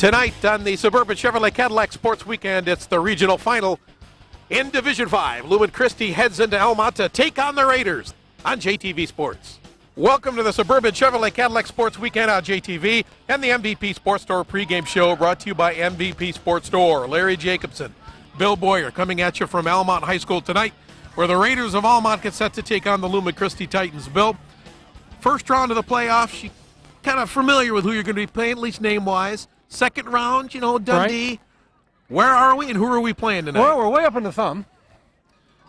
Tonight on the Suburban Chevrolet Cadillac Sports Weekend, it's the regional final in Division 5. Lumen Christi heads into Almont to take on the Raiders on JTV Sports. Welcome to the Suburban Chevrolet Cadillac Sports Weekend on JTV and the MVP Sports Store pregame show brought to you by MVP Sports Store. Larry Jacobson, Bill Boyer coming at you from Almont High School tonight, where the Raiders of Almont get set to take on the Lumen Christi Titans. Bill, first round of the playoffs, you kind of familiar with who you're going to be playing, at least name-wise. Second round, Dundee. Right. Where are we and who are we playing tonight? Well, we're way up in the thumb,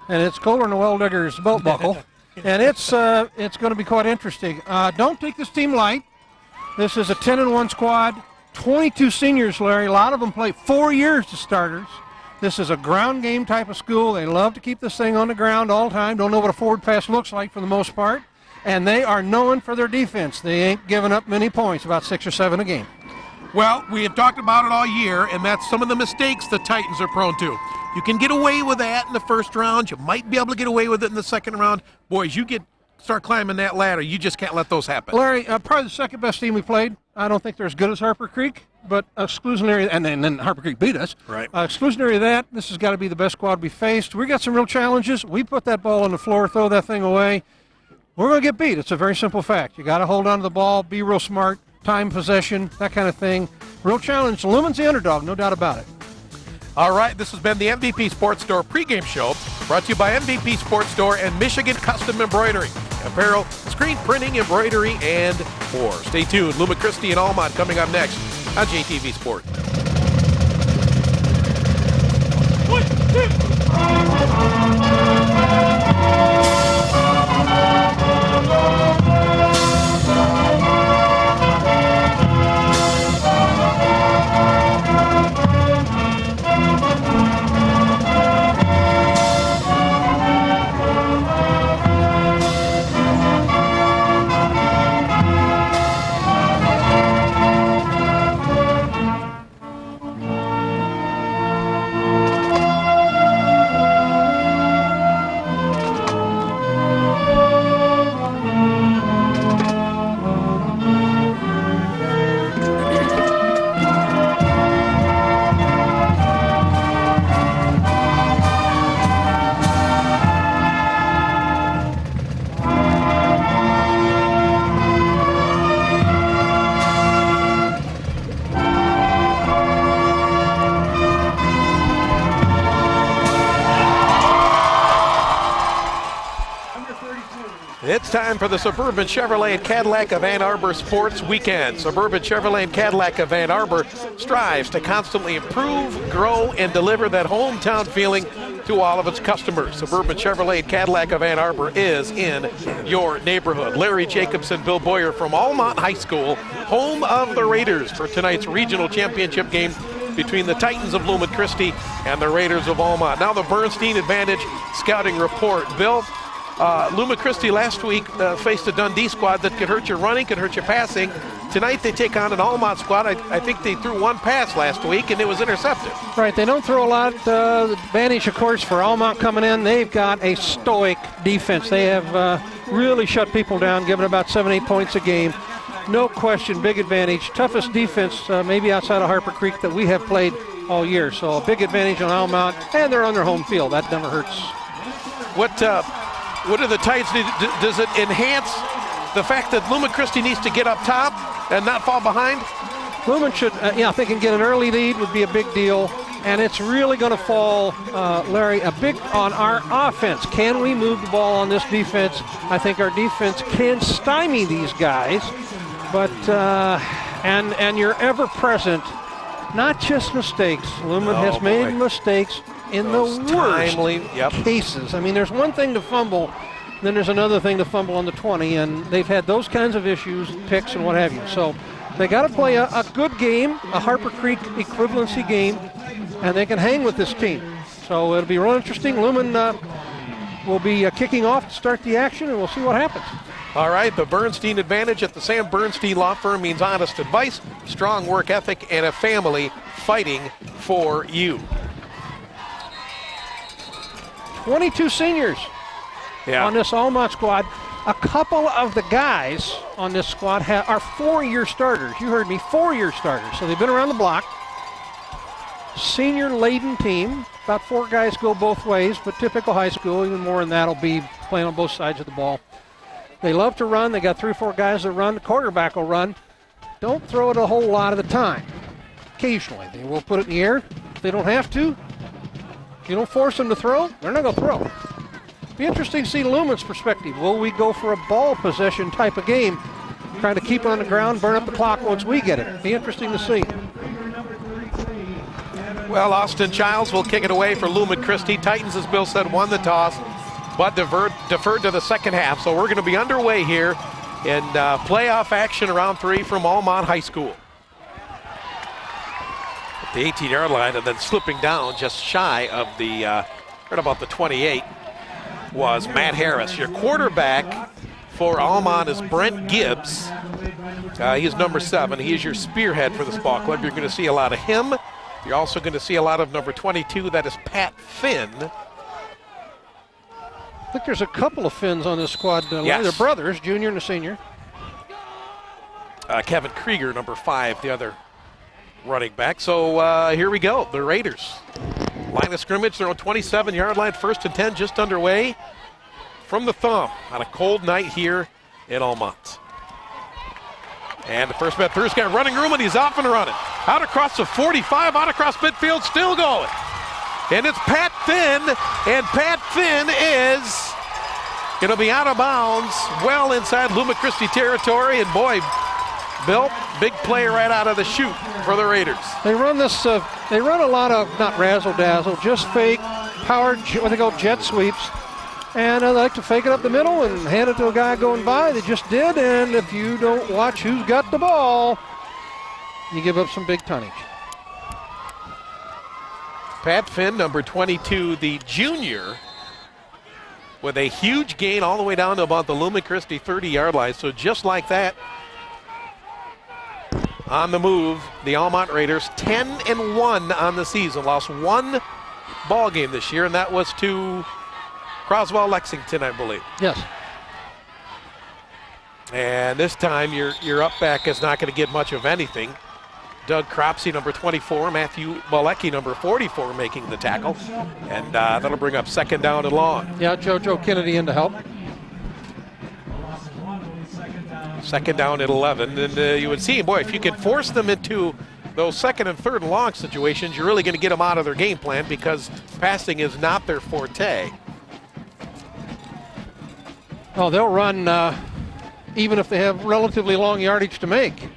and it's colder than a well-digger's belt buckle, and it's going to be quite interesting. Don't take this team light. This is a 10-1 squad, 22 seniors, Larry. A lot of them play 4 years as starters. This is a ground game type of school. They love to keep this thing on the ground all the time. Don't know what a forward pass looks like for the most part, and they are known for their defense. They ain't giving up many points, about 6 or 7 a game. Well, we have talked about it all year, and that's some of the mistakes the Titans are prone to. You can get away with that in the first round. You might be able to get away with it in the second round. Boys, you start climbing that ladder. You just can't let those happen. Larry, probably the second best team we played. I don't think they're as good as Harper Creek, but exclusionary, and then Harper Creek beat us. Right. Exclusionary of that, this has got to be the best squad we faced. We got some real challenges. We put that ball on the floor, throw that thing away. We're going to get beat. It's a very simple fact. You got to hold on to the ball, be real smart, time possession, that kind of thing. Real challenge. Lumen's the underdog, no doubt about it. All right, this has been the MVP Sports Store pregame show, brought to you by MVP Sports Store and Michigan Custom Embroidery, apparel, screen printing, embroidery, and more. Stay tuned. Lumen Christi and Almont coming up next on JTV Sports. 1, 2. It's time for the Suburban Chevrolet and Cadillac of Ann Arbor Sports Weekend. Suburban Chevrolet and Cadillac of Ann Arbor strives to constantly improve, grow, and deliver that hometown feeling to all of its customers. Suburban Chevrolet and Cadillac of Ann Arbor is in your neighborhood. Larry Jacobson, Bill Boyer from Almont High School, home of the Raiders for tonight's regional championship game between the Titans of Lumen Christi and the Raiders of Almont. Now the Bernstein Advantage scouting report. Bill, Lumen Christi last week faced a Dundee squad that could hurt your running, could hurt your passing. Tonight they take on an Almont squad. I think they threw one pass last week and it was intercepted. Right, they don't throw a lot. The advantage, of course, for Almont coming in, they've got a stoic defense. They have really shut people down, giving about 7-8 points a game. No question, big advantage. Toughest defense maybe outside of Harper Creek that we have played all year. So a big advantage on Almont, and they're on their home field. That never hurts. What do the Titans need? Does it enhance the fact that Lumen Christi needs to get up top and not fall behind? Lumen should, if they can get an early lead would be a big deal. And it's really going to fall, Larry, a big on our offense. Can we move the ball on this defense? I think our defense can stymie these guys. But, and you're ever present, not just mistakes. Lumen has made mistakes in those the worst cases. I mean, there's one thing to fumble, then there's another thing to fumble on the 20, and they've had those kinds of issues, picks and what have you. So they got to play a good game, a Harper Creek equivalency game, and they can hang with this team. So it'll be real interesting. Lumen will be kicking off to start the action, and we'll see what happens. All right, the Bernstein Advantage at the Sam Bernstein Law Firm means honest advice, strong work ethic, and a family fighting for you. 22 seniors on this Almont squad. A couple of the guys on this squad are 4-year starters. You heard me, 4-year starters. So they've been around the block. Senior-laden team. About 4 guys go both ways, but typical high school, even more than that, will be playing on both sides of the ball. They love to run. They got 3 or 4 guys that run. The quarterback will run. Don't throw it a whole lot of the time. Occasionally, they will put it in the air. If they don't have to, if you don't force them to throw, they're not going to throw. Be interesting to see Lumen's perspective. Will we go for a ball possession type of game, trying to keep it on the ground, burn up the clock once we get it? Be interesting to see. Well, Austin Childs will kick it away for Lumen Christi. Titans, as Bill said, won the toss, but deferred to the second half. So we're going to be underway here in playoff action round 3 from Almont High School. At the 18-yard line, and then slipping down just shy of the, right about the 28, was Matt Harris. Your quarterback for Almont is Brent Gibbs. He is number 7. He is your spearhead for this ball club. You're going to see a lot of him. You're also going to see a lot of number 22. That is Pat Finn. I think there's a couple of Finns on this squad. Yes. They're brothers, junior and a senior. Kevin Krieger, number 5, the other running back. So here we go. The Raiders. Line of scrimmage, they're on 27-yard line, 1st and 10, just underway from the thumb on a cold night here in Almont. And the first man through's got running room, and he's off and running. Out across the 45, out across midfield, still going. And it's Pat Finn, and Pat Finn is going to be out of bounds well inside Lumen Christi territory. And boy, Bill, big play right out of the chute for the Raiders. They run this. They run a lot of not razzle dazzle, just fake powered what they call jet sweeps, and they like to fake it up the middle and hand it to a guy going by. They just did, and if you don't watch who's got the ball, you give up some big tonnage. Pat Finn, number 22, the junior, with a huge gain all the way down to about the Lumen Christi 30-yard line. So just like that, on the move, the Almont Raiders 10-1 on the season. Lost 1 ball game this year, and that was to Croswell Lexington, I believe. Yes. And this time your up back is not going to get much of anything. Doug Cropsey, number 24, Matthew Malecki, number 44, making the tackle. And that'll bring up 2nd down and long. Yeah, Joe Kennedy in to help. 2nd down at 11. And you would see, boy, if you can force them into those 2nd and 3rd and long situations, you're really going to get them out of their game plan because passing is not their forte. Oh, they'll run even if they have relatively long yardage to make.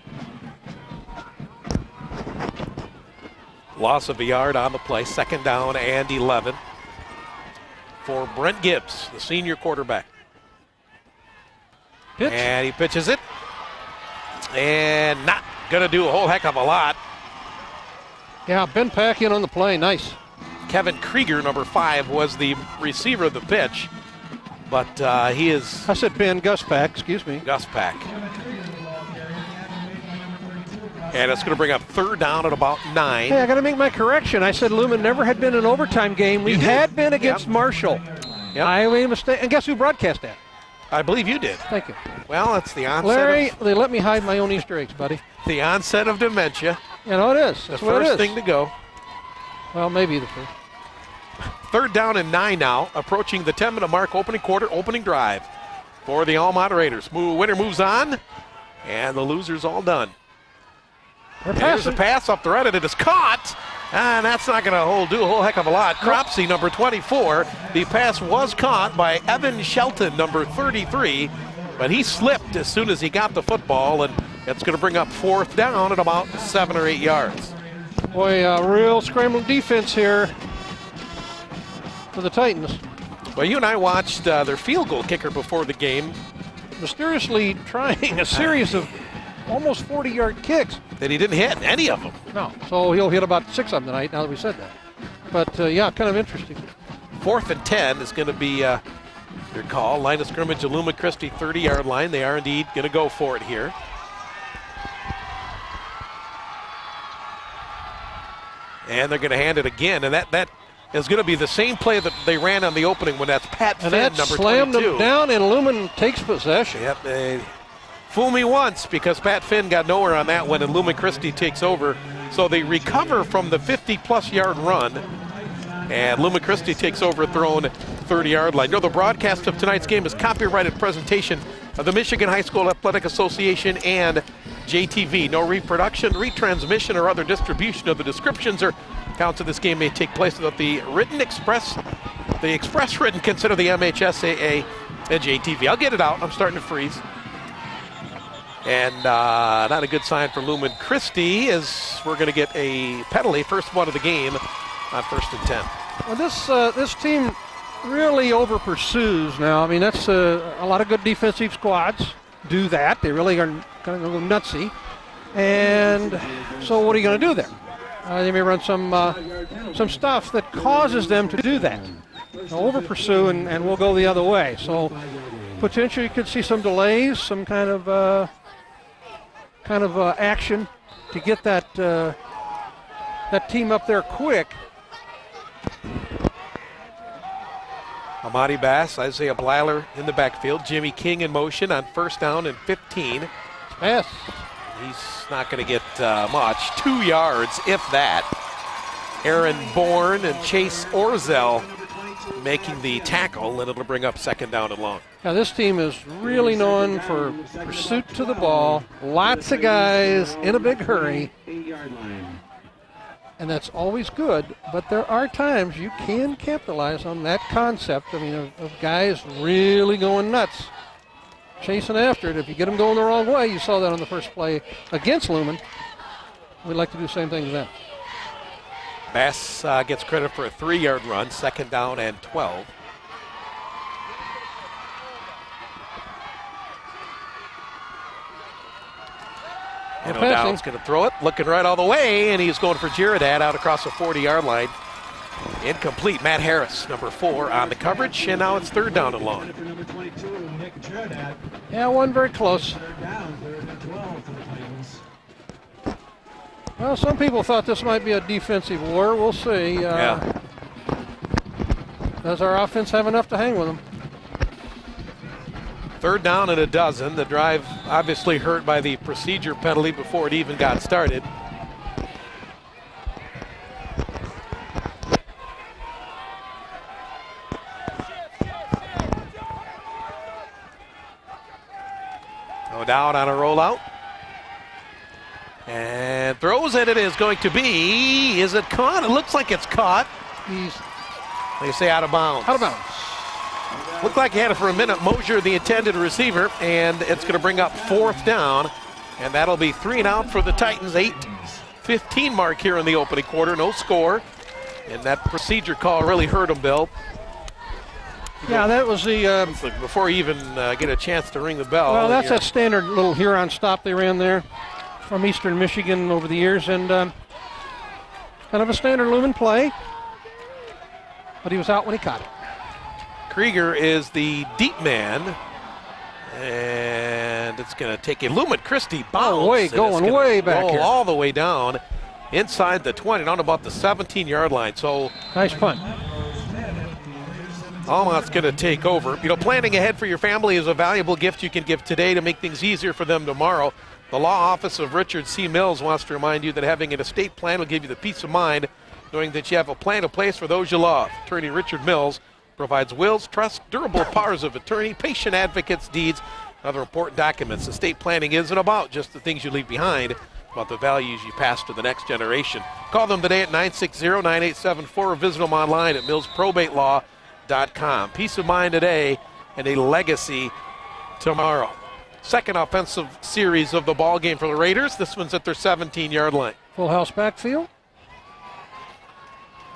Loss of a yard on the play, 2nd down and 11 for Brent Gibbs, the senior quarterback. Pitch. And he pitches it. And not going to do a whole heck of a lot. Yeah, Ben Pack in on the play, nice. Kevin Krieger, number 5, was the receiver of the pitch. But he is... I said Ben, Gus Pack, excuse me. Gus Pack. And it's going to bring up 3rd down at about 9. Hey, I got to make my correction. I said Lumen never had been an overtime game. We had been against Marshall. Yep. I made a mistake. And guess who broadcast that? I believe you did. Thank you. Well, it's the onset Larry, of, they let me hide my own Easter eggs, buddy. the onset of dementia. You know it is. The That's what it first is. thing to go. Well, maybe the first. 3rd down and 9 now, approaching the 10-minute mark, opening quarter, opening drive for the Almont Raiders. Winner moves on, and the loser's all done. There's a pass up the right, and it is caught, and that's not going to do a whole heck of a lot. Cropsey, number 24, the pass was caught by Evan Shelton, number 33, but he slipped as soon as he got the football, and it's going to bring up 4th down at about 7 or 8 yards. Boy, real scrambling defense here for the Titans. Well, you and I watched their field goal kicker before the game. Mysteriously trying a series of almost 40-yard kicks. That he didn't hit any of them. No, so he'll hit about 6 of them tonight, now that we said that. But, yeah, kind of interesting. 4th and 10 is going to be your call. Line of scrimmage, the Lumen Christi 30-yard line. They are indeed going to go for it here. And they're going to hand it again, and that is going to be the same play that they ran on the opening when that's Pat Finn, and that number slammed 22. them down, and Lumen takes possession. Yep, Fool me once, because Pat Finn got nowhere on that one, and Lumen Christi takes over. So they recover from the 50-plus yard run, and Lumen Christi takes over at their own 30-yard line. The broadcast of tonight's game is copyrighted presentation of the Michigan High School Athletic Association and JTV. No reproduction, retransmission, or other distribution of the descriptions or counts of this game may take place without the express written consent of the MHSAA and JTV. I'll get it out. I'm starting to freeze. And not a good sign for Lumen Christi, as we're going to get a penalty, first one of the game on 1st and 10. Well, this team really over pursues now. I mean, that's a lot of good defensive squads do that. They really are going to go nutsy. And so what are you going to do there? They may run some stuff that causes them to do that. They'll over pursue and we'll go the other way. So potentially you could see some delays, some kind of action to get that team up there quick. Amadi Bass, Isaiah Blyler in the backfield. Jimmy King in motion on 1st down and 15. Yes. He's not going to get much. 2 yards, if that. Aaron Bourne and Chase Orzel making the tackle, and it'll bring up 2nd down and long. Now, this team is really known for pursuit to the ball. Lots of guys in a big hurry. And that's always good, but there are times you can capitalize on that concept, of guys really going nuts, chasing after it. If you get them going the wrong way, you saw that on the first play against Lumen. We'd like to do the same thing to them. Bass gets credit for a 3-yard run, 2nd down and 12. And O'Dowd's going to throw it, looking right all the way, and he's going for Girodad out across the 40-yard line. Incomplete. Matt Harris, number 4, on the coverage, and now it's 3rd down and long. Yeah, one very close. Well, some people thought this might be a defensive war. We'll see. Does our offense have enough to hang with them? 3rd down and a dozen. The drive obviously hurt by the procedure penalty before it even got started. O'Dowd on a rollout. And throws it. It is going to be, is it caught? It looks like it's caught. They say out of bounds. Out of bounds. Looked like he had it for a minute. Mosier, the intended receiver, and it's going to bring up 4th down, and that'll be 3 and out for the Titans. 8:15 mark here in the opening quarter. No score, and that procedure call really hurt him, Bill. Yeah, that was the... before you even get a chance to ring the bell. Well, that's that standard little Huron stop they ran there from Eastern Michigan over the years, and kind of a standard Lumen play, but he was out when he caught it. Krieger is the deep man, and it's going to take a Lumen Christi bounce. Going way back here. All the way down inside the 20, on about the 17-yard line. So nice punt. Almont's going to take over. Planning ahead for your family is a valuable gift you can give today to make things easier for them tomorrow. The law office of Richard C. Mills wants to remind you that having an estate plan will give you the peace of mind knowing that you have a plan in place for those you love. Attorney Richard Mills provides wills, trusts, durable powers of attorney, patient advocates, deeds, and other important documents. Estate planning isn't about just the things you leave behind, about the values you pass to the next generation. Call them today at 960-9874 or visit them online at millsprobatelaw.com. Peace of mind today and a legacy tomorrow. Second offensive series of the ball game for the Raiders. This one's at their 17-yard line. Full house backfield.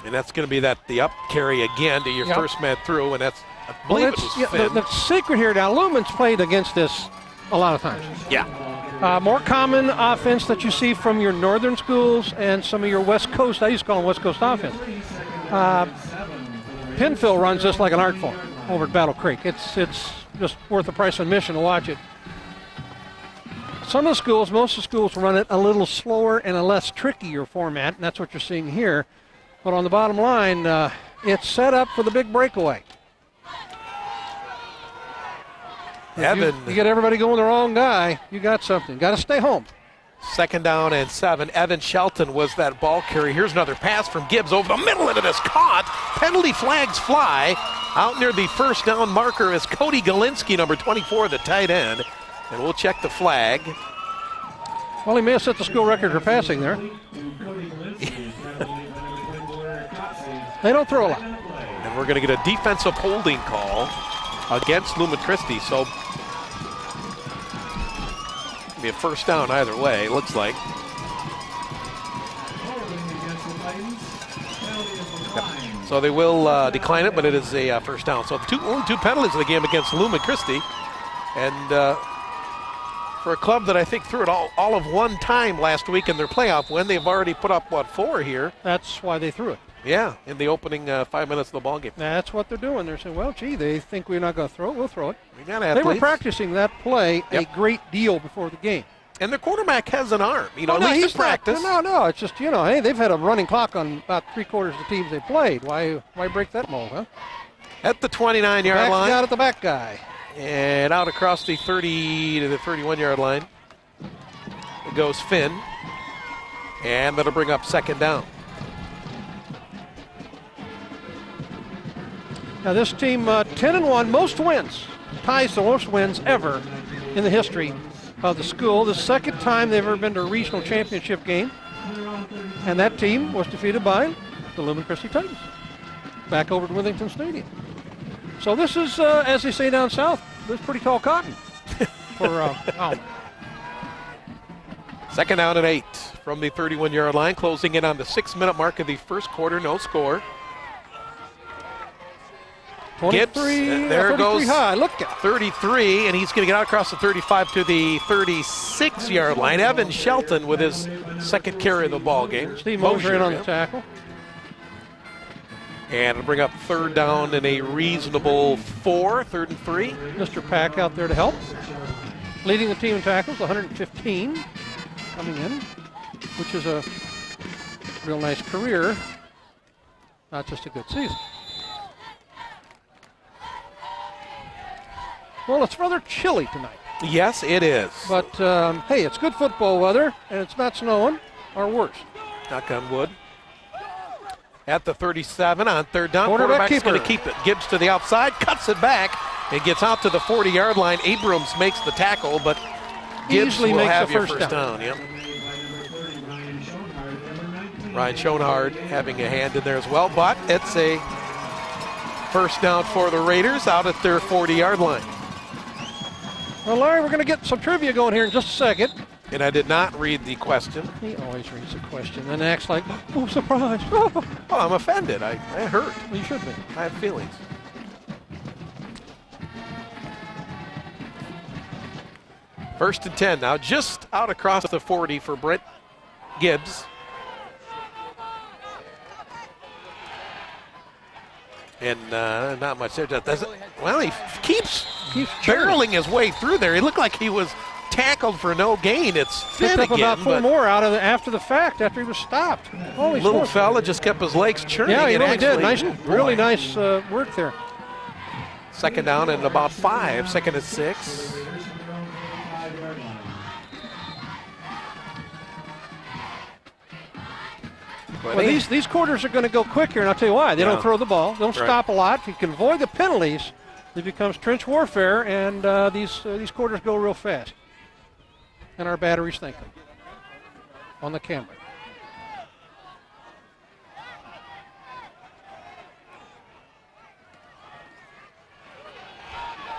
And that's going to be the up carry again to your first man through, and that's, I believe it was Finn. The secret here now, Lumen's played against this a lot of times. Yeah. More common offense that you see from your northern schools and some of your West Coast, I used to call them West Coast offense. Penfield runs this like an art form over at Battle Creek. It's just worth the price of admission to watch it. Some of the schools, most of the schools run it a little slower and a less trickier format, and that's what you're seeing here. But on the bottom line, it's set up for the big breakaway. Evan. You get everybody going the wrong guy, you got something. Got to stay home. 2nd down and 7. Evan Shelton was that ball carrier. Here's another pass from Gibbs over the middle, and it is caught. Penalty flags fly. Out near the 1st down marker is Cody Galinsky, number 24, the tight end. And we'll check the flag. Well, he may have set the school record for passing there. They don't throw a lot. And we're going to get a defensive holding call against Lumen Christi. So be a 1st down either way, it looks like. Yep. So they will decline it, but it is a 1st down. So the only 2 penalties of the game against Lumen Christi. And for a club that I think threw it all of one time last week in their playoff win, they've already put up, 4 here? That's why they threw it. Yeah, in the opening 5 minutes of the ball game. That's what they're doing. They're saying, well, gee, they think we're not going to throw it. We'll throw it. We got athletes. They were practicing that play a great deal before the game. And their quarterback has an arm. At least in practice. No, it's just, hey, they've had a running clock on about 3/4 of the teams they played. Why break that mold, huh? At the 29-yard line. Got at the back guy. And out across the 30 to the 31-yard line. It goes Finn. And that'll bring up 2nd down. Now this team, 10-1, most wins, ties the most wins ever in the history of the school. The 2nd time they've ever been to a regional championship game, and that team was defeated by the Lumen Christi Titans back over at Withington Stadium. So this is, as they say down south, this is pretty tall cotton for Almont. 2nd down and 8 from the 31-yard line, closing in on the 6-minute mark of the 1st quarter, no score. 23, Gibbs, there goes high. Look at 33, and he's going to get out across the 35 to the 36-yard line. Evan Shelton with his 2nd carry of the ball game. Steve Mosier in on the tackle. And it'll bring up 3rd down and a reasonable 4, 3rd and 3. Mr. Pack out there to help. Leading the team in tackles, 115 coming in, which is a real nice career, not just a good season. Well, it's rather chilly tonight. Yes, it is. But, hey, it's good football weather, and it's not snowing, or worse. Knock on wood. At the 37 on 3rd down. Quarterback's going to keep it. Gibbs to the outside, cuts it back, and gets out to the 40-yard line. Abrams makes the tackle, but Gibbs easily will makes have the your first down. Yep. Ryan Schoenhard having a hand in there as well, but it's a 1st down for the Raiders out at their 40-yard line. Well, Larry, we're going to get some trivia going here in just a second. And I did not read the question. He always reads the question and acts like, oh, surprise. Oh. Well, I'm offended. I hurt. Well, you should be. I have feelings. First and 10 now, just out across the 40 for Brent Gibbs. And not much there. Well, he keeps barreling his way through there. He looked like he was tackled for no gain. It's Finn picked up again. About 4 more out of after the fact, after he was stopped. Holy little smokes. fella just kept his legs churning. Yeah, he and really did. actually, Nice, really nice work there. 2nd down and about 5. 2nd and 6. Well, these quarters are going to go quicker, and I'll tell you why. They don't throw the ball. They don't stop a lot. If you can avoid the penalties, it becomes trench warfare, and these quarters go real fast. And our batteries think them on the camera.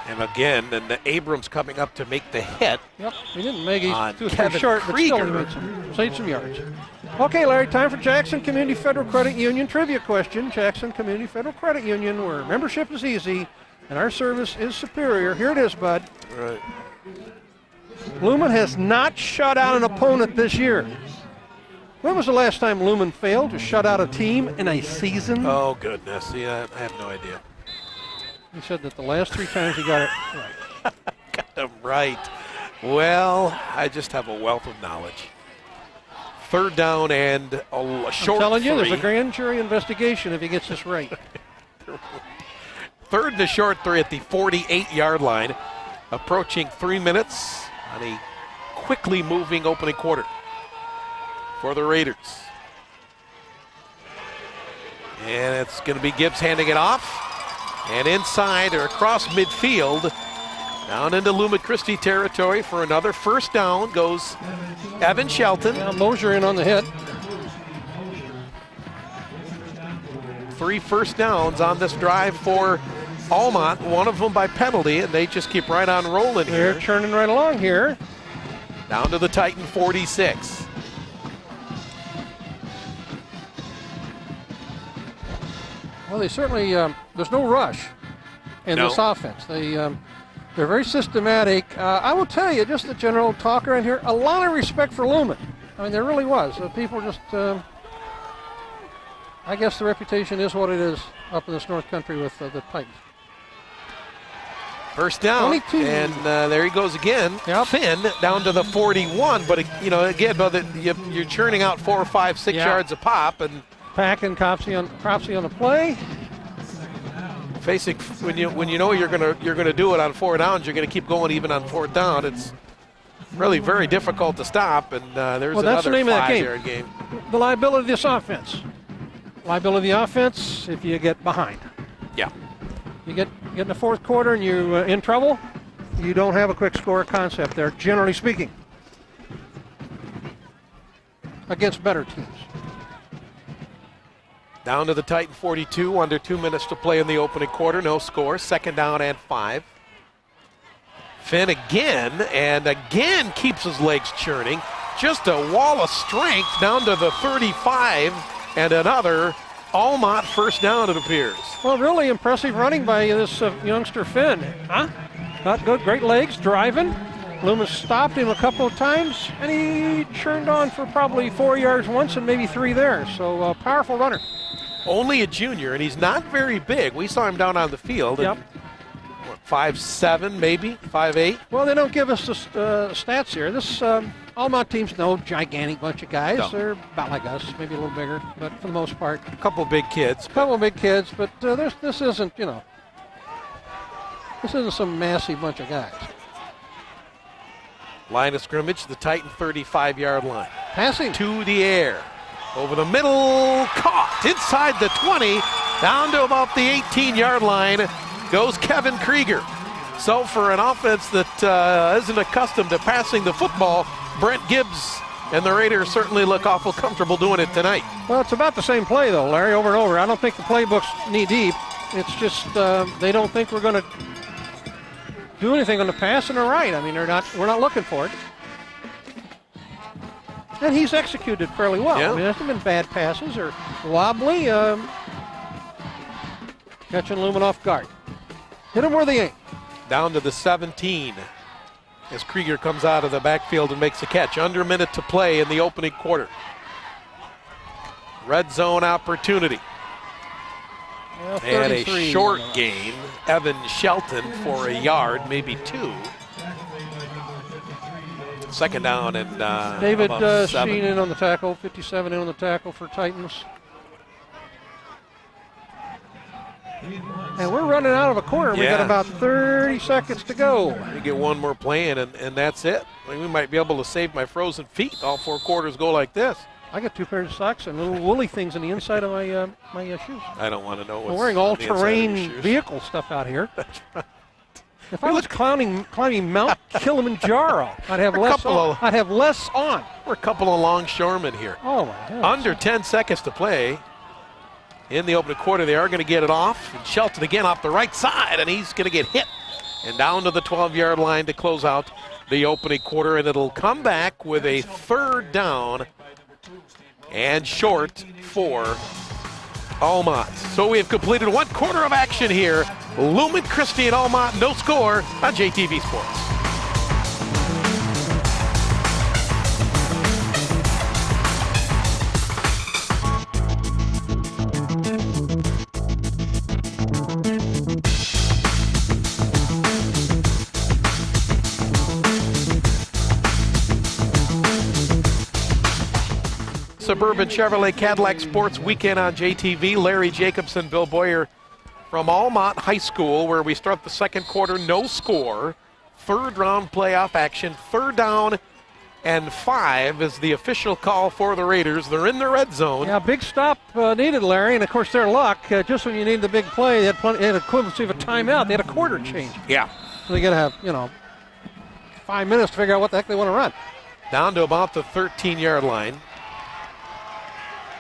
And again, and the Abrams coming up to make the hit. Yep, he didn't make it too Kevin short, but still he Krieger. made some yards. Okay, Larry, time for Jackson Community Federal Credit Union trivia question. Jackson Community Federal Credit Union, where membership is easy and our service is superior. Here it is, bud. Right. Lumen has not shut out an opponent this year. When was the last time Lumen failed to shut out a team in a season? Oh, goodness. Yeah, I have no idea. He said that the last 3 times he got it right. Got him right. Well, I just have a wealth of knowledge. 3rd down and a short I'm telling you, 3. there's a grand jury investigation if he gets this right. 3rd and a short 3 at the 48-yard line approaching 3 minutes on a quickly moving opening quarter for the Raiders. And it's going to be Gibbs handing it off. And inside or across midfield, down into Lumen Christi territory for another first down goes Evan Shelton. Now Mosier in on the hit. 3 first downs on this drive for Almont, one of them by penalty, and they just keep right on rolling here. They're churning right along here. Down to the Titan 46. Well, they certainly, there's no rush in this offense. They're very systematic. I will tell you, just the general talk around here, a lot of respect for Lumen. I mean, there really was. People just, I guess the reputation is what it is up in this North Country with the Titans. First down, 22. and there he goes again. Yep. Finn down to the 41, but again, you're churning out 4, 5, 6 yards a pop, and Pack and Cropsey on the play. Facing when you know you're gonna do it on 4 downs, you're gonna keep going even on 4th down. It's really very difficult to stop, and there's that's another the name of that 5-yard game. The liability of this offense. Liability of the offense if you get behind. Yeah. You get in the 4th quarter and you're in trouble, you don't have a quick score concept there, generally speaking, against better teams. Down to the Titan 42, under 2 minutes to play in the opening quarter, no score, 2nd down and 5. Finn again, and again keeps his legs churning. Just a wall of strength down to the 35, and another Almont first down, it appears. Well, really impressive running by this youngster Finn. Huh? Not good, great legs, driving. Lumen stopped him a couple of times, and he churned on for probably 4 yards once and maybe 3 there. So powerful runner. Only a junior, and he's not very big. We saw him down on the field. Yep. 5'7", maybe 5'8". Well, they don't give us the stats here. This Almont team's no gigantic bunch of guys. No. They're about like us, maybe a little bigger, but for the most part. A couple big kids. Couple of big kids, but this isn't, this isn't some massive bunch of guys. Line of scrimmage, the Titan 35-yard line. Passing. To the air. Over the middle, caught inside the 20, down to about the 18-yard line goes Kevin Krieger. So for an offense that isn't accustomed to passing the football, Brent Gibbs and the Raiders certainly look awful comfortable doing it tonight. Well, it's about the same play, though, Larry, over and over. I don't think the playbook's knee-deep. It's just they don't think we're going to do anything on the pass, and they're right. I mean, we're not looking for it. And he's executed fairly well. Yeah. I mean, there hasn't been bad passes or wobbly. Catching Lumen off guard. Hit them where they ain't. Down to the 17 as Krieger comes out of the backfield and makes a catch. Under a minute to play in the opening quarter. Red zone opportunity. Well, And a 33. short gain. Evan Shelton for a yard, maybe 2. 2nd down and David about 7. Sheen in on the tackle, 57 in on the tackle for Titans. And we're running out of a quarter. We got Yeah. about 30 seconds to go. We get one more play in, and that's it. I mean, we might be able to save my frozen feet. All 4 quarters go like this. I got 2 pairs of socks and little woolly things on the inside of my shoes. I don't want to know what's I'm wearing on the inside of your all-terrain shoes. vehicle stuff out here. If I was climbing Mount Kilimanjaro, I'd have less on. I'd have less on. We're a couple of longshoremen here. Oh my God. Under 10 seconds to play in the opening quarter. They are going to get it off. And Shelton again off the right side, and he's going to get hit. And down to the 12-yard line to close out the opening quarter, and it'll come back with a 3rd down and short for Almont. So we have completed 1 quarter of action here. Lumen, Christi, and Almont, no score on JTV Sports. Suburban Chevrolet Cadillac Sports Weekend on JTV. Larry Jacobson, Bill Boyer from Almont High School, where we start the 2nd quarter, no score. third round playoff action. 3rd down and 5 is the official call for the Raiders. They're in the red zone. Yeah, big stop needed, Larry, and of course their luck. Just when you need the big play, they had equivalency of a timeout. They had a quarter change. Yeah. So they got to have 5 minutes to figure out what the heck they want to run. Down to about the 13-yard line.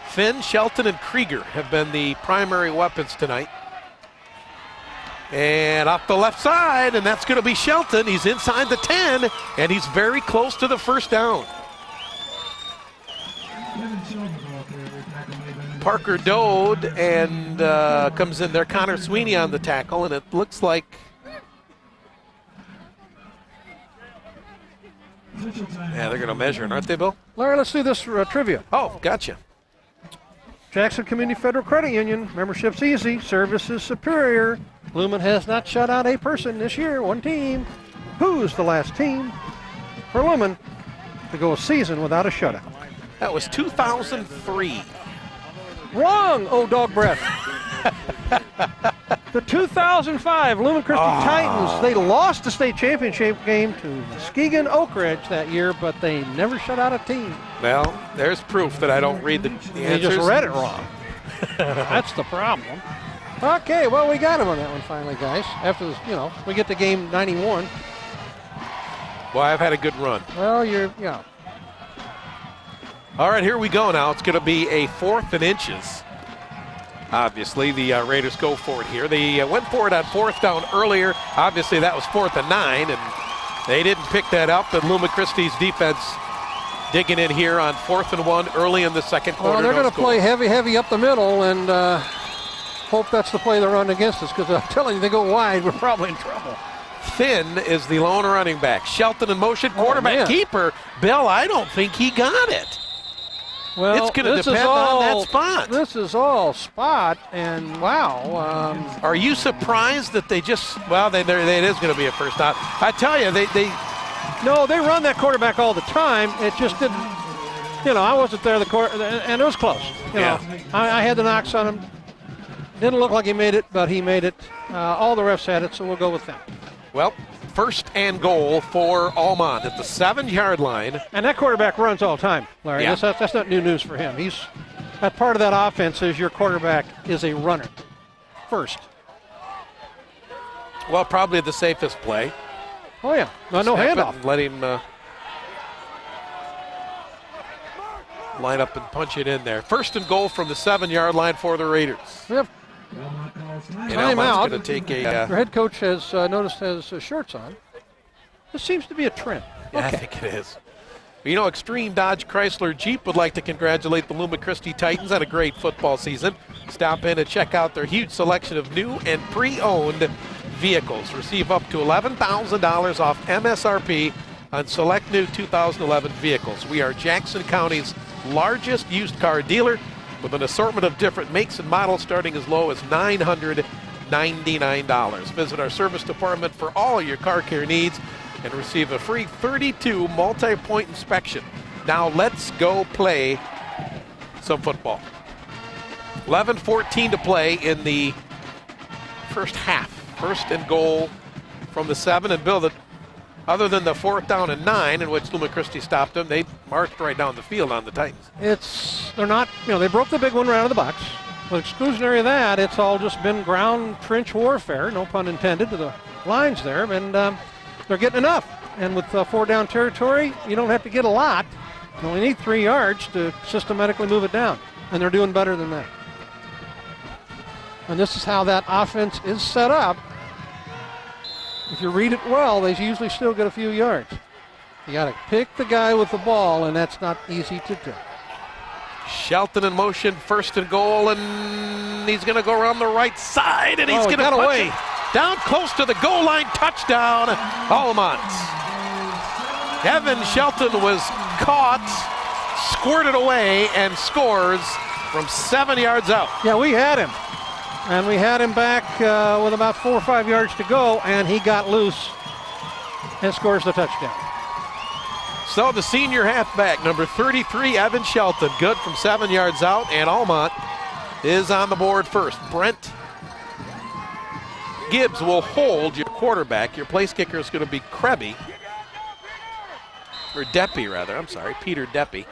Finn, Shelton, and Krieger have been the primary weapons tonight. And off the left side, and that's going to be Shelton. He's inside the 10, and he's very close to the first down. Parker Dode and comes in there. Connor Sweeney on the tackle, and it looks like they're going to measure it, aren't they, Bill? Larry, let's do this trivia. Oh, gotcha. Jackson Community Federal Credit Union, membership's easy, service is superior. Lumen has not shut out a person this year, one team. Who's the last team for Lumen to go a season without a shutout? That was 2003. Wrong, oh dog breath. The 2005 Lumen Christi Titans, they lost the state championship game to Muskegon Oak Ridge that year, but they never shut out a team. Well, there's proof that I don't read the answers. You just read it wrong. That's the problem. Okay, well, we got him on that one finally, guys. After this, we get to game 91. Well, I've had a good run. Well, All right, here we go now. It's going to be a 4th and inches. Obviously, the Raiders go for it here. They went for it on 4th down earlier. Obviously, that was 4th and 9, and they didn't pick that up. And Lumen Christi's defense digging in here on 4th and 1 early in the second quarter. Well, they're going to play heavy up the middle, and hope that's the play they run against us, because I'm telling you, they go wide, we're probably in trouble. Finn is the lone running back. Shelton in motion, quarterback keeper. Bill, I don't think he got it. Well, it's going to depend on that spot. This is all spot, and wow. Are you surprised that they just, it is going to be a first down. I tell you, No, they run that quarterback all the time. It just didn't, I wasn't there, and it was close. I had the knocks on him. Didn't look like he made it, but he made it. All the refs had it, so we'll go with them. Well, 1st and goal for Almont at the 7-yard line. And that quarterback runs all the time, Larry. Yeah. That's not new news for him. That part of that offense is your quarterback is a runner first. Well, probably the safest play. Oh, yeah. No handoff. Let him line up and punch it in there. 1st and goal from the 7-yard line for the Raiders. Yep. Time out. Going to take Their head coach has noticed has shorts on. This seems to be a trend. Yeah, okay. I think it is. Extreme Dodge Chrysler Jeep would like to congratulate the Lumen Christi Titans on a great football season. Stop in and check out their huge selection of new and pre-owned vehicles. Receive up to $11,000 off MSRP on select new 2011 vehicles. We are Jackson County's largest used car dealer with an assortment of different makes and models starting as low as $999. Visit our service department for all your car care needs and receive a free 32 multi-point inspection. Now let's go play some football. 11:14 to play in the first half. 1st and goal from the 7, and Bill, other than the 4th down and 9 in which Lumen Christi stopped them, they marched right down the field on the Titans. They're not, they broke the big one right out of the box. With exclusionary of that, it's all just been ground trench warfare, no pun intended, to the lines there, and they're getting enough. And with 4 down territory, you don't have to get a lot. You only need 3 yards to systematically move it down, and they're doing better than that. And this is how that offense is set up. If you read it well, they usually still get a few yards. You got to pick the guy with the ball, and that's not easy to do. Shelton in motion, 1st and goal, and he's going to go around the right side, and he's going to punch it down close to the goal line. Touchdown, Almont. Evan Shelton was caught, squirted away, and scores from 7 yards out. Yeah, we had him. And we had him back with about 4 or 5 yards to go, and he got loose and scores the touchdown. So the senior halfback, number 33, Evan Shelton, good from 7 yards out, and Almont is on the board first. Brent Gibbs will hold your quarterback. Your place kicker is going to be Krebby, or Deppy rather, I'm sorry, Peter Deppy.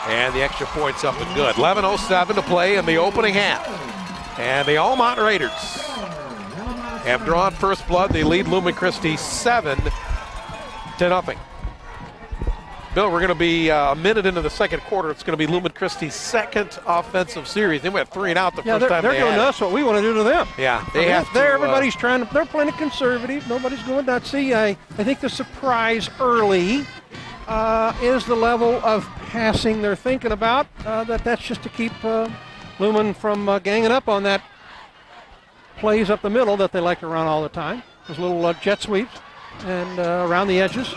And the extra point's up and good. 11:07 to play in the opening half. And the Almont Raiders have drawn first blood. They lead Lumen Christi 7-0. Bill, we're going to be a minute into the second quarter. It's going to be Lumen Christi's second offensive series. They went 3 and out the first time they're doing to us what we want to do to them. Yeah, they have to. Everybody's trying to. They're playing it conservative. Nobody's going nuts. See, I think the surprise early is the level of passing they're thinking about. That's just to keep Lumen from ganging up on that plays up the middle that they like to run all the time. Those little jet sweeps and around the edges.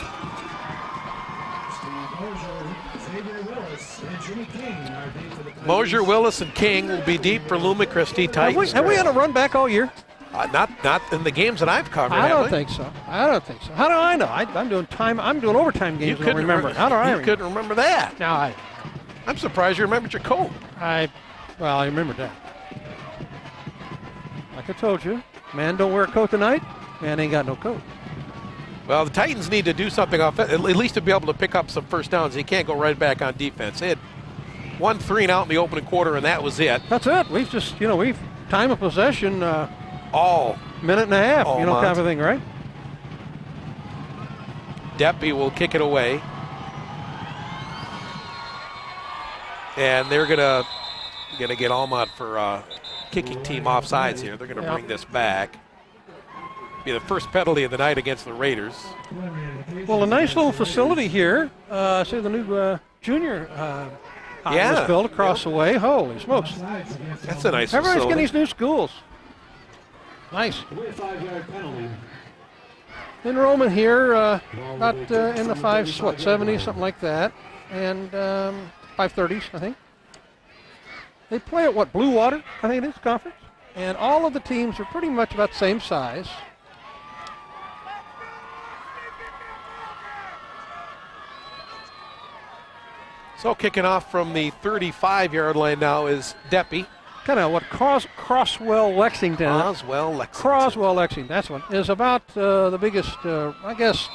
Mosier, Willis, and King will be deep for Lumen Christi. Titans. Have we had a run back all year? Not in the games that I've covered. I don't think so. How do I know? I'm doing overtime games. I don't remember. How do I remember? You couldn't remember that. No, I'm surprised you remembered your coat. I remember that. Like I told you, man don't wear a coat tonight. Man ain't got no coat. Well, the Titans need to do something at least to be able to pick up some first downs. They can't go right back on defense. They had 1 3 and out in the opening quarter, and that was it. That's it. We've just, we've time of possession. All minute and a half, kind of thing, right? Deppy will kick it away. And they're gonna get Almont for kicking team offsides here. They're gonna bring this back. Be the first penalty of the night against the Raiders. Well, a nice little facility here. See the new junior was built across the way. Holy smokes! That's a nice Everybody's facility. getting these new schools. Nice. Enrollment here about in the 570s, something like that, and 530s, I think. They play at Blue Water, I think it is, conference, and all of the teams are pretty much about the same size. So kicking off from the 35-yard line now is Deppy. Kind of Croswell Lexington. Croswell Lexington. That's one is about the biggest, I guess,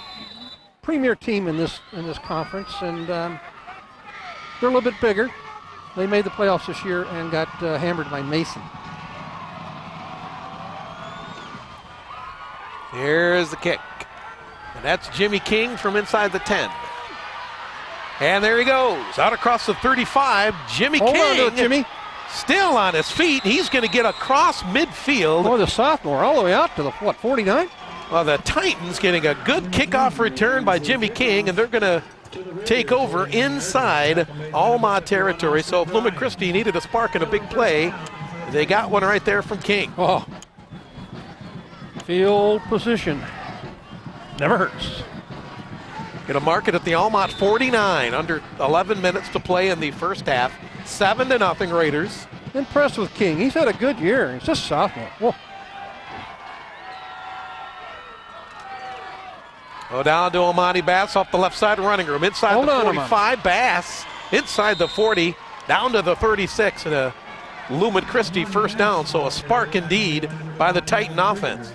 premier team in this conference, and they're a little bit bigger. They made the playoffs this year and got hammered by Mason. Here's the kick, and that's Jimmy King from inside the 10. And there he goes out across the 35. Jimmy King. Hold on to it, Jimmy. Still on his feet. He's going to get across midfield. Oh, the sophomore all the way out to the, 49? Well, the Titans getting a good kickoff return by Jimmy King, and they're going to take over inside Almont territory. So if Lumen Christi needed a spark and a big play, they got one right there from King. Oh, field position never hurts. Going to mark it at the Almont 49, under 11 minutes to play in the first half. 7-0 Raiders. Impressed with King. He's had a good year. He's just a sophomore. Whoa. Oh, down to Amani Bass off the left side running room. Inside the 45, Bass. Inside the 40, down to the 36, and a Lumen Christi first down. So a spark indeed by the Titan offense.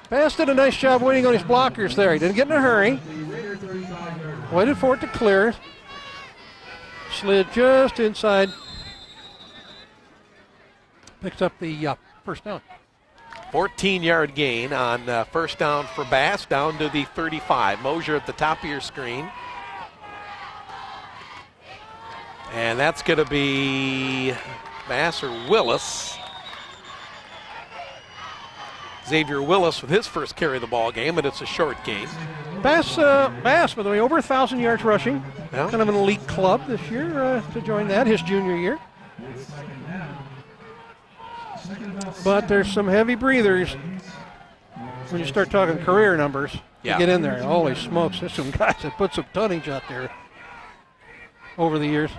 Bass did a nice job waiting on his blockers there. He didn't get in a hurry. Waited for it to clear. Slid just inside. Picks up the first down. 14-yard gain on first down for Bass, down to the 35. Mosier at the top of your screen. And that's going to be Bass or Willis. Xavier Willis with his first carry of the ball game, and it's a short game. Bass, by the way, over 1,000 yards rushing. Yeah. Kind of an elite club this year to join that, his junior year. But there's some heavy breathers when you start talking career numbers. Yeah. You get in there, holy smokes, there's some guys that put some tonnage out there over the years.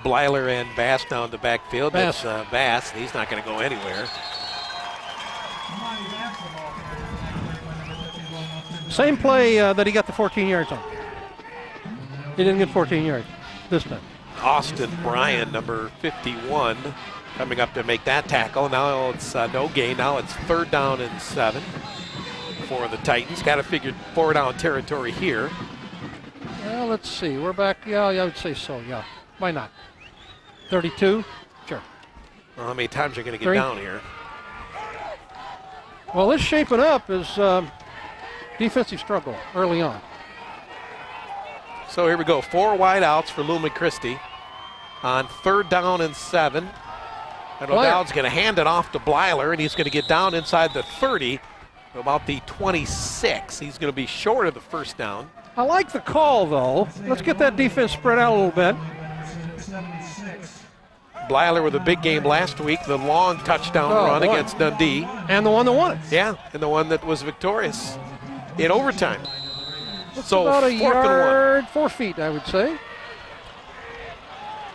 Blyler and Bass down the backfield. Bass. That's Bass. He's not going to go anywhere. Same play that he got the 14 yards on. He didn't get 14 yards this time. Austin Bryan, number 51, coming up to make that tackle. Now it's no gain. Now it's 3rd down and 7 for the Titans. Got to figure 4-down territory here. Well, let's see. We're back. Yeah, I would say so. Yeah. Why not? 32? Sure. Well, how many times are you going to get 3. down here? Well, this shaping up is defensive struggle early on. So here we go. 4 wide outs for Lumen Christi on 3rd down and 7. And O'Dowd's going to hand it off to Blyler, and he's going to get down inside the 30 to about the 26. He's going to be short of the 1st down. I like the call, though. Let's get that defense spread out a little bit. Blyler with a big game last week, the long touchdown run against Dundee. And the one that won it. Yeah, and the one that was victorious in overtime. It's so about a 4th yard, and 1. 4 feet, I would say.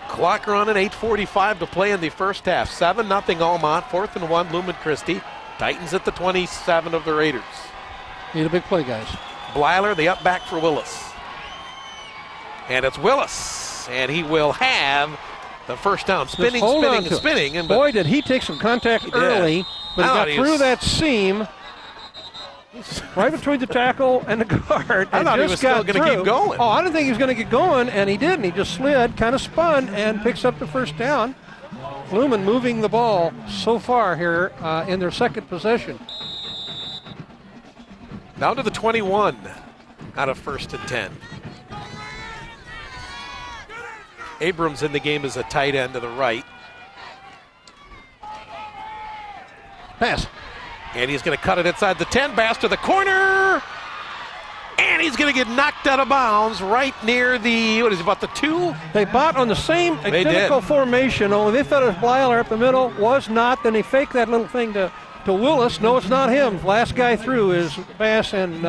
Clock running, 8:45 to play in the first half. 7-0 Almont, 4th and 1 Lumen Christi. Titans at the 27 of the Raiders. Need a big play, guys. Blyler, the up back for Willis. And it's Willis, and he will have the 1st down. Spinning. And boy, did he take some contact early, but he got through that seam. Right between the tackle and the guard. I thought he was still going to keep going. Oh, I didn't think he was going to get going, and he didn't. He just slid, kind of spun, and picks up the 1st down. Lumen moving the ball so far here in their 2nd possession. Down to the 21 out of 1st and 10. Abrams in the game as a tight end to the right. Pass. And he's going to cut it inside the 10. Bass to the corner. And he's going to get knocked out of bounds right near the, what is it, about the 2? They bought on the same identical formation, only they thought it was Blyler up the middle. Was not. Then they faked that little thing to Willis. No, it's not him. Last guy through is Bass, and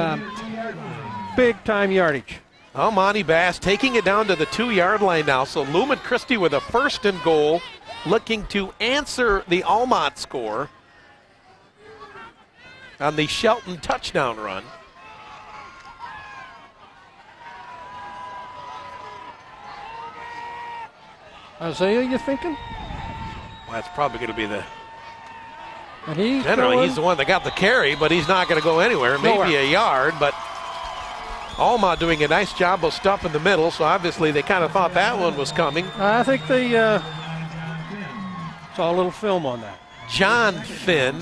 big-time yardage. Monty Bass taking it down to the 2-yard line now. So Lumen Christi with a 1st and goal, looking to answer the Almont score on the Shelton touchdown run. Isaiah, you thinking? Well, that's probably going to be the... And he's the one that got the carry, but he's not going to go anywhere. Maybe a yard, but Alma doing a nice job of stuff in the middle, so obviously they kind of thought that one was coming. I think they saw a little film on that. John Finn,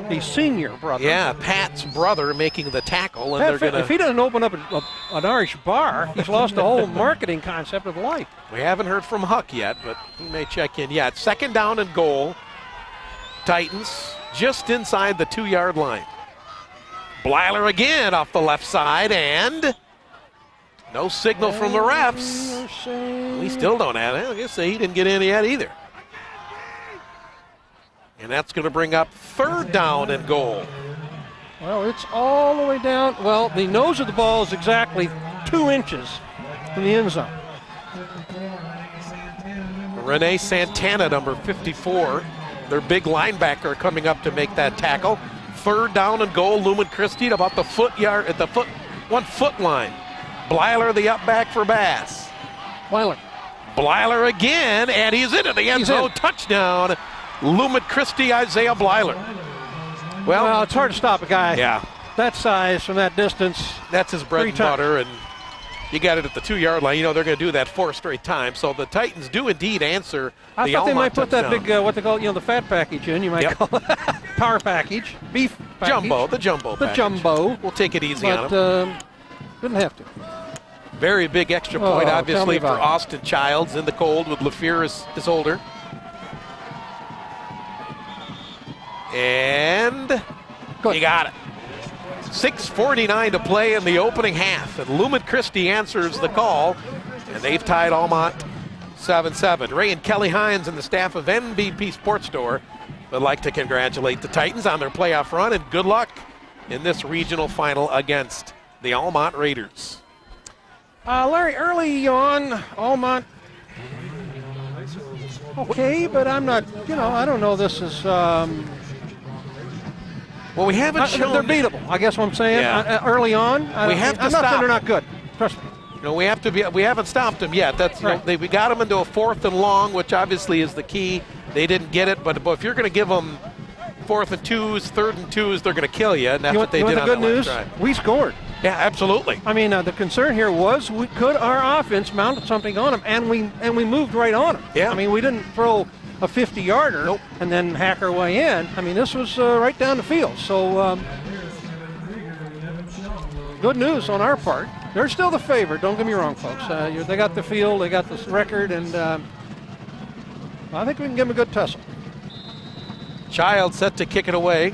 the senior brother. Yeah, Pat's brother making the tackle. And Pat Finn, if he doesn't open up an Irish bar, he's lost the whole marketing concept of life. We haven't heard from Huck yet, but he may check in. Yeah, it's 2nd down and goal. Titans just inside the 2-yard line. Blyler again off the left side, and no signal from the refs. We still don't have it. I guess he didn't get in yet either. And that's going to bring up 3rd down and goal. Well, it's all the way down. Well, the nose of the ball is exactly 2 inches from the end zone. Rene Santana, number 54, their big linebacker, coming up to make that tackle. 3rd down and goal. Lumen Christi at about the 1 foot line. Blyler, the up back for Bass. Blyler again, and he's into the end zone. Touchdown. Lumen Christi, Isaiah Blyler. Well, it's hard to stop a guy that size from that distance. That's his bread and butter, and you got it at the 2-yard line. You know they're going to do that 4 straight times. So the Titans do indeed answer the I thought they might put touchdown. that big, what they call, the fat package in. You might call it power package, beef package. The jumbo package. Jumbo. We'll take it easy on him. Didn't have to. Very big extra point, obviously, for Austin Childs in the cold with LaFleur his holder. And he got it. 6:49 to play in the opening half, and Lumen Christi answers the call, and they've tied Almont 7-7. Ray and Kelly Hines and the staff of MVP Sports Store would like to congratulate the Titans on their playoff run, and good luck in this regional final against the Almont Raiders. Larry, early on, Almont, okay, but I'm not, I don't know this is... Well, we haven't shown. They're beatable, I guess what I'm saying. Yeah. Early on, We have to I'm not saying stop. they're not good. Trust me. We haven't stopped them yet. That's Right. we got them into a 4th and long, which obviously is the key. They didn't get it, but if you're going to give them 4th and 2s, 3rd and 2s, they're going to kill you, and that's what they did the on good that last news? drive. We scored. Yeah, absolutely. I mean, the concern here was could our offense mount something on them, and we moved right on them. Yeah. I mean, we didn't throw a 50-yarder Nope. and then hack our way in. I mean, this was right down the field. So good news on our part. They're still the favorite. Don't get me wrong, folks. They got the field, they got this record, and I think we can give them a good tussle. Child set to kick it away.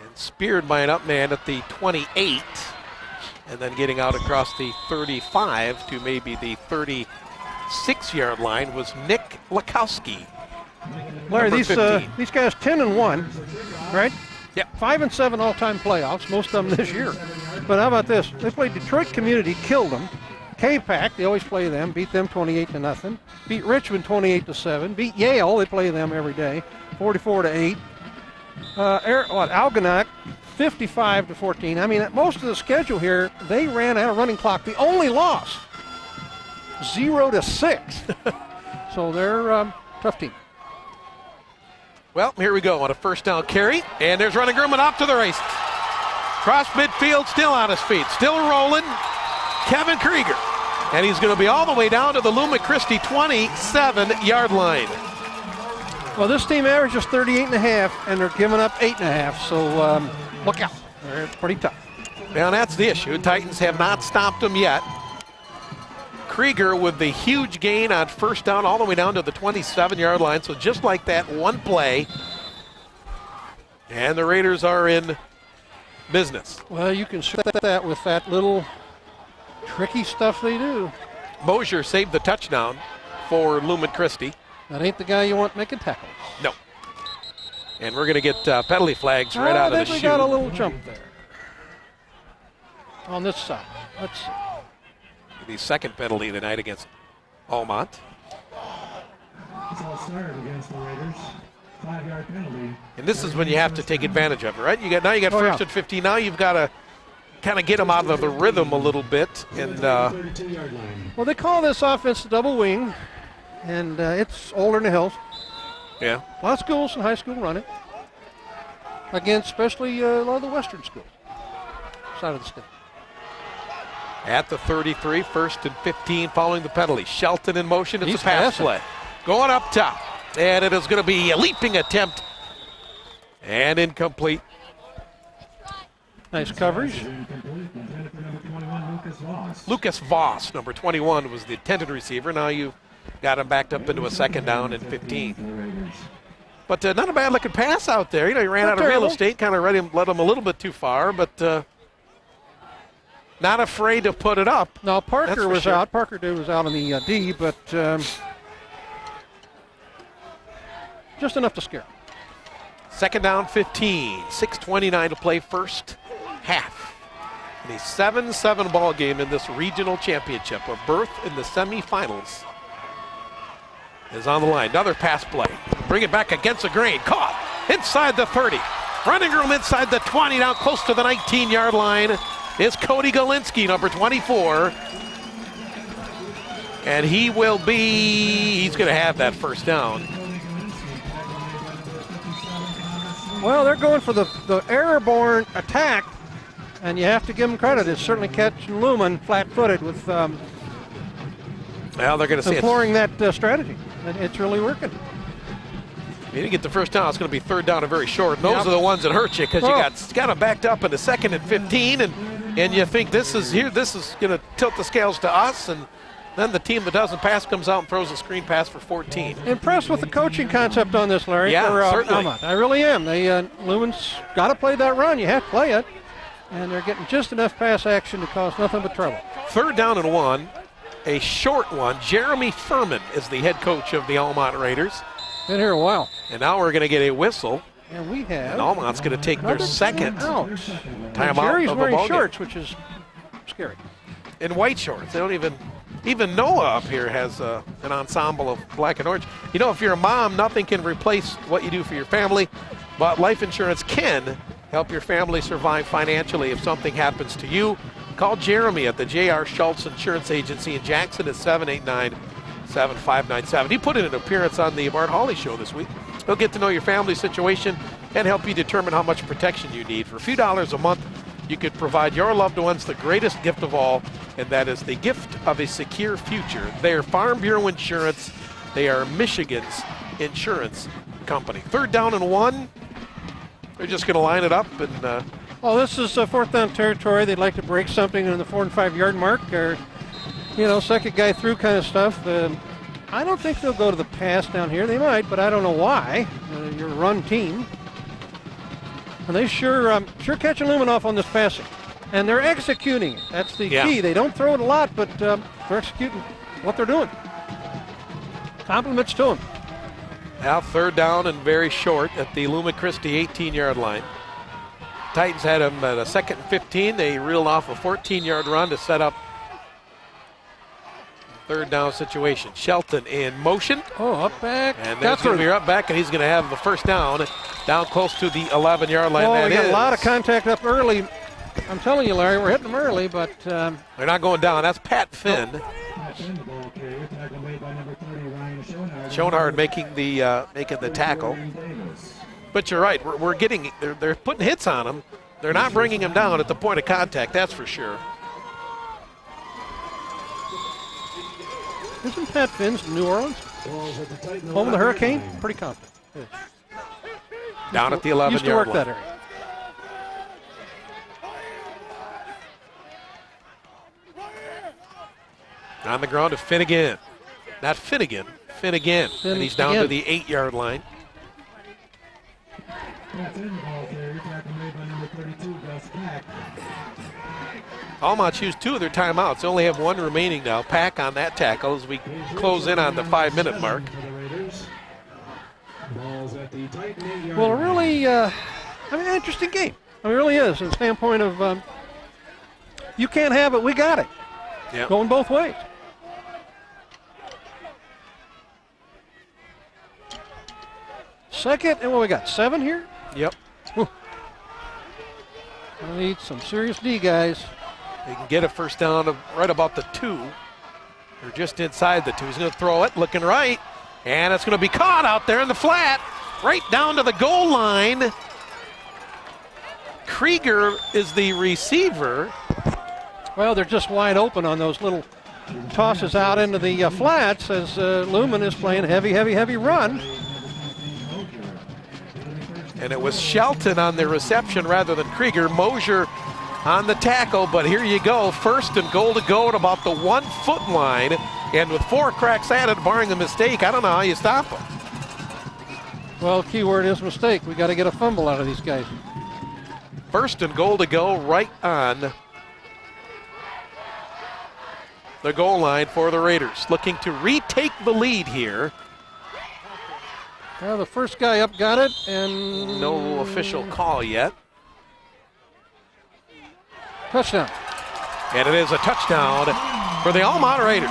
And speared by an up man at the 28. And then getting out across the 35 to maybe the 36-yard line was Nick Lakowski. Larry, Number 15. these guys 10-1, right? Yep. 5-7 all-time playoffs, most of them this year. But how about this? They played Detroit Community, killed them. K-Pac, they always play them, beat them 28-0. Beat Richmond 28-7. Beat Yale, they play them every day, 44-8. Algonac, 55-14. I mean, most of the schedule here, they ran out of running clock. The only loss, 0-6. So they're a tough team. Well, here we go on a first down carry. And there's running Grumman off to the races. Cross midfield, still on his feet, still rolling. Kevin Krieger. And he's going to be all the way down to the Lumen Christi 27-yard line. Well, this team averages 38.5, and they're giving up 8.5. So look out. They're pretty tough. Now, that's the issue. Titans have not stopped them yet. Krieger with the huge gain on first down all the way down to the 27-yard line. So just like that, one play. And the Raiders are in business. Well, you can set that with that little tricky stuff they do. Mosier saved the touchdown for Lumen Christi. That ain't the guy you want making tackles. No. And we're going to get penalty flags right out of the I think we chute. got a little jump there. On this side. Let's see. The second penalty tonight against Almont. It's all started against the Raiders. 5-yard penalty. And this is when you have to take advantage of it, right? You got first and 15. Now you've got to kind of get them out of the rhythm a little bit. And 32-yard line. Well, they call this offense the double wing, and it's older in the hills. yeah, A lot of schools and high school run it. Against especially a lot of the western schools. Side of the state. at the 33, first and 15 following the penalty. Shelton in motion. It's He's a pass passing. play. Going up top. And it is going to be a leaping attempt. And incomplete. Nice coverage. Incomplete. Intended for number 21, Lucas Voss. Lucas Voss, number 21, was the intended receiver. Now you got him backed up into a second down and 15. For the Raiders. But not a bad looking pass out there. You know, he ran Not out of real terrible. estate, kind of led him a little bit too far, but not afraid to put it up. Now, That's Parker for was sure. out. Parker was out on the D, but just enough to scare. Second down, 15. 6:29 to play, first half. In a 7-7 ball game in this regional championship, a berth in the semifinals is on the line. Another pass play. Bring it back against the grain. Caught inside the 30. Running room inside the 20, down close to the 19-yard line is Cody Galinsky, number 24. And he's going to have that first down. Well, they're going for the airborne attack, and you have to give them credit. It's certainly catching Lumen flat-footed with Well, they're going to say employing that strategy. It's really working. you didn't get the first down. It's going to be third down and very short. And those Yep. are the ones that hurt you because Oh. you got them backed up into second and 15, and you think this is going to tilt the scales to us, and then the team that doesn't pass comes out and throws a screen pass for 14. Impressed with the coaching concept on this, Larry. Yeah, for, certainly. Almont. I really am. Lumen's got to play that run. You have to play it. And they're getting just enough pass action to cause nothing but trouble. Third down and 1, a short one. Jeremy Furman is the head coach of the Almont Raiders. Been here a while. And now we're going to get a whistle, And we have and Almont's going to take their another second out. timeout Jerry's of a wearing ball game. shorts, which is scary. In white shorts. They don't even Noah up here has an ensemble of black and orange. You know, if you're a mom, nothing can replace what you do for your family. But life insurance can help your family survive financially if something happens to you. Call Jeremy at the J.R. Schultz Insurance Agency in Jackson at 789-7597. He put in an appearance on the Bart Hawley Show this week. He'll get to know your family situation and help you determine how much protection you need. For a few dollars a month, you could provide your loved ones the greatest gift of all, and that is the gift of a secure future. They are Farm Bureau Insurance. They are Michigan's insurance company. 3rd down and 1. They're just going to line it up and... Well, this is 4th down territory. They'd like to break something in the 4 and 5 yard mark, or, second guy through kind of stuff. I don't think they'll go to the pass down here. They might, but I don't know why. You're a run team. And they sure catching Lumen off on this passing. And they're executing it. That's the key. They don't throw it a lot, but they're executing what they're doing. Compliments to them. Now 3rd down and very short at the Lumen Christi 18-yard line. Titans had them at a 2nd and 15. They reeled off a 14-yard run to set up 3rd down situation. Shelton in motion. Oh, up back. And that's going to be up back, and he's going to have the 1st down close to the 11-yard line. Oh, we got a lot of contact up early. I'm telling you, Larry, we're hitting them early, but... they're not going down. That's Pat Finn. Schoenhardt making the tackle. But you're right. They're putting hits on him. They're not bringing him down at the point of contact, that's for sure. Isn't Pat Finn's New Orleans? Home of the Hurricane? Pretty confident. Yeah. Down at the 11-yard line. Used to work that area. On the ground to Finnegan. Not Finnegan, Finnegan. And he's down to the 8-yard line. Almont used 2 of their timeouts. They only have 1 remaining now. Pack on that tackle as we close in on the 5-minute mark. Well, a really interesting game. It really is, from the standpoint of you can't have it, we got it. Yep. Going both ways. Second, and what we got, 7 here? Yep. I need some serious D guys. They can get a 1st down of right about the 2. They're just inside the 2. He's going to throw it, looking right, and it's going to be caught out there in the flat, right down to the goal line. Krieger is the receiver. Well, they're just wide open on those little tosses out into the flats as Lumen is playing heavy run. And it was Shelton on the reception rather than Krieger. Mosier on the tackle, but here you go. 1st and goal to go at about the 1-foot line. And with 4 cracks added, barring a mistake, I don't know how you stop them. Well, key word is mistake. We got to get a fumble out of these guys. 1st and goal to go right on the goal line for the Raiders. Looking to retake the lead here. Well, the first guy up got it, and... No official call yet. Touchdown. And it is a touchdown for the Almont Raiders.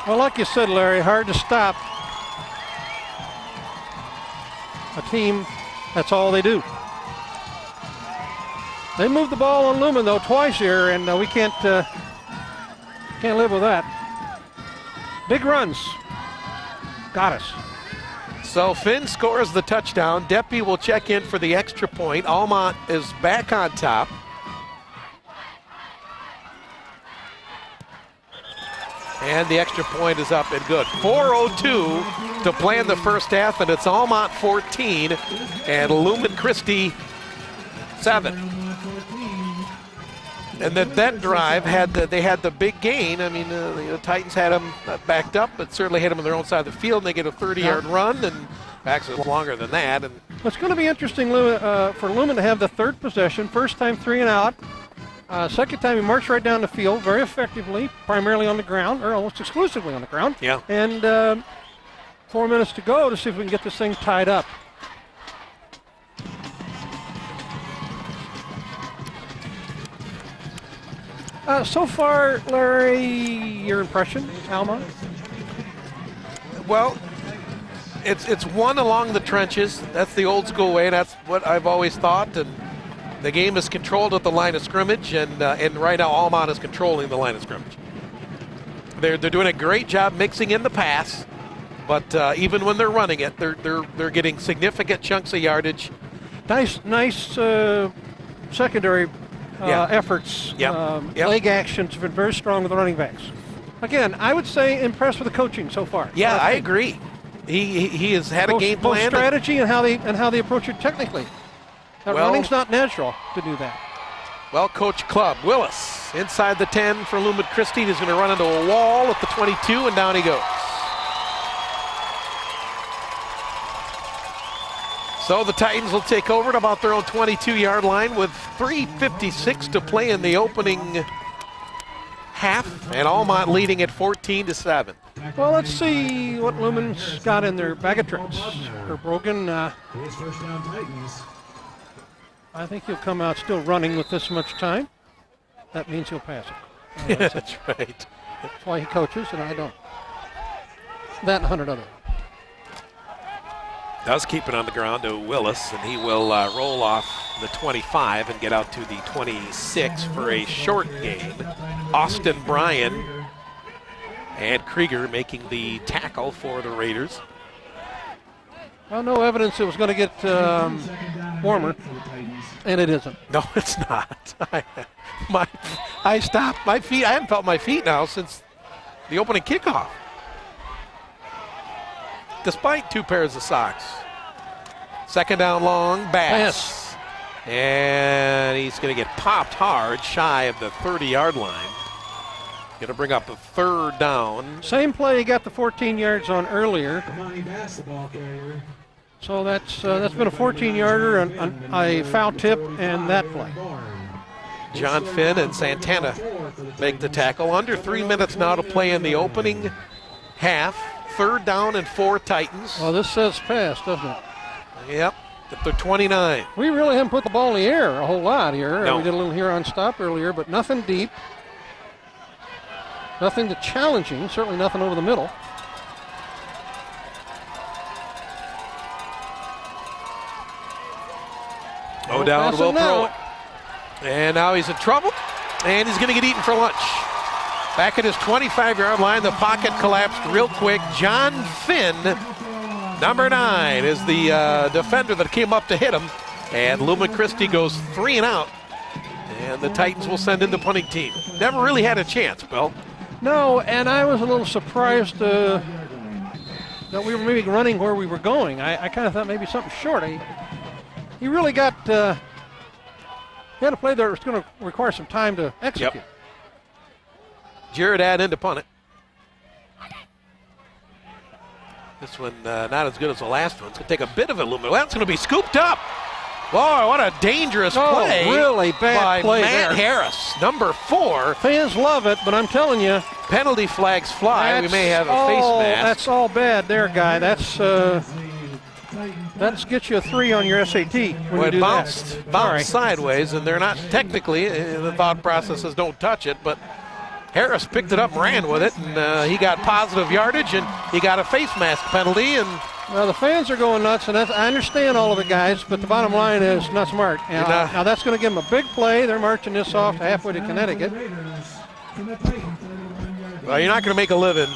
Well, like you said, Larry, hard to stop a team. That's all they do. They moved the ball on Lumen, though, twice here, and we can't live with that. Big runs. Got us. So Finn scores the touchdown. Deppie will check in for the extra point. Almont is back on top. And the extra point is up and good. 4:02 to play in the first half, and it's Almont 14 and Lumen Christi 7. And then that drive they had the big gain. I mean, the Titans had them backed up, but certainly had them on their own side of the field. And they get a 30-yard run, and actually longer than that. And it's going to be interesting for Lumen to have the 3rd possession. First time 3 and out. Second time he marched right down the field very effectively, primarily on the ground, or almost exclusively on the ground. Yeah. And 4 minutes to go to see if we can get this thing tied up. So far, Larry, your impression, Almont? Well, it's won along the trenches. That's the old school way. That's what I've always thought. And the game is controlled at the line of scrimmage, and right now Almont is controlling the line of scrimmage. They're doing a great job mixing in the pass, but even when they're running it, they're getting significant chunks of yardage. Nice secondary efforts. Leg actions have been very strong with the running backs. Again, I would say impressed with the coaching so far. Yeah, I agree. He has had a game both plan. Strategy and how they approach it technically. That running's not natural to do that. Well, Coach Clubb, Willis, inside the 10 for Lumen Christi. He's going to run into a wall at the 22, and down he goes. So the Titans will take over at about their own 22-yard line with 3:56 to play in the opening half, and Almont leading at 14-7. Well, let's see what Lumen's got in their bag of tricks. For Brogan, Here's first down Titans. I think he'll come out still running with this much time. That means he'll pass it. Yeah, that's right. That's why he coaches, and I don't. That and 100 other. Does keep it on the ground to Willis, and he will roll off the 25 and get out to the 26 for a short gain. Austin Bryan and Krieger making the tackle for the Raiders. Well, no evidence it was going to get warmer, and it isn't. No, it's not. I stopped my feet. I haven't felt my feet now since the opening kickoff, despite 2 pairs of socks. Second down long, Bass. And he's going to get popped hard shy of the 30-yard line. Going to bring up a third down. Same play he got the 14 yards on earlier. So that's been a 14-yarder, a foul tip, and that play. John Finn and Santana make the tackle. Under 3 minutes now to play in the opening half. Third down and 4 Titans. Well, this says pass, doesn't it? Yep, at the 29. We really haven't put the ball in the air a whole lot here. No. We did a little here on stop earlier, but nothing deep. Nothing to challenging, certainly nothing over the middle. O'Dowd will throw it. And now he's in trouble, and he's going to get eaten for lunch. Back at his 25-yard line, the pocket collapsed real quick. John Finn, number 9, is the defender that came up to hit him. And Lumen Christi goes 3 and out. And the Titans will send in the punting team. Never really had a chance, Bill. No, and I was a little surprised that we were maybe running where we were going. I kind of thought maybe something short. He really got, he had a play that was going to require some time to execute. Yep. Jared Add in to punt it. This one not as good as the last one. It's going to take a bit of a Lumen. Well, it's going to be scooped up. Boy, what a dangerous play. Really bad by play Matt there. Harris, number 4. Fans love it, but I'm telling you. Penalty flags fly. We may have a face mask. That's all bad there, guy. That's gets you a 3 on your SAT when you do bounced sideways, and they're not technically, the thought process is don't touch it, but Harris picked it up and ran with it, and he got positive yardage, and he got a face mask penalty. And well, the fans are going nuts, and I understand all of it, guys, but the bottom line is not smart. Now that's going to give them a big play. They're marching this off halfway to Connecticut. Well, you're not going to make a living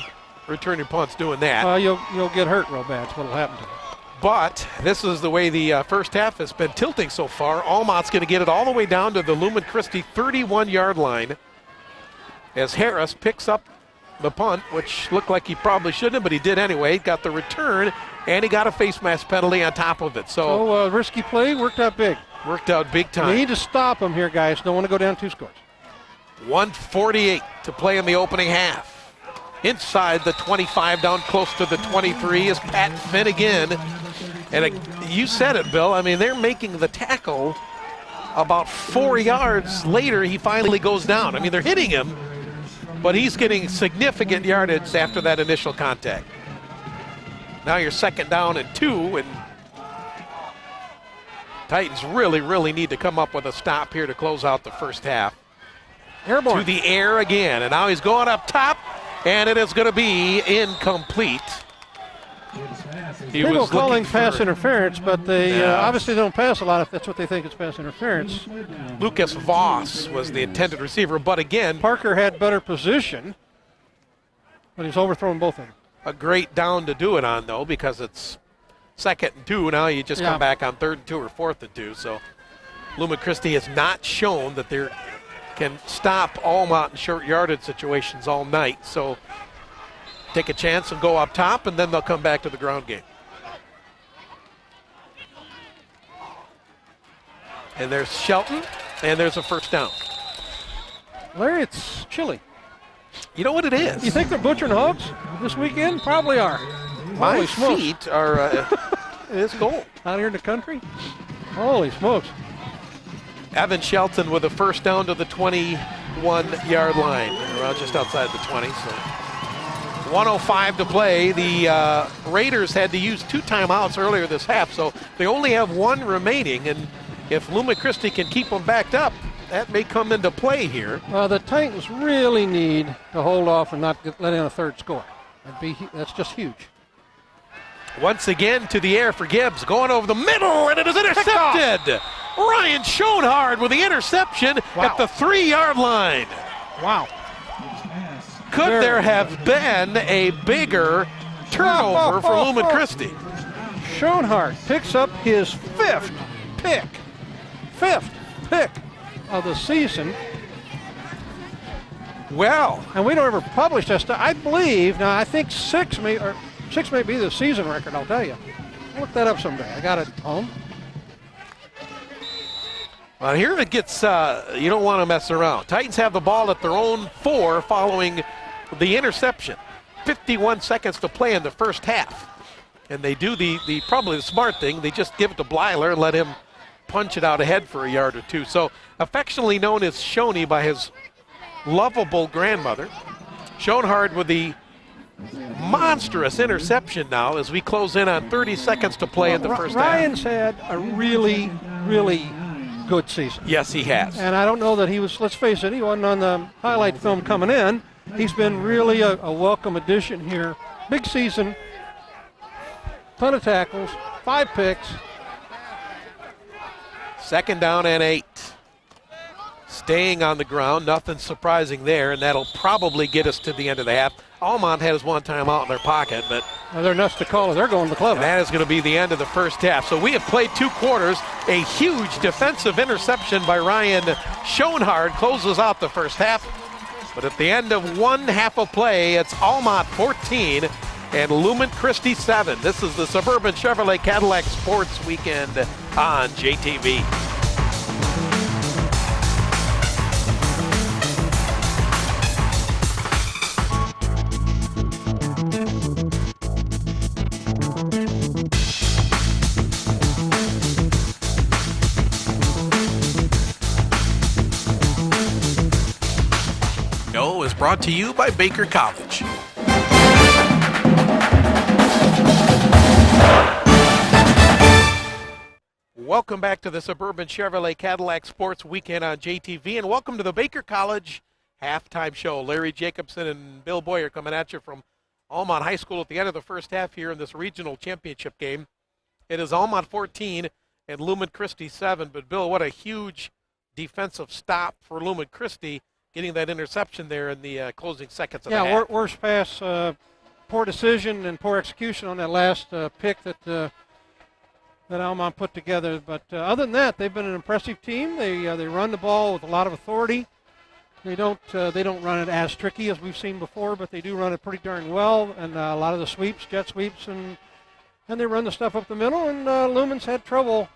returning punts doing that. Well, you'll get hurt real bad. That's what will happen to you. But this is the way the first half has been tilting so far. Almont's going to get it all the way down to the Lumen Christi 31-yard line as Harris picks up the punt, which looked like he probably shouldn't, but he did anyway. He got the return, and he got a face mask penalty on top of it. So risky play worked out big. Worked out big time. We need to stop him here, guys. Don't want to go down 2 scores. 1:48 to play in the opening half. Inside the 25, down close to the 23 is Pat Finn again. And you said it, Bill. I mean, they're making the tackle. About 4 yards later, he finally goes down. I mean, they're hitting him, but he's getting significant yardage after that initial contact. Now you're 2nd down and 2, and Titans really, really need to come up with a stop here to close out the first half. Airborne. To the air again, and now he's going up top, and it is going to be incomplete. He People was calling looking pass for interference, but they Yeah. obviously don't pass a lot if that's what they think is pass interference. Lucas Voss was the intended receiver, but again, Parker had better position, but he's overthrown both of them. a great down to do it on, though, because it's 2nd and 2. Now you just Yeah. come back on 3rd and 2 or 4th and 2. So Lumen Christi has not shown that they can stop Almont in short yardage situations all night. So take a chance and go up top, and then they'll come back to the ground game. And there's Shelton, and there's a first down. Larry, it's chilly. You know what it is? You think they're butchering hogs this weekend? Probably are. My Holy smokes. feet are, it's cold. Out here in the country? Holy smokes. Evan Shelton with a first down to the 21-yard line, around just outside the 20. So 1:05 to play. The Raiders had to use 2 timeouts earlier this half, so they only have 1 remaining. And if Lumen Christi can keep them backed up, that may come into play here. The Titans really need to hold off and not let in a third score. That's just huge. Once again to the air for Gibbs, going over the middle, and it is intercepted. Ryan Schoenhard with the interception at the 3-yard line. Wow. Could there have been a bigger turnover for Lumen Christi? Schoenhard picks up his 5th pick of the season. Well, And we don't ever publish that stuff. I believe, now I think 6 may be the season record, I'll tell you. I'll look that up someday. I got it at home. well, here it gets, you don't want to mess around. Titans have the ball at their own 4 following the interception. 51 seconds to play in the first half. And they do the probably the smart thing. They just give it to Blyler and let him punch it out ahead for a yard or 2. So affectionately known as Shoney by his lovable grandmother. Schoenhard with the monstrous interception now as we close in on 30 seconds to play in the first Ryan's half. had a really, really good season. Yes, he has. And I don't know that he was, let's face it, he wasn't on the highlight film coming in. He's been really a welcome addition here. Big season, ton of tackles, 5 picks. 2nd down and 8. Staying on the ground, nothing surprising there, and that'll probably get us to the end of the half. Almont has 1 timeout in their pocket, but They're nuts to call it. They're going to the club. that is going to be the end of the first half. So we have played 2 quarters. A huge defensive interception by Ryan Schoenhard closes out the first half. But at the end of 1 half of play, it's Almont 14 and Lumen Christi 7. This is the Suburban Chevrolet Cadillac Sports Weekend on JTV. Is brought to you by Baker College. Welcome back to the Suburban Chevrolet Cadillac Sports Weekend on JTV, and welcome to the Baker College halftime show. Larry Jacobson and Bill Boyer coming at you from Almont High School at the end of the first half here in this regional championship game. It is Almont 14 and Lumen Christi 7, but Bill, what a huge defensive stop for Lumen Christi, getting that interception there in the closing seconds of the half. Yeah, worse pass, poor decision and poor execution on that last pick that Almont put together. But other than that, they've been an impressive team. They run the ball with a lot of authority. They don't run it as tricky as we've seen before, but they do run it pretty darn well. And a lot of the sweeps, jet sweeps, and they run the stuff up the middle. And Lumen's had trouble.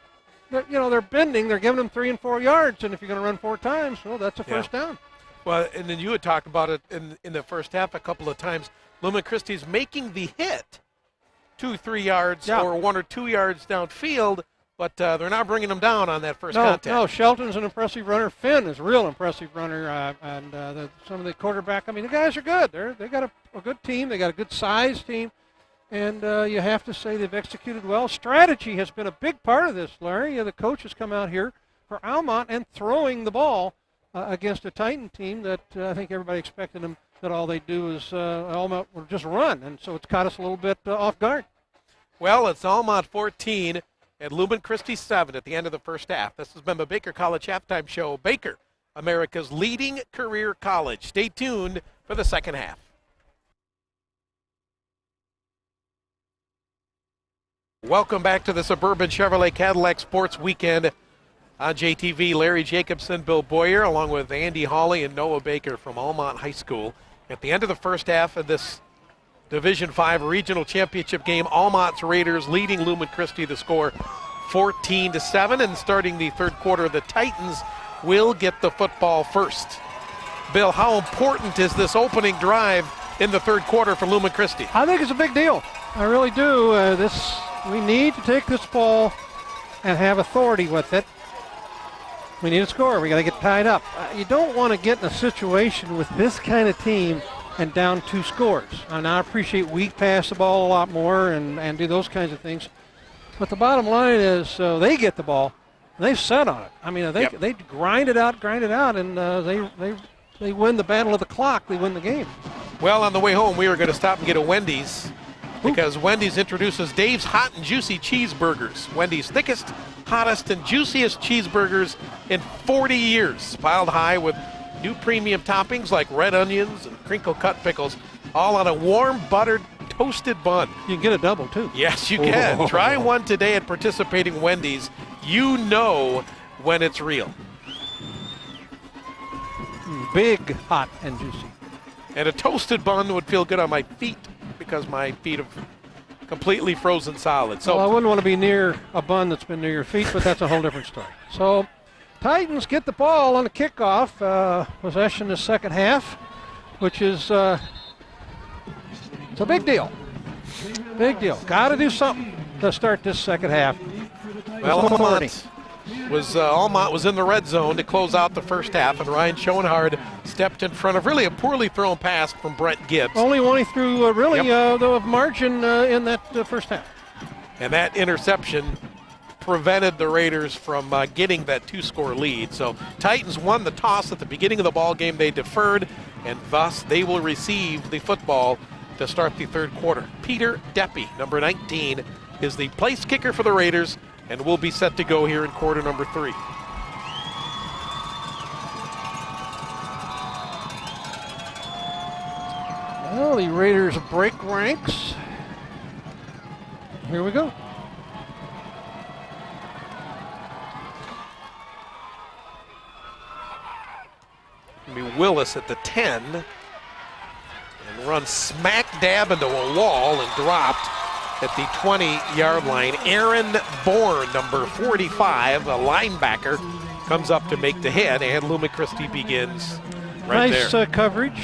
They're bending. They're giving them 3 and 4 yards. And if you're going to run 4 times, well, that's a first down. Well, and then you had talked about it in the first half a couple of times. Lumen Christi's making the hit 2-3 yards or 1 or 2 yards downfield, but they're not bringing them down on that first contact. No, Shelton's an impressive runner. Finn is a real impressive runner. And some of the quarterback, I mean, the guys are good. They got a good team. They got a good size team. And you have to say they've executed well. Strategy has been a big part of this, Larry. The coach has come out here for Almont and throwing the ball against a Titan team that I think everybody expected them that all they do is Almont will just run. And so it's caught us a little bit off guard. Well, it's Almont 14 and Lumen Christi 7 at the end of the first half. This has been the Baker College Halftime Show. Baker, America's leading career college. Stay tuned for the second half. Welcome back to the Suburban Chevrolet Cadillac Sports Weekend on JTV. Larry Jacobson, Bill Boyer, along with Andy Hawley and Noah Baker from Almont High School. At the end of the first half of this Division 5 Regional Championship game, Almont's Raiders leading Lumen Christi to score 14-7. And starting the third quarter, the Titans will get the football first. Bill, how important is this opening drive in the third quarter for Lumen Christi? I think it's a big deal. I really do. We need to take this ball and have authority with it. We need a score. We got to get tied up. You don't want to get in a situation with this kind of team and down 2 scores. And I appreciate we pass the ball a lot more and do those kinds of things. But the bottom line is they get the ball. And they've set on it. I mean, they grind it out, and they win the battle of the clock. They win the game. Well, on the way home, we were going to stop and get a Wendy's because Wendy's introduces Dave's Hot and Juicy Cheeseburgers. Wendy's thickest, hottest, and juiciest cheeseburgers in 40 years. Piled high with new premium toppings like red onions and crinkle-cut pickles, all on a warm, buttered, toasted bun. You can get a double, too. Yes, you can. Try one today at participating Wendy's. You know when it's real. Big, hot, and juicy. And a toasted bun would feel good on my feet because my feet have completely frozen solid. So well, I wouldn't want to be near a bun that's been near your feet, but that's a whole different story. So Titans get the ball on the kickoff, possession the second half, which is it's a big deal. Big deal. Got to do something to start this second half. Well, Almont was in the red zone to close out the first half, and Ryan Schoenhard stepped in front of really a poorly thrown pass from Brent Gibbs. Only one he threw the margin in that first half. And that interception prevented the Raiders from getting that 2-score lead. So Titans won the toss at the beginning of the ball game. They deferred, and thus they will receive the football to start the third quarter. Peter Deppie, number 19, is the place kicker for the Raiders, and will be set to go here in quarter number 3. Well, the Raiders break ranks. Here we go. It'll be Willis at the 10, and run smack dab into a wall and dropped at the 20-yard line. Aaron Bourne, number 45, a linebacker, comes up to make the hit, and Lumen Christi begins right there. Nice coverage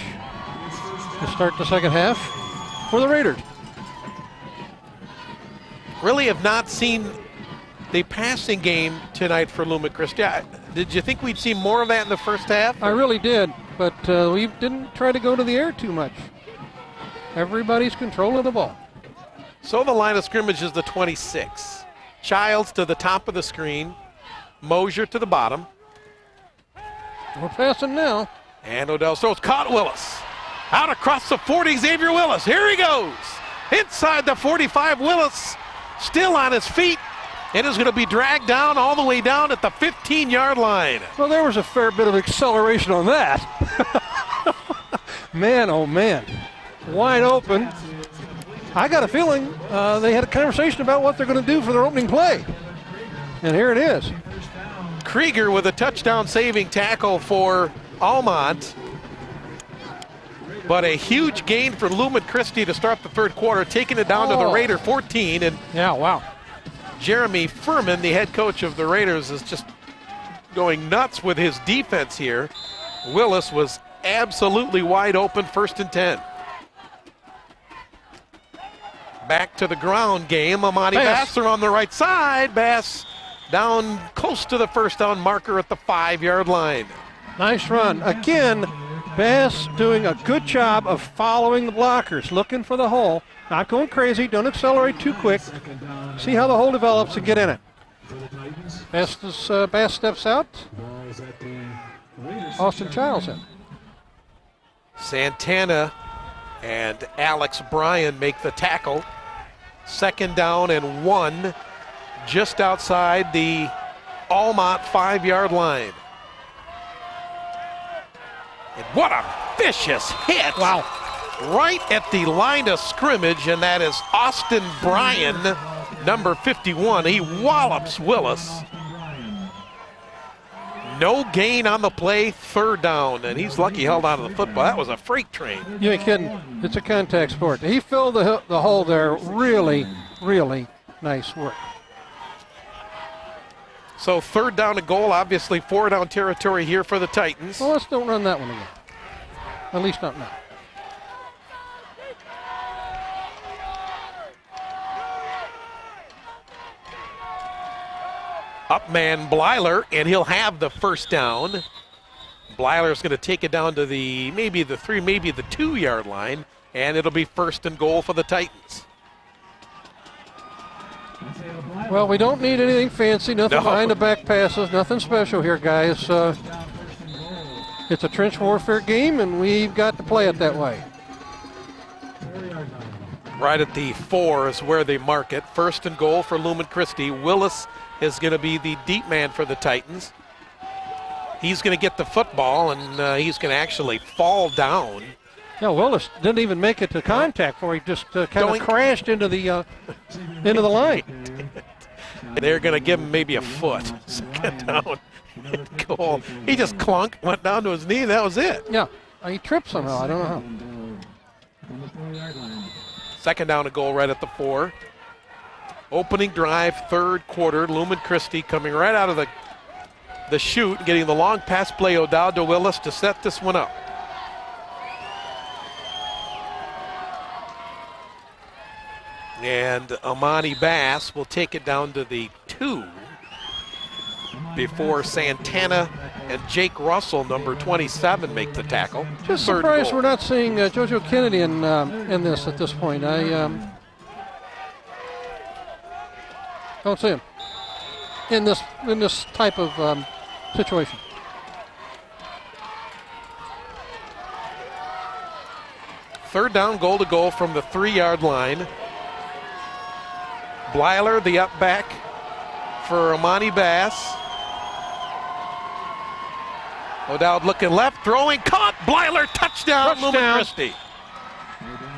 to start the second half for the Raiders. Really have not seen the passing game tonight for Lumen Christi. Did you think we'd see more of that in the first half? I really did, but we didn't try to go to the air too much. Everybody's controlling the ball. So the line of scrimmage is the 26. Childs to the top of the screen. Mosier to the bottom. We're passing now. And Odell throws, caught Willis. Out across the 40, Xavier Willis. Here he goes. Inside the 45, Willis still on his feet. It is going to be dragged down all the way down at the 15-yard line. Well, there was a fair bit of acceleration on that. Man, oh man. Wide open. I got a feeling they had a conversation about what they're going to do for their opening play. And here it is. Krieger with a touchdown-saving tackle for Almont. But a huge gain for Lumen Christi to start the third quarter, taking it down to the Raider 14. And yeah, wow. Jeremy Furman, the head coach of the Raiders, is just going nuts with his defense here. Willis was absolutely wide open, 1st and 10. Back to the ground game. Amani Bass on the right side. Bass down close to the first down marker at the 5-yard line. Nice run. Again, Bass doing a good job of following the blockers, looking for the hole. Not going crazy. Don't accelerate too quick. See how the hole develops and get in it. Bass steps out. Austin Childs in. Santana and Alex Bryan make the tackle. 2nd down and 1 just outside the Almont 5-yard line. And what a vicious hit. Wow. Right at the line of scrimmage, and that is Austin Bryan, number 51. He wallops Willis. No gain on the play, 3rd down, and he's lucky he held on to the football. That was a freight train. You ain't kidding. It's a contact sport. He filled the hole there. Really, really nice work. So 3rd down and goal, obviously 4-down territory here for the Titans. Well, let's don't run that one again. At least not now. Up man Blyler, and he'll have the 1st down. Blyler's going to take it down to maybe the 3, maybe the 2-yard line, and it'll be 1st and goal for the Titans. Well, we don't need anything fancy, nothing behind the back passes, nothing special here, guys. It's a trench warfare game, and we've got to play it that way. Right at the 4 is where they mark it. 1st and goal for Lumen Christi. Willis is going to be the deep man for the Titans. He's going to get the football, and he's going to actually fall down. No, Willis didn't even make it to contact before he just kind of crashed into the line. They're going to give him maybe a foot. 2nd down and goal. He just clunked, went down to his knee, and that was it. Yeah, he tripped somehow. I don't know how. 2nd down and goal right at the 4. Opening drive, 3rd quarter. Lumen Christi coming right out of the chute, getting the long pass play. O'Dowd to Willis to set this one up. And Amani Bass will take it down to the 2 before Santana and Jake Russell, number 27, make the tackle. Just surprised we're not seeing JoJo Kennedy in this at this point. I don't see him in this type of situation. Third down, goal to goal from the 3-yard line. Blyler, the up back for Amani Bass. O'Dowd looking left, throwing, caught. Blyler, touchdown. Lumen Christi.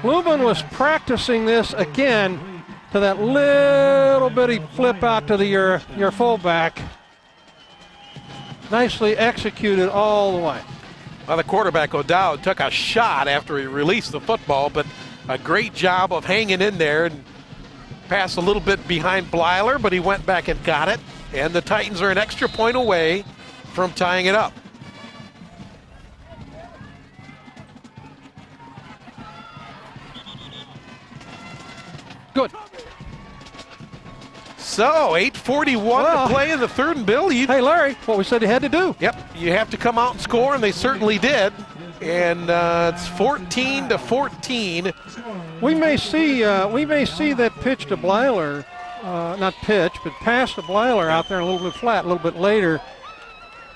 Lumen was practicing this again to that little bitty flip out to your fullback. Nicely executed all the way. Well, the quarterback, O'Dowd, took a shot after he released the football, but a great job of hanging in there and passed a little bit behind Blyler, but he went back and got it. And the Titans are an extra point away from tying it up. Good. So, 8:41 to play in the 3rd and Bill. Hey, Larry, what we said you had to do. Yep, you have to come out and score, and they certainly did. And it's 14-14. We may see that pitch to Blyler, not pitch, but pass to Blyler out there a little bit flat, a little bit later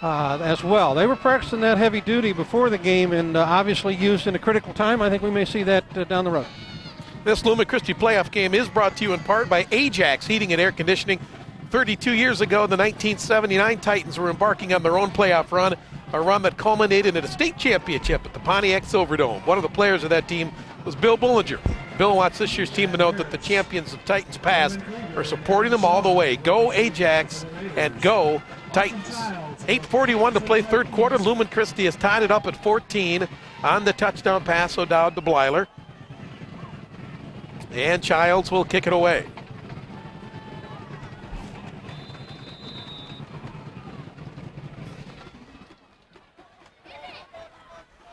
as well. They were practicing that heavy duty before the game, and obviously used in a critical time. I think we may see that down the road. This Lumen Christi playoff game is brought to you in part by Ajax Heating and Air Conditioning. 32 years ago, the 1979 Titans were embarking on their own playoff run, a run that culminated in a state championship at the Pontiac Silverdome. One of the players of that team was Bill Bullinger. Bill wants this year's team to note that the champions of Titans past are supporting them all the way. Go Ajax and go Titans. 8:41 to play 3rd quarter. Lumen Christi has tied it up at 14 on the touchdown pass, O'Dowd to Blyler. And Childs will kick it away.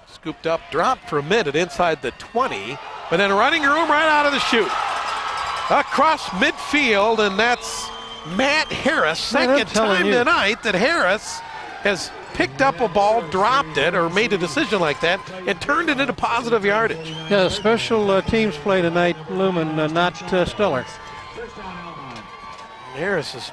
Scooped up, dropped for a minute inside the 20, but then running room right out of the chute. Across midfield, and that's Matt Harris. Second time tonight that Harris has picked up a ball, dropped it, or made a decision like that, and turned it into positive yardage. Yeah, special teams play tonight, Lumen, not stellar. Harris is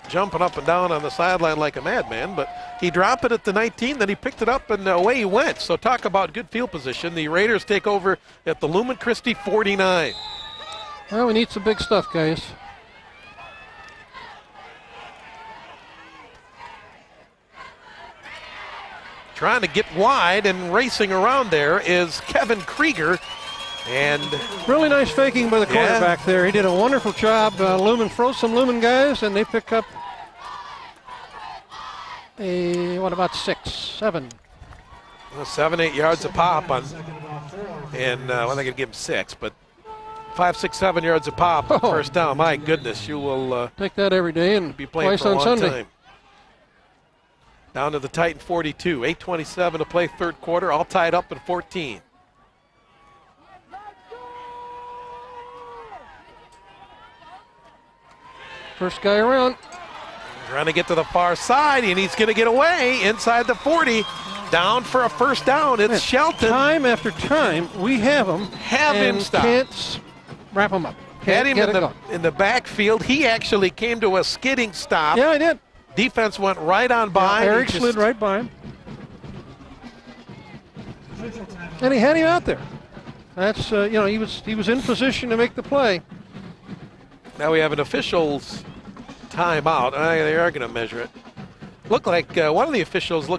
jumping up and down on the sideline like a madman, but he dropped it at the 19, then he picked it up, and away he went. So talk about good field position. The Raiders take over at the Lumen Christi 49. Well, we need some big stuff, guys. Trying to get wide and racing around there is Kevin Krieger. And really nice faking by the quarterback there. He did a wonderful job. Lumen froze some Lumen guys, and they pick up what about 6, 7? 7, 8 yards a pop on, and well, they're going to give him 6, but 5, 6, 7 yards a pop on first down. My goodness, you will take that every day and be playing twice for a on long Sunday. time. Down to the Titan 42, 8:27 to play third quarter, all tied up at 14. First guy around. Trying to get to the far side, and he's going to get away inside the 40. Down for a first down. It's Shelton. Time after time, we have him. Him stopped. Can't wrap him up. Had Can't him in the backfield. He actually came to a skidding stop. Yeah, I did. Defense went right on by. Yeah, Eric slid right by him. And he had him out there. That's he was in position to make the play. Now we have an official's timeout. They are going to measure it. Looked like one of the officials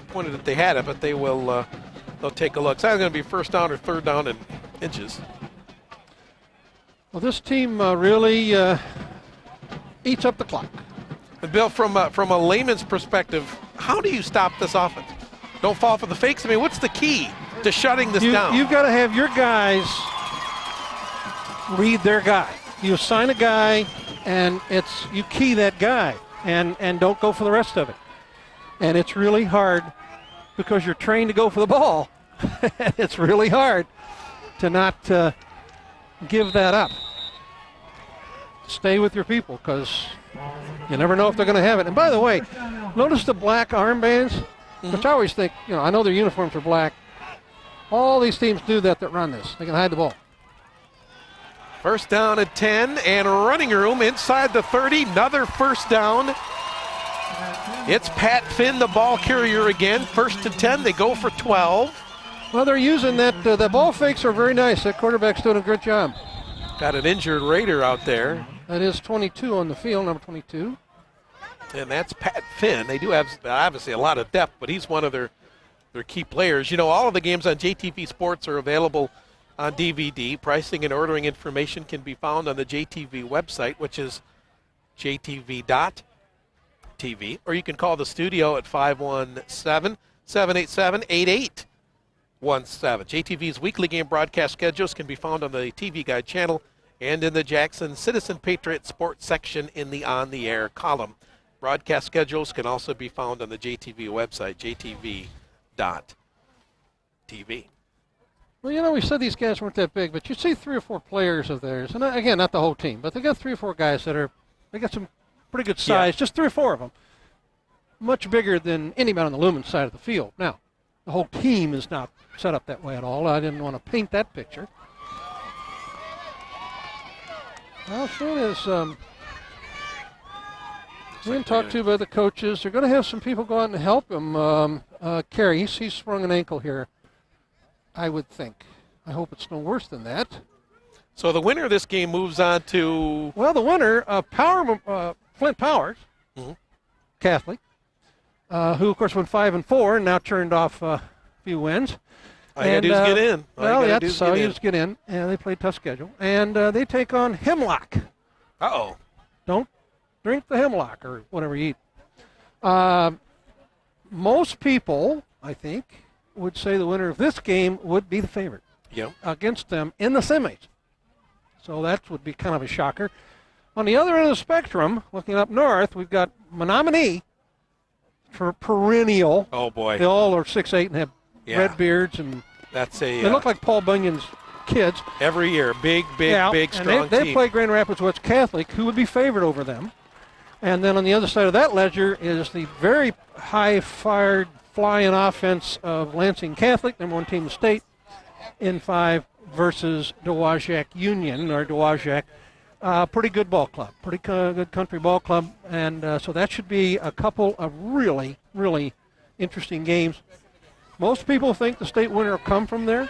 pointed that they had it, but they'll take a look. It's either going to be first down or third down in inches. Well, this team really eats up the clock. And Bill, from a layman's perspective, how do you stop this offense? Don't fall for the fakes. I mean, what's the key to shutting this down? You've got to have your guys read their guy. You assign a guy, and you key that guy, and don't go for the rest of it. And it's really hard because you're trained to go for the ball. It's really hard to not give that up. Stay with your people because you never know if they're going to have it. And by the way, notice the black armbands, which I always think, I know their uniforms are black. All these teams do that run this. They can hide the ball. First down at 10 and running room inside the 30. Another first down. It's Pat Finn, the ball carrier again. First and 10. They go for 12. Well, they're using that. The ball fakes are very nice. That quarterback's doing a great job. Got an injured Raider out there. That is 22 on the field, number 22. And that's Pat Finn. They do have obviously a lot of depth, but he's one of their key players. All of the games on JTV Sports are available on DVD. Pricing and ordering information can be found on the JTV website, which is jtv.tv. Or you can call the studio at 517-787-8817. JTV's weekly game broadcast schedules can be found on the TV Guide channel and in the Jackson Citizen Patriot Sports section in the On the Air column. Broadcast schedules can also be found on the JTV website, jtv.tv. Well, we said these guys weren't that big, but you see 3 or 4 players of theirs, and again, not the whole team, but they got 3 or 4 guys they got some pretty good size, just 3 or 4 of them. Much bigger than anybody on the Lumen side of the field. Now, the whole team is not set up that way at all. I didn't want to paint that picture. Well, soon as being talked to by the coaches, they're going to have some people go out and help him. Kerry, he's sprung an ankle here, I would think. I hope it's no worse than that. So the winner of this game moves on to... Well, the winner, Flint Powers, Catholic, who, of course, went 5-4 and now turned off a few wins. All you got to do is get in. You just get in. And they play a tough schedule. And they take on Hemlock. Uh-oh. Don't drink the Hemlock or whatever you eat. Most people, I think, would say the winner of this game would be the favorite against them in the semis. So that would be kind of a shocker. On the other end of the spectrum, looking up north, we've got Menominee for perennial. Oh, boy. They all are 6'8" and have red beards, and they look like Paul Bunyan's kids. Every year, big, strong they team. play Grand Rapids West Catholic, who would be favored over them. And then on the other side of that ledger is the very high-fired, flying offense of Lansing Catholic, number 1 team in the state, in 5 versus Dowagiac Union, or Dowagiac. Pretty good ball club, pretty good country ball club. And so that should be a couple of really, really interesting games. Most people think the state winner will come from there.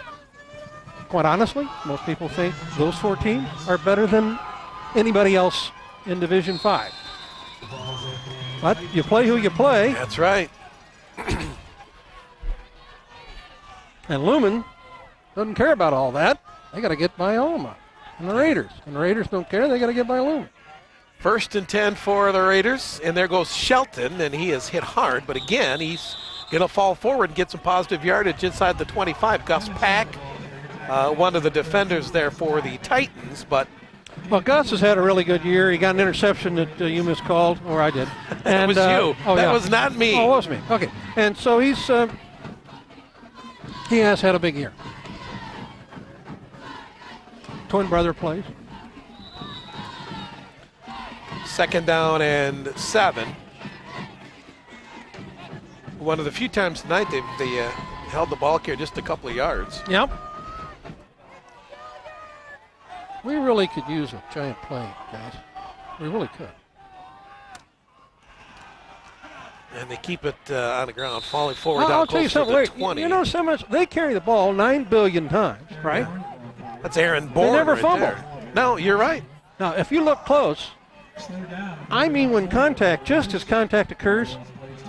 quite honestly, most people think those 4 teams are better than anybody else in Division 5. But you play who you play. That's right. And Lumen doesn't care about all that. They got to get by Almont and the Raiders. And the Raiders don't care. They got to get by Lumen. 1st and 10 for the Raiders. And there goes Shelton, and he is hit hard. But again, he's going to fall forward and get some positive yardage inside the 25. Gus Pack, one of the defenders there for the Titans. But well, Gus has had a really good year. He got an interception that you miscalled, or I did. And, that was you. Oh, that yeah. was not me. Oh, it was me. Okay. And so he has had a big year. Twin brother plays. 2nd down and 7. One of the few times tonight they held the ball carrier just a couple of yards. Yep. We really could use a giant play, guys. We really could. And they keep it on the ground, falling forward I'll down tell you close to something. the 20. You know so much. They carry the ball 9 billion times, right? That's Aaron Bourne. They never right fumble. there. No, you're right. Now, if you look close, I mean when contact, just as contact occurs,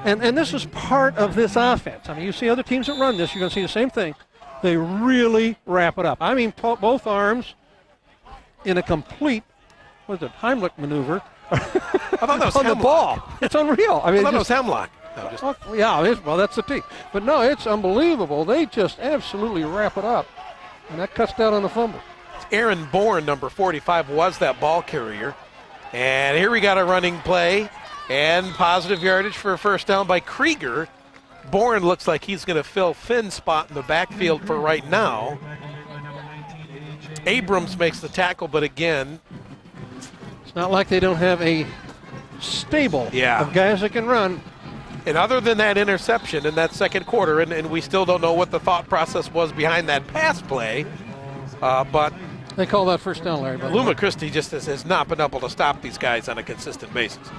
and this is part of this offense. I mean, you see other teams that run this, you're going to see the same thing. They really wrap it up. I mean, both arms in a complete, what is it, Heimlich maneuver I thought that was on the Hemlock. ball. It's unreal. I mean, I thought it just, was Hemlock. No, just, well, that's the team. But no, it's unbelievable. They just absolutely wrap it up, and that cuts down on the fumble. Aaron Bourne, number 45, was that ball carrier. And here we got a running play and positive yardage for a 1st down by Krieger. Bourne looks like he's going to fill Finn's spot in the backfield for right now. Abrams makes the tackle, but again, It's not like they don't have a stable of guys that can run. And other than that interception in that 2nd quarter, and we still don't know what the thought process was behind that pass play, but They call that 1st down, Larry. Lumen Christi just has not been able to stop these guys on a consistent basis.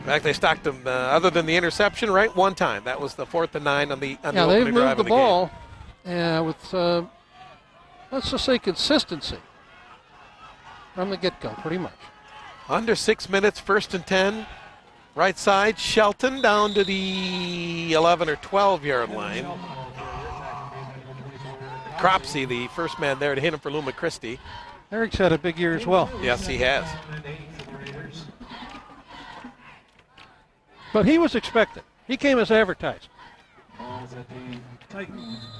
In fact, they stopped them, other than the interception, right, one time. That was the 4th and 9 on the they've opening drive moved of the the ball with, let's just say, consistency from the get-go, pretty much. Under 6 minutes, 1st and 10. Right side, Shelton down to the 11 or 12-yard line. Cropsey, the first man there to hit him for Lumen Christi. Eric's had a big year as well. Yes, he has. But he was expected. He came as advertised.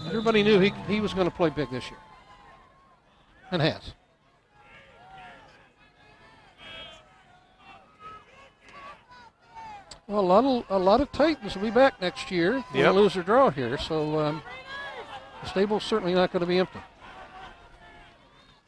Everybody knew he was going to play big this year. And has. Well, a lot of Titans will be back next year. They'll lose or draw here, so the stable's certainly not going to be empty.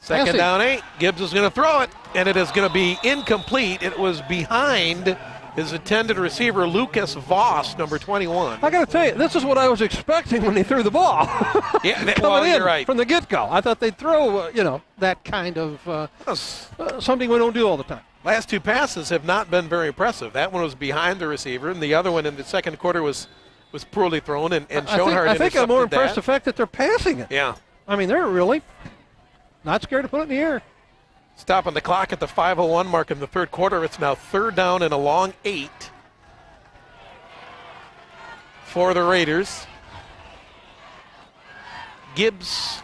2nd down 8. Gibbs is going to throw it, and it is going to be incomplete. It was behind his intended receiver, Lucas Voss, number 21. I got to tell you, this is what I was expecting when they threw the ball. Coming in you're right. from the get-go. I thought they'd throw, that kind of something we don't do all the time. Last 2 passes have not been very impressive. That one was behind the receiver, and the other one in the 2nd quarter was poorly thrown, and Schoenhardt I think I'm more impressed that. the fact that they're passing it. Yeah. I mean, they're really not scared to put it in the air. Stopping the clock at the 5:01 mark in the 3rd quarter. It's now 3rd down and a long 8 for the Raiders. Gibbs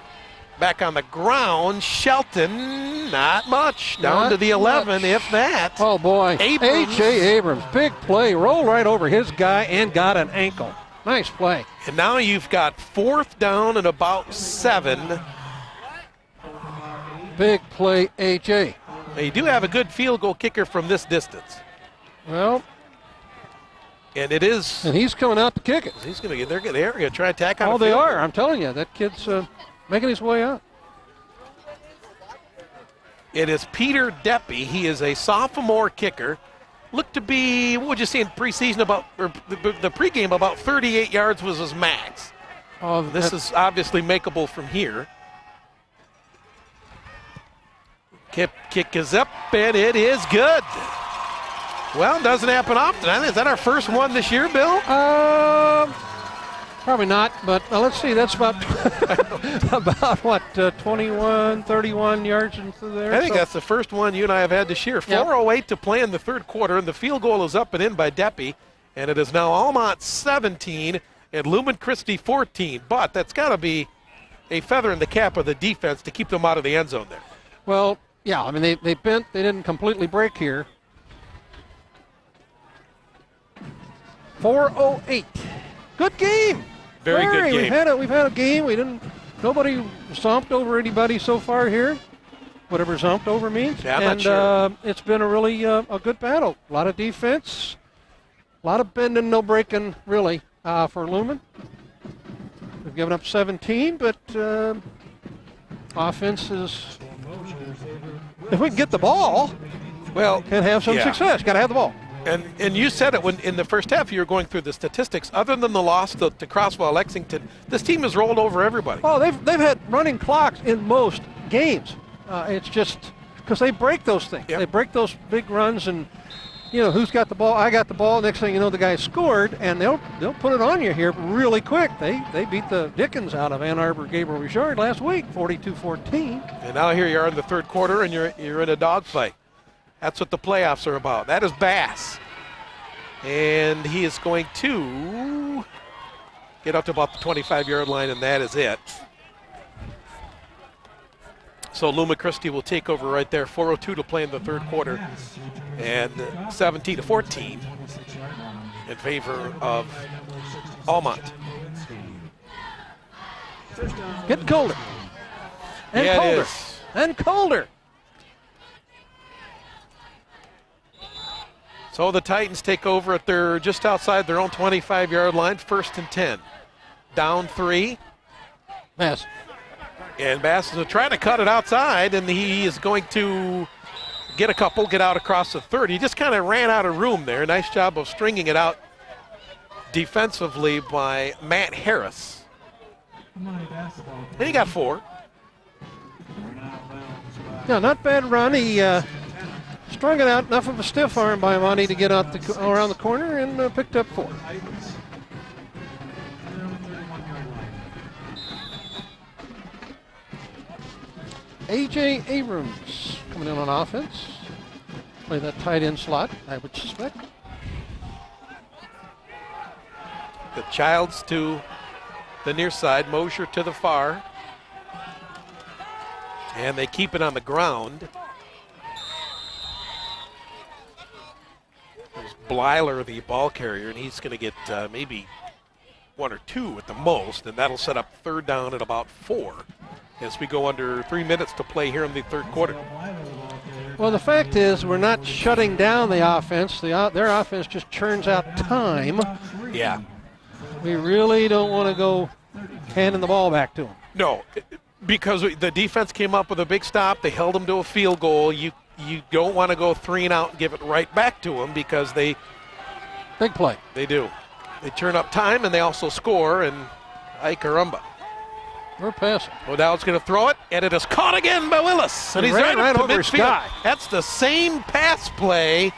back on the ground. Shelton, not much. Down to the 11, if that. Oh, boy. Abrams. A.J. Abrams, big play. Rolled right over his guy and got an ankle. Nice play. And now you've got 4th down and about 7. Big play, A.J. Now you do have a good field goal kicker from this distance. Well. And it is. And he's coming out to kick it. He's going to get there. They're going to try to tack on. Oh, they are. I'm telling you, that kid's making his way out. It is Peter Deppy. He is a sophomore kicker. Looked to be, what would you say in preseason the pregame, about 38 yards was his max. Oh, this is obviously makeable from here. Kick is up, and it is good. Well, it doesn't happen often. Is that our first one this year, Bill? Probably not, but let's see. That's about about what 21, 31 yards into there. I think that's the first one you and I have had this year. 4:08 to play in the third quarter, and the field goal is up and in by Deppie, and it is now Almont 17 and Lumen Christi 14. But that's got to be a feather in the cap of the defense to keep them out of the end zone there. Well, yeah. I mean, they bent. They didn't completely break here. 4:08. Good game. Very good game. We've had a game. Nobody zomped over anybody so far here, whatever zomped over means. Yeah, I'm not sure. It's been a really a good battle. A lot of defense, a lot of bending, no breaking, really, for Lumen. We've given up 17, but offense is, if we can get the ball, can have some success. Got to have the ball. And you said it when in the first half you were going through the statistics. Other than the loss to Crosswell Lexington, this team has rolled over everybody. Oh, they've had running clocks in most games. It's just because they break those things. Yep. They break those big runs, and who's got the ball? I got the ball. Next thing you know, the guy scored, and they'll put it on you here really quick. They beat the Dickens out of Ann Arbor Gabriel Richard last week, 42-14. And now here you are in the third quarter, and you're in a dogfight. That's what the playoffs are about. That is Bass. And he is going to get up to about the 25-yard line, and that is it. So Lumen Christi will take over right there. 4:02 to play in the third quarter. And 17-14 in favor of Almont. Getting colder. And Yeah, it colder. is. And colder. So the Titans take over at just outside their own 25-yard line, 1st and 10. Down 3. Bass. And Bass is trying to cut it outside, and he is going to get out across the 30. He just kind of ran out of room there. Nice job of stringing it out defensively by Matt Harris. And he got 4. Yeah, not bad run. He strung it out, enough of a stiff arm by Monty to get out around the corner, and picked up 4. A.J. Abrams coming in on offense. Play that tight end slot, I would suspect. The Childs to the near side, Mosier to the far. And they keep it on the ground. There's Blyler, the ball carrier, and he's going to get maybe 1 or 2 at the most, and that'll set up third down at about 4 as we go under 3 minutes to play here in the third quarter. Well, the fact is we're not shutting down the offense. Their offense just churns out time. Yeah. We really don't want to go handing the ball back to them. No, because the defense came up with a big stop. They held them to a field goal. You don't want to go 3 and out and give it right back to them because they... Big play. They do. They turn up time, and they also score, and ay caramba. We're passing. O'Dowd's going to throw it, and it is caught again by Willis. And he's ran right up to over his midfield. guy. That's the same pass play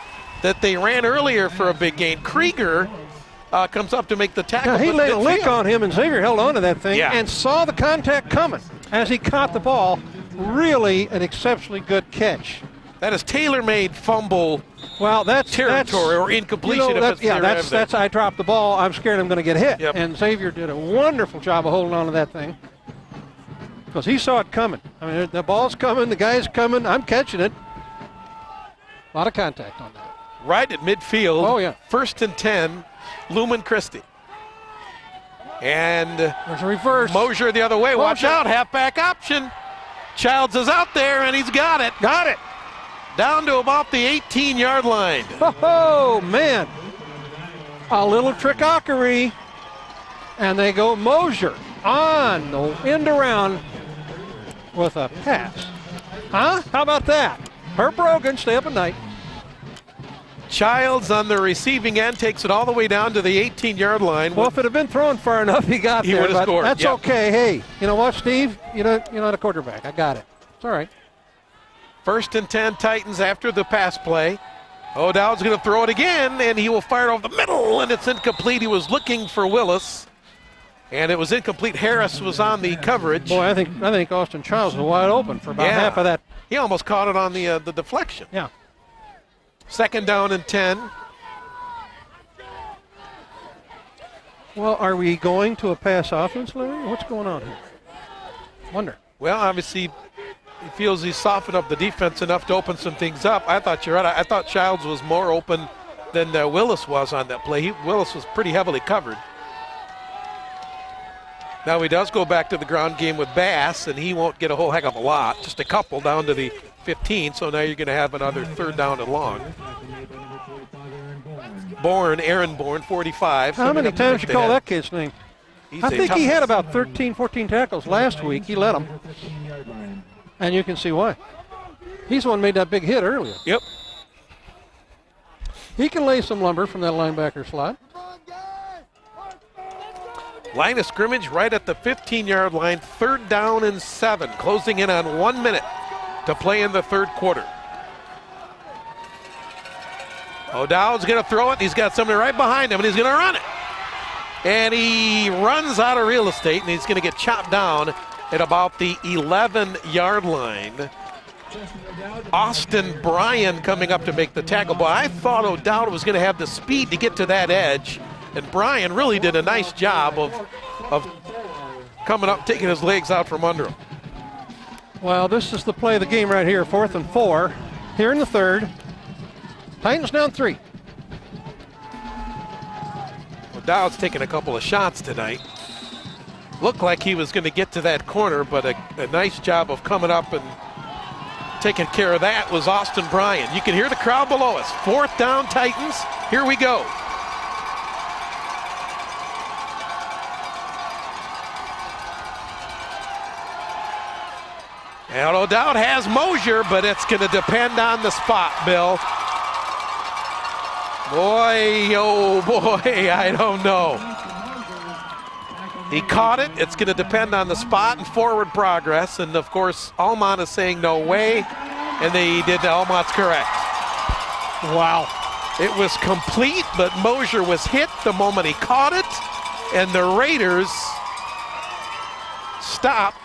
that they ran earlier for a big gain. Krieger comes up to make the tackle. Yeah, he but laid a midfield. lick on him, and Xavier held on to that thing and saw the contact coming as he caught the ball. Really an exceptionally good catch. That is tailor-made fumble territory or incompletion. That's I dropped the ball. I'm scared I'm going to get hit. Yep. And Xavier did a wonderful job of holding on to that thing because he saw it coming. I mean, the ball's coming, the guy's coming, I'm catching it. A lot of contact on that. Right at midfield. Oh, yeah. 1st and 10, Lumen Christi. And there's a reverse. Mosier the other way. Watch out, halfback option. Childs is out there, and he's got it. Got it. Down to about the 18-yard line. Oh, man. A little trickery. And they go Mosier on the end around with a pass. Huh? How about that? Herb Brogan, stay up at night. Childs on the receiving end takes it all the way down to the 18-yard line. Well, if it had been thrown far enough, he got there. Would have scored. That's okay. Hey, you know what, Steve? You're not a quarterback. I got it. It's all right. 1st and 10 Titans after the pass play. O'Dowd's going to throw it again, and he will fire it over the middle, and it's incomplete. He was looking for Willis. And it was incomplete. Harris was on the coverage. Boy, I think Austin Childs was wide open for about half of that. He almost caught it on the deflection. Yeah. 2nd down and 10. Well, are we going to a pass offense, Larry? What's going on here? Wonder. Well, obviously, he feels he's softened up the defense enough to open some things up. I thought you're right. I thought Childs was more open than Willis was on that play. Willis was pretty heavily covered. Now he does go back to the ground game with Bass, and he won't get a whole heck of a lot, just a couple down to the 15, so now you're going to have another 3rd down and long. Aaron Bourne, 45. How many times you call that kid's name? I think he had about 13, 14 tackles last week. He led them. And you can see why. He's the one who made that big hit earlier. Yep. He can lay some lumber from that linebacker slot. Line of scrimmage right at the 15-yard line, 3rd down and 7, closing in on 1 minute to play in the 3rd quarter. O'Dowd's going to throw it. He's got somebody right behind him, and he's going to run it. And he runs out of real estate, and he's going to get chopped down at about the 11-yard line. Austin Bryan coming up to make the tackle. But I thought O'Dowd was going to have the speed to get to that edge. And Bryan really did a nice job of coming up, taking his legs out from under him. Well, this is the play of the game right here, 4th and 4. Here in the 3rd. Titans down 3. O'Dowd's taking a couple of shots tonight. Looked like he was going to get to that corner, but a nice job of coming up and taking care of that was Austin Bryan. You can hear the crowd below us. 4th down, Titans. Here we go. And O'Dowd has Mosier, but it's going to depend on the spot, Bill. Boy, oh boy, I don't know. He caught it. It's going to depend on the spot and forward progress. And, of course, Almont is saying no way. And they did. Almont's correct. Wow. It was complete, but Mosier was hit the moment he caught it. And the Raiders stopped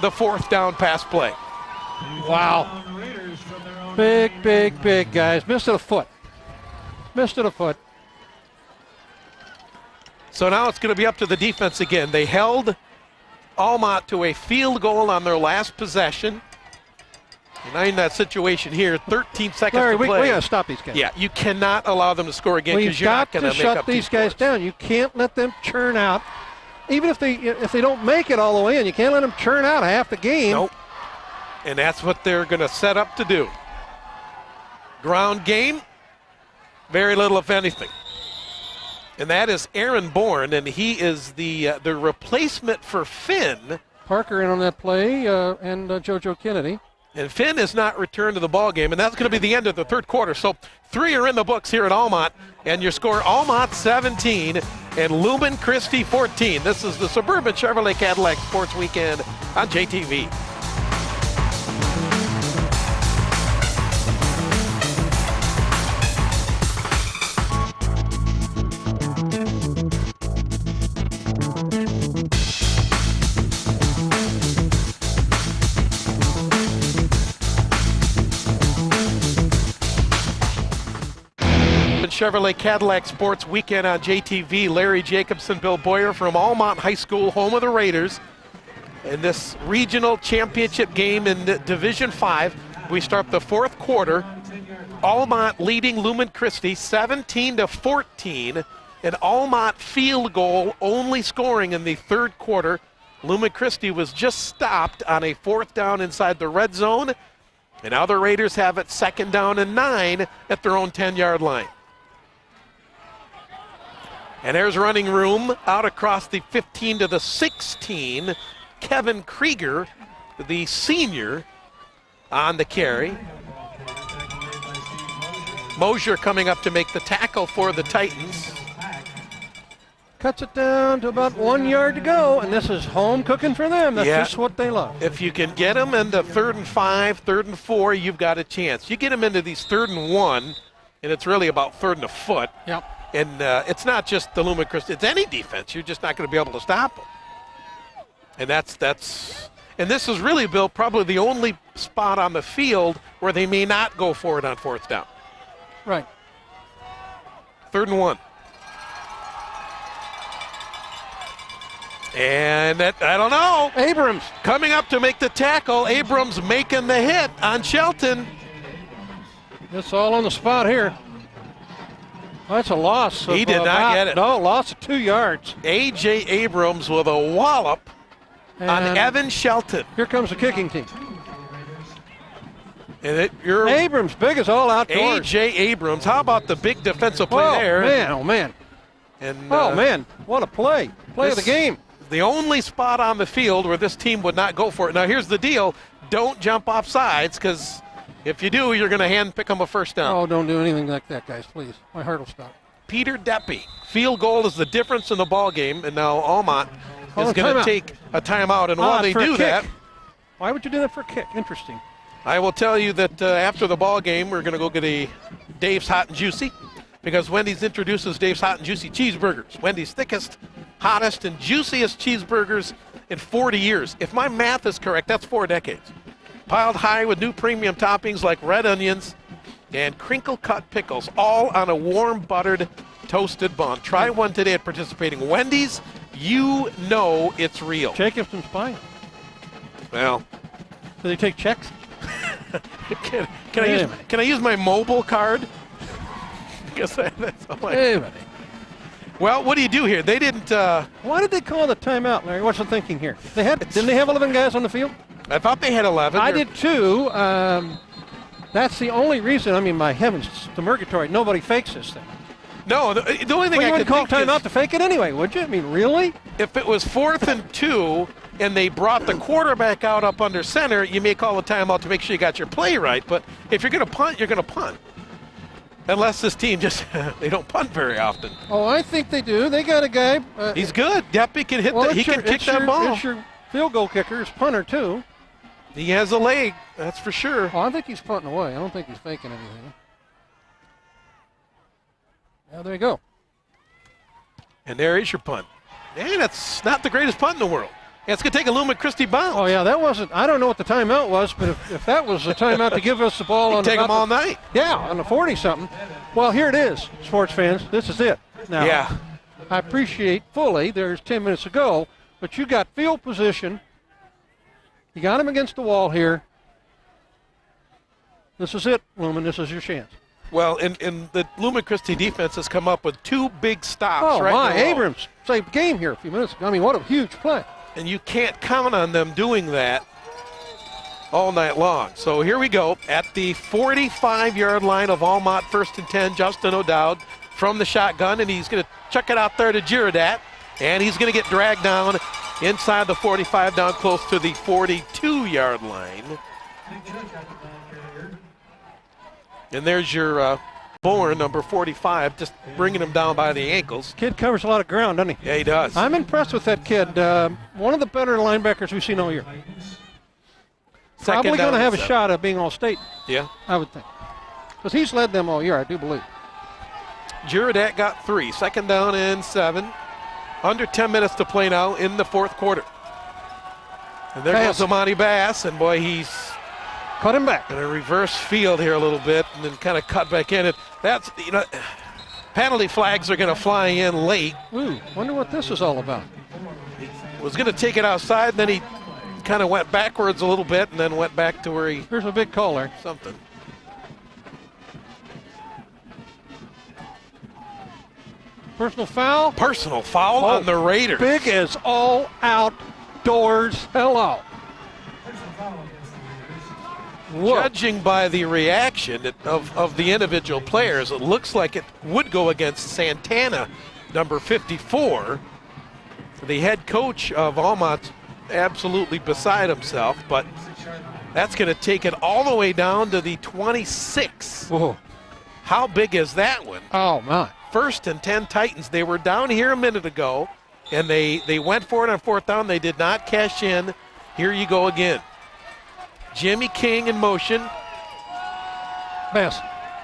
the 4th down pass play. Wow. Big, guys. Missed it a foot. So now it's going to be up to the defense again. They held Almont to a field goal on their last possession. And now in that situation here, 13 seconds Larry, to play. we got to stop these guys. Yeah, you cannot allow them to score again because We've you're not got going to to make shut up these guys scores. down. You can't let them churn out. Even if they don't make it all the way in, you can't let them churn out half the game. Nope. And that's what they're going to set up to do. Ground game, very little if anything. And that is Aaron Bourne, and he is the replacement for Finn. Parker in on that play, and JoJo Kennedy. And Finn has not returned to the ball game, and that's going to be the end of the 3rd quarter. So 3 are in the books here at Almont, and your score, Almont 17 and Lumen Christi 14. This is the Suburban Chevrolet Cadillac Sports Weekend on JTV. Chevrolet Cadillac Sports Weekend on JTV. Larry Jacobson, Bill Boyer from Almont High School, home of the Raiders. In this regional championship game in Division 5, we start the 4th quarter. Almont leading Lumen Christi 17-14. An Almont field goal only scoring in the 3rd quarter. Lumen Christi was just stopped on a 4th down inside the red zone. And now the Raiders have it 2nd down and 9 at their own 10-yard line. And there's running room out across the 15 to the 16. Kevin Krieger, the senior, on the carry. Mosier coming up to make the tackle for the Titans. Cuts it down to about 1 yard to go, and this is home cooking for them. That's just what they love. If you can get them into 3rd and 5, 3rd and 4, you've got a chance. You get them into these 3rd and 1, and it's really about 3rd and a foot. Yep. And it's not just the Lumen Christi, it's any defense. You're just not going to be able to stop them. And and this is really, Bill, probably the only spot on the field where they may not go for it on fourth down. Right. 3rd and 1. And I don't know. Abrams. Coming up to make the tackle. Abrams making the hit on Shelton. It's all on the spot here. That's a loss. He did not get it. No, loss of 2 yards. A.J. Abrams with a wallop on And Evan Shelton. here comes the kicking team. And you're Abrams, big as all outdoors. A.J. Abrams. How about the big defensive play there? Man, oh, man. And, Oh, man. What a play. Play of the game. The only spot on the field where this team would not go for it. Now, here's the deal. Don't jump off sides, because if you do, you're going to hand-pick them a first down. Oh, don't do anything like that, guys, please. My heart will stop. Peter Deppe. Field goal is the difference in the ball game, and now Almont is going to take a timeout. And while they do that, why would you do that for a kick? Interesting. I will tell you that after the ball game, we're going to go get a Dave's Hot and Juicy, because Wendy's introduces Dave's Hot and Juicy cheeseburgers. Wendy's thickest, hottest, and juiciest cheeseburgers in 40 years. If my math is correct, that's 4 decades. Piled high with new premium toppings like red onions and crinkle-cut pickles, all on a warm, buttered, toasted bun. Try one today at participating Wendy's. You know it's real. Jacobson's buying. Well, Do they take checks? can I use my mobile card? Guess that's all Wait a minute. Well, what do you do here? They didn't. Why did they call the timeout, Larry? What's the thinking here? Didn't they have 11 guys on the field? I thought they had 11. I did too. That's the only reason. I mean, my heavens, the Murgatory. Nobody fakes this thing. No, the only thing Well, you I wouldn't could call think timeout is to fake it anyway, would you? I mean, really? if it was 4th and 2 and they brought the quarterback out up under center, you may call a timeout to make sure you got your play right. But if you're going to punt, you're going to punt. Unless this team just, they don't punt very often. Oh, I think they do. They got a guy. He's good. Deppe can hit he can kick that ball. It's your field goal kicker. It's punter, too. He has a leg, that's for sure. Oh, I think he's punting away. I don't think he's faking anything. Yeah, there you go. And there is your punt. And it's not the greatest punt in the world. Yeah, it's going to take a Lumen Christi bounce. Oh, yeah, that wasn't. I don't know what the timeout was, but if that was a timeout to give us the ball on take them all night. Yeah, on the 40-something. Well, here it is, sports fans. This is it. Now, Yeah. I appreciate fully there's 10 minutes to go, but you got field position. You got him against the wall here. This is it, Lumen. This is your chance. Well, and the Lumen Christi defense has come up with 2 big stops Oh, right my. in a row. Abrams saved the game here a few minutes ago. I mean, what a huge play. And you can't count on them doing that all night long. So here we go at the 45-yard line of Almont, 1st and 10. Justin O'Dowd from the shotgun, and he's going to chuck it out there to Girardat, and he's going to get dragged down inside the 45, down close to the 42-yard line. And there's your Bourne, number 45, just bringing him down by the ankles. Kid covers a lot of ground, doesn't he? Yeah, he does. I'm impressed with that kid. One of the better linebackers we've seen all year. Probably going to have a shot at being All-State. Yeah. I would think. Because he's led them all year, I do believe. Girardat got 3. 2nd down and 7. Under 10 minutes to play now in the 4th quarter. And there goes Amani Bass, and boy, he's cut him back in a reverse field here a little bit, and then kind of cut back in. And that's, penalty flags are going to fly in late. Ooh, wonder what this is all about. Was going to take it outside, and then he kind of went backwards a little bit, and then went back to where he. Here's a big call there. Something. Personal foul. Personal foul on the Raiders. Big as all outdoors. Hello. Whoa. Judging by the reaction of the individual players, it looks like it would go against Santana, number 54. The head coach of Almont absolutely beside himself, but that's going to take it all the way down to the 26. Whoa. How big is that one? Oh, my. 1st and 10 Titans. They were down here a minute ago, and they went for it on 4th down. They did not cash in. Here you go again. Jimmy King in motion. Bass.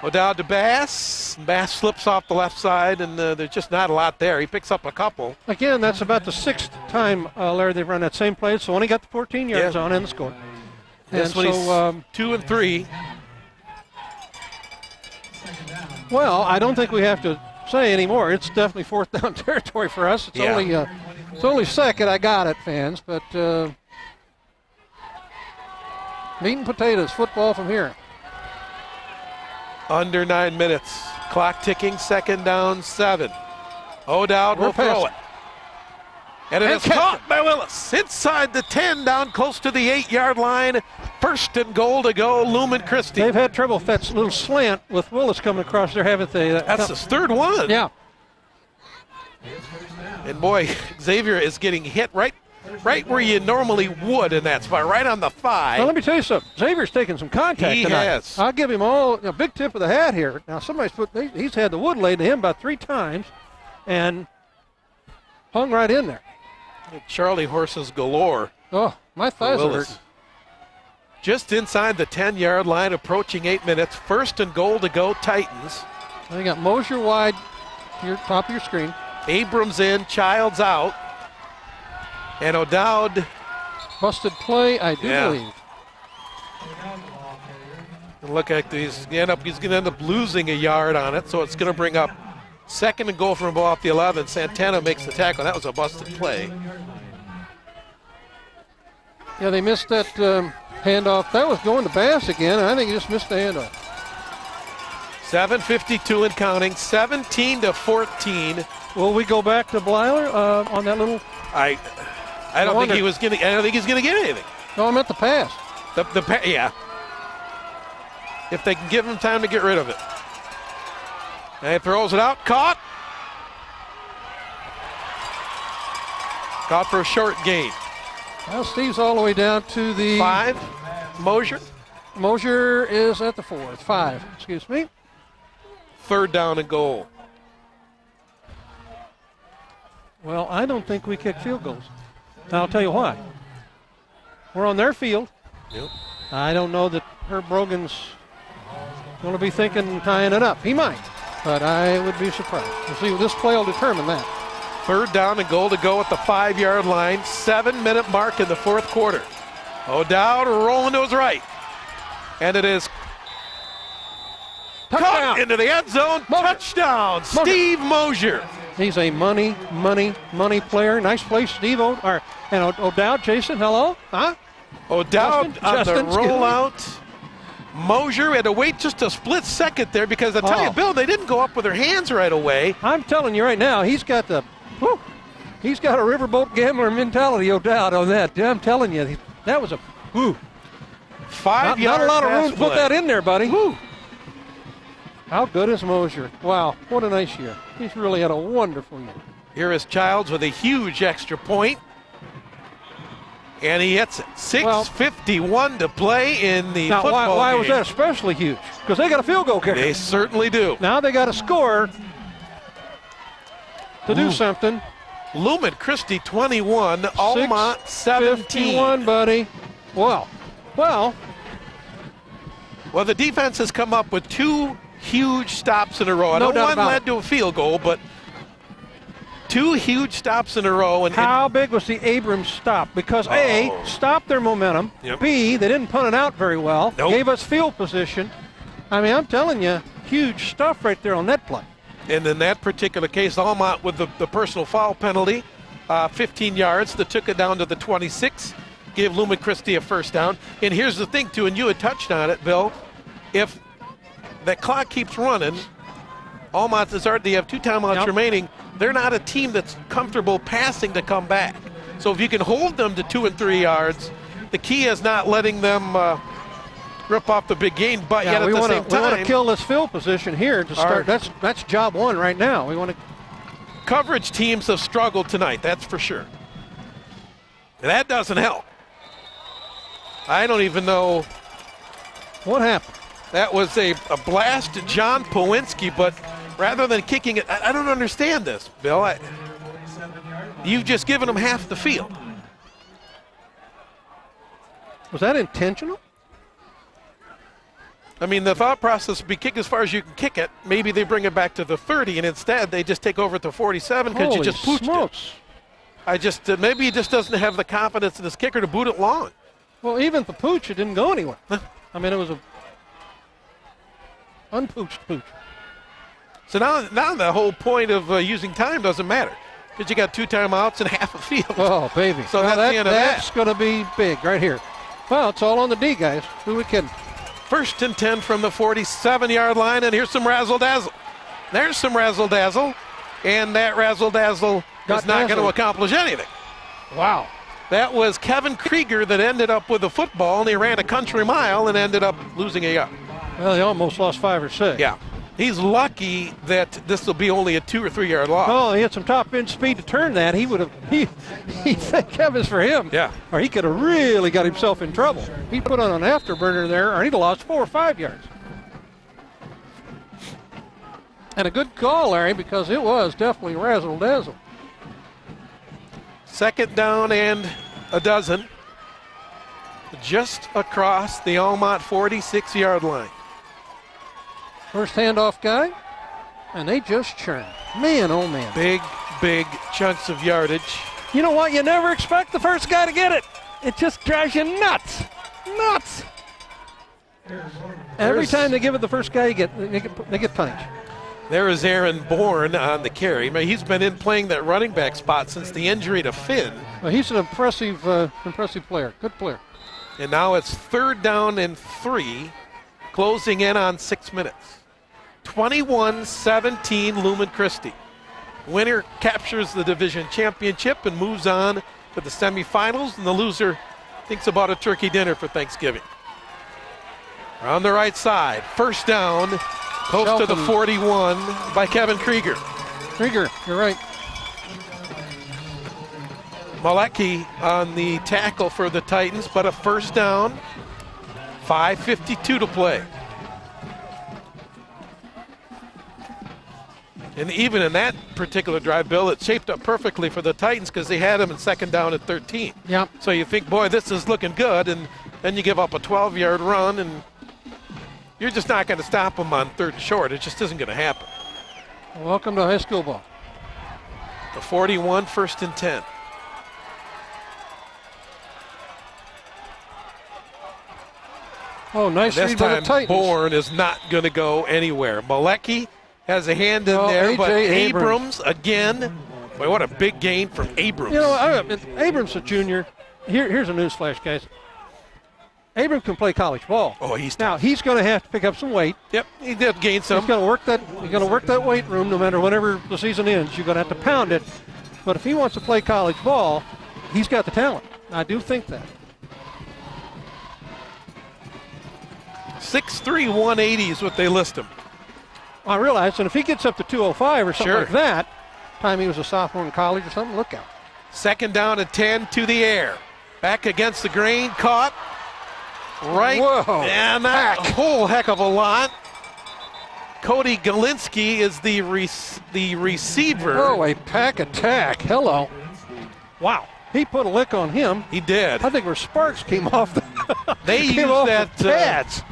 O'Dowd to Bass. Bass slips off the left side, and there's just not a lot there. He picks up a couple. Again, that's about the 6th time, Larry, they've run that same play, so only got the 14 yards on in the score. This and one so, he's 2 and 3. Well, I don't think we have to say anymore. It's definitely 4th down territory for us. It's only 2nd. I got it, fans, but meat and potatoes, football from here. Under 9 minutes. Clock ticking, 2nd down, 7. O'Dowd will throw it. And it is caught by Willis. Inside the 10, down close to the 8-yard line. 1st and goal to go, Lumen Christi. They've had trouble with that little slant with Willis coming across there, haven't they? That's his 3rd one. Yeah. And boy, Xavier is getting hit right where you normally would in that spot, right on the 5. Well, let me tell you something. Xavier's taking some contact He tonight. has. I'll give him a big tip of the hat here. Now, he's had the wood laid to him about 3 times and hung right in there. Charlie horses galore. Oh, my thighs are hurting. Just inside the 10-yard line, approaching 8 minutes. 1st and goal to go, Titans. They got Mosier wide, here, top of your screen. Abrams in, Childs out. And O'Dowd. Busted play, I do believe. Look like he's going to end up losing a yard on it, so it's going to bring up 2nd and goal from off the 11. Santana makes the tackle. That was a busted play. Yeah, they missed that handoff. That was going to Bass again, and I think he just missed the handoff. 7:52 and counting, 17-14. Will we go back to Blyler on that little? I don't think he's going to get anything. No, I meant the pass. Yeah. If they can give him time to get rid of it. And he throws it out, caught. Caught for a short gain. Well, Steve's all the way down to the 5. Mosier. Mosier is at the 4th. 5, excuse me. 3rd down and goal. Well, I don't think we kick field goals. And I'll tell you why. We're on their field. Yep. I don't know that Herb Brogan's going to be thinking tying it up. He might, but I would be surprised. We'll see. This play will determine that. 3rd down and goal to go at the 5-yard line. 7-minute mark in the 4th quarter. O'Dowd rolling to his right. And it is caught into the end zone. Touchdown, Steve Mosier. He's a money player. Nice play, Steve. O'Dowd, Jason, hello? Huh? O'Dowd on Justin, the rollout. Mosier had to wait just a split second there because I tell you, Bill, they didn't go up with their hands right away. I'm telling you right now, he's got a riverboat gambler mentality, O'Dowd, on that. I'm telling you, that was a 5 yards. Not a lot of room to put play. that in there, buddy. Woo. How good is Mosier? Wow, what a nice year. He's really had a wonderful year. Here is Childs with a huge extra point. And he hits it. 6:51 to play in the football game. Why was that especially huge? Because they got a field goal kicker. They certainly do. Now they got to score to do something. Lumen Christi 21, Almont 17. 51, buddy. Well, the defense has come up with 2 huge stops in a row. No doubt one about led to a field goal, but 2 huge stops in a row. How big was the Abrams stop? Because A, stopped their momentum. Yep. B, they didn't punt it out very well. Nope. Gave us field position. I mean, I'm telling you, huge stuff right there on that play. And in that particular case, Almont with the personal foul penalty, 15 yards that took it down to the 26, gave Lumen Christi a 1st down. And here's the thing, too, and you had touched on it, Bill. If that clock keeps running, Almont is already, they have 2 timeouts remaining. They're not a team that's comfortable passing to come back. So if you can hold them to 2 and 3 yards, the key is not letting them rip off the big gain. But yet at the same time, we want to kill this field position here to start. That's job 1 right now. We want to. Coverage teams have struggled tonight, that's for sure. And that doesn't help. I don't even know. What happened? That was a blast to John Powinski, but rather than kicking it, I don't understand this, Bill. You've just given them half the field. Was that intentional? I mean, the thought process would be kick as far as you can kick it. Maybe they bring it back to the 30, and instead they just take over at the 47 because you just pooched it. Maybe he just doesn't have the confidence in his kicker to boot it long. Well, even the pooch, it didn't go anywhere. I mean, it was a unpooched pooch. So now the whole point of using time doesn't matter because you got 2 timeouts and half a field. Oh, baby. So that's the end of that. That's going to be big right here. Well, it's all on the D, guys. Who we kidding? 1st and 10 from the 47-yard line, and here's some razzle-dazzle. There's some razzle-dazzle, and that razzle-dazzle is not going to accomplish anything. Wow. That was Kevin Krieger that ended up with the football, and he ran a country mile and ended up losing a yard. Well, he almost lost 5 or 6. Yeah. He's lucky that this will be only a 2 or 3 yard loss. Oh, he had some top end speed to turn that. He would have, thank heavens for him. Yeah. Or he could have really got himself in trouble. He put on an afterburner there, or he'd have lost 4 or 5 yards. And a good call, Larry, because it was definitely razzle-dazzle. 2nd down and a dozen. Just across the Almont 46-yard line. First handoff guy, and they just churned. Man, oh man. Big chunks of yardage. You know what? You never expect the first guy to get it. It just drives you nuts. Nuts. Every time they give it the first guy, they get punished. There is Aaron Bourne on the carry. I mean, he's been in playing that running back spot since the injury to Finn. Well, he's an impressive player. Good player. And now it's 3rd down and 3, closing in on 6 minutes. 21-17 Lumen Christi. Winner captures the division championship and moves on to the semifinals, and the loser thinks about a turkey dinner for Thanksgiving. On the right side, 1st down, close to the 41 by Kevin Krieger. Krieger, you're right. Malecki on the tackle for the Titans, but a 1st down, 5:52 to play. And even in that particular drive, Bill, it shaped up perfectly for the Titans because they had him in 2nd down at 13. Yep. So you think, boy, this is looking good, and then you give up a 12-yard run, and you're just not going to stop them on 3rd and short. It just isn't going to happen. Welcome to high school ball. The 41, 1st and 10. Oh, nice read by the Titans. Bourne is not going to go anywhere. Malecki has a hand in there, but Abrams again. Boy, what a big gain from Abrams. You know, Abrams, a junior. Here's a newsflash, guys. Abrams can play college ball. Oh, he's now he's going to have to pick up some weight. Yep, he did gain some. He's going to work that weight room no matter whenever the season ends. You're going to have to pound it. But if he wants to play college ball, he's got the talent. I do think that. 6'3", 180 is what they list him. I realize, and if he gets up to 205 or something like that, time he was a sophomore in college or something, look out. 2nd down and 10 to the air. Back against the grain, caught. Right. Whoa. And that whole heck of a lot. Cody Galinsky is the receiver. Oh, a pack attack. Hello. Wow. He put a lick on him. He did. I think where sparks came off the They used that pads.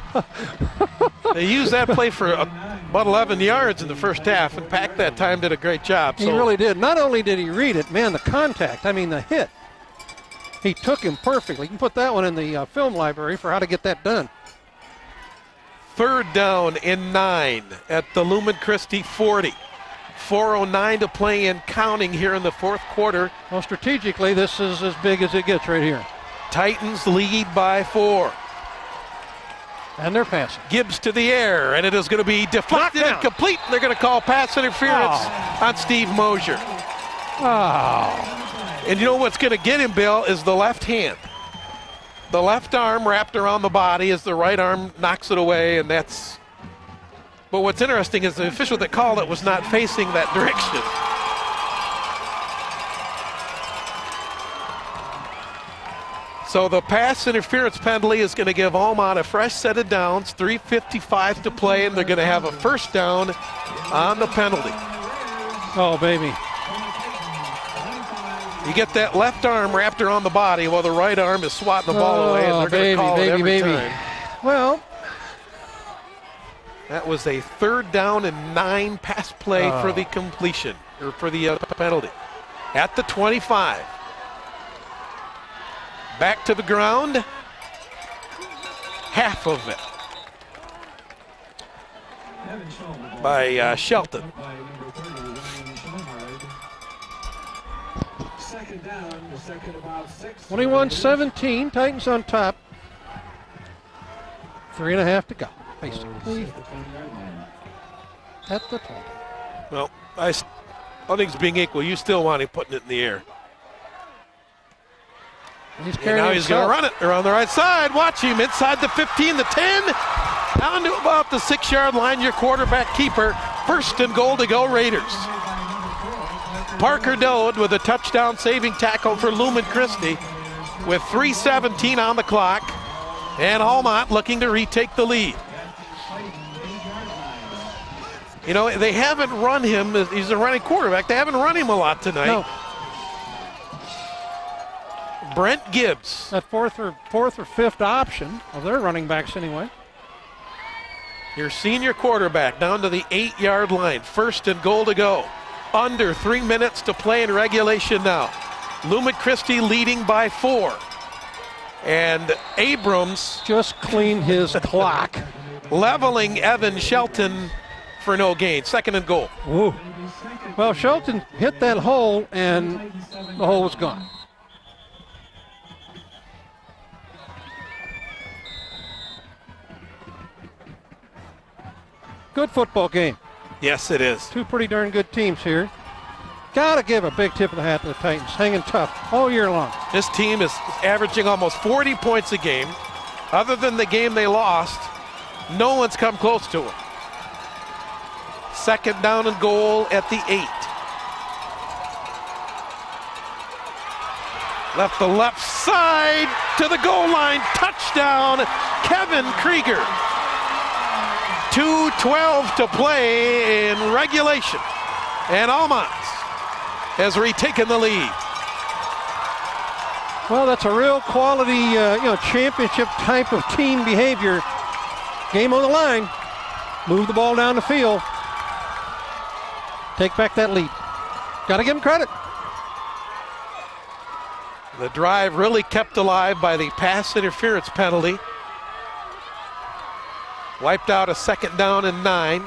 They used that play for about 11 yards in the first half, and Pack that time did a great job. He really did. Not only did he read it, man, the contact, I mean the hit. He took him perfectly. You can put that one in the film library for how to get that done. 3rd down and 9 at the Lumen Christi 40. 4:09 to play and counting here in the 4th quarter. Well, strategically, this is as big as it gets right here. Titans lead by 4. And they're passing. Gibbs to the air, and it is going to be deflected and complete. They're going to call pass interference on Steve Mosier. Oh. And you know what's going to get him, Bill, is the left hand. The left arm wrapped around the body as the right arm knocks it away, and that's... But what's interesting is the official that called it was not facing that direction. So the pass interference penalty is going to give Almont a fresh set of downs, 3:55 to play, and they're going to have a 1st down on the penalty. Oh, baby. You get that left arm wrapped around the body while the right arm is swatting the ball away, and they're going to call it every time. Well, That was a 3rd down and 9 pass play for the completion, or for the penalty. At the 25. Back to the ground. Half of it by Shelton. 21-17, Titans on top. 3.5 to go, basically. At the 20. Well, all things being equal, you still want him putting it in the air. He's And carrying now he's going to run it around the right side. Watch him inside the 15, the 10, down to about the 6-yard line. Your quarterback keeper. 1st and goal to go, Raiders. Parker Dode with a touchdown saving tackle for Lumen Christi with 3:17 on the clock. And Almont looking to retake the lead. You know, they haven't run him. He's a running quarterback. They haven't run him a lot tonight. No. Brent Gibbs. That fourth or 5th option of their running backs anyway. Your senior quarterback down to the 8-yard line. 1st and goal to go. Under 3 minutes to play in regulation now. Lumen Christi leading by 4. And Abrams Just cleaned his clock. leveling Evan Shelton for no gain. 2nd and goal. Ooh. Well, Shelton hit that hole, and the hole was gone. Good football game. Yes, it is. Two pretty darn good teams here. Got to give a big tip of the hat to the Titans, hanging tough all year long. This team is averaging almost 40 points a game. Other than the game they lost, no one's come close to it. 2nd down and goal at the 8. Left the left side to the goal line. Touchdown, Kevin Krieger. 2:12 to play in regulation. And Almont has retaken the lead. Well, that's a real quality, championship type of team behavior. Game on the line. Move the ball down the field. Take back that lead. Got to give them credit. The drive really kept alive by the pass interference penalty. Wiped out a 2nd down and 9.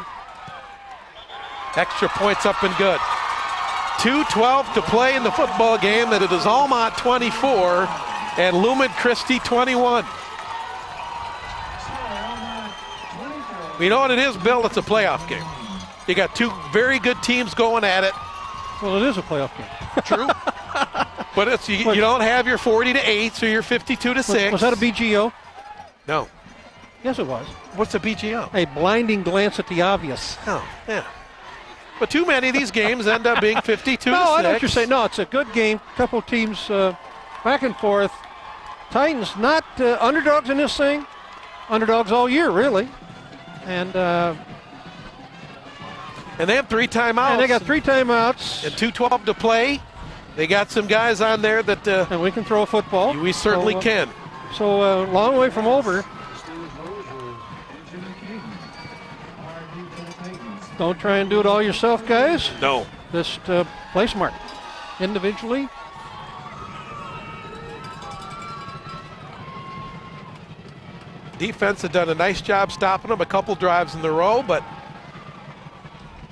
Extra points up and good. 2:12 to play in the football game, and it is Almont 24 and Lumen Christi 21. We know what it is, Bill. It's a playoff game. You got two very good teams going at it. Well, it is a playoff game. True. But you don't have your 40-8 or your 52-6. Was that a BGO? No. Yes, it was. What's a BGO? A blinding glance at the obvious. Oh, yeah. But too many of these games end up being 52-6. No, I know what you're saying. No, it's a good game. Couple teams back and forth. Titans not underdogs in this thing. Underdogs all year, really. And they have 3 timeouts. And they got 3 timeouts. And 2:12 to play. They got some guys on there that... and we can throw a football. We certainly can. So long way from over. Don't try and do it all yourself, guys. No. Just play smart. Individually. Defense had done a nice job stopping them, a couple drives in a row, but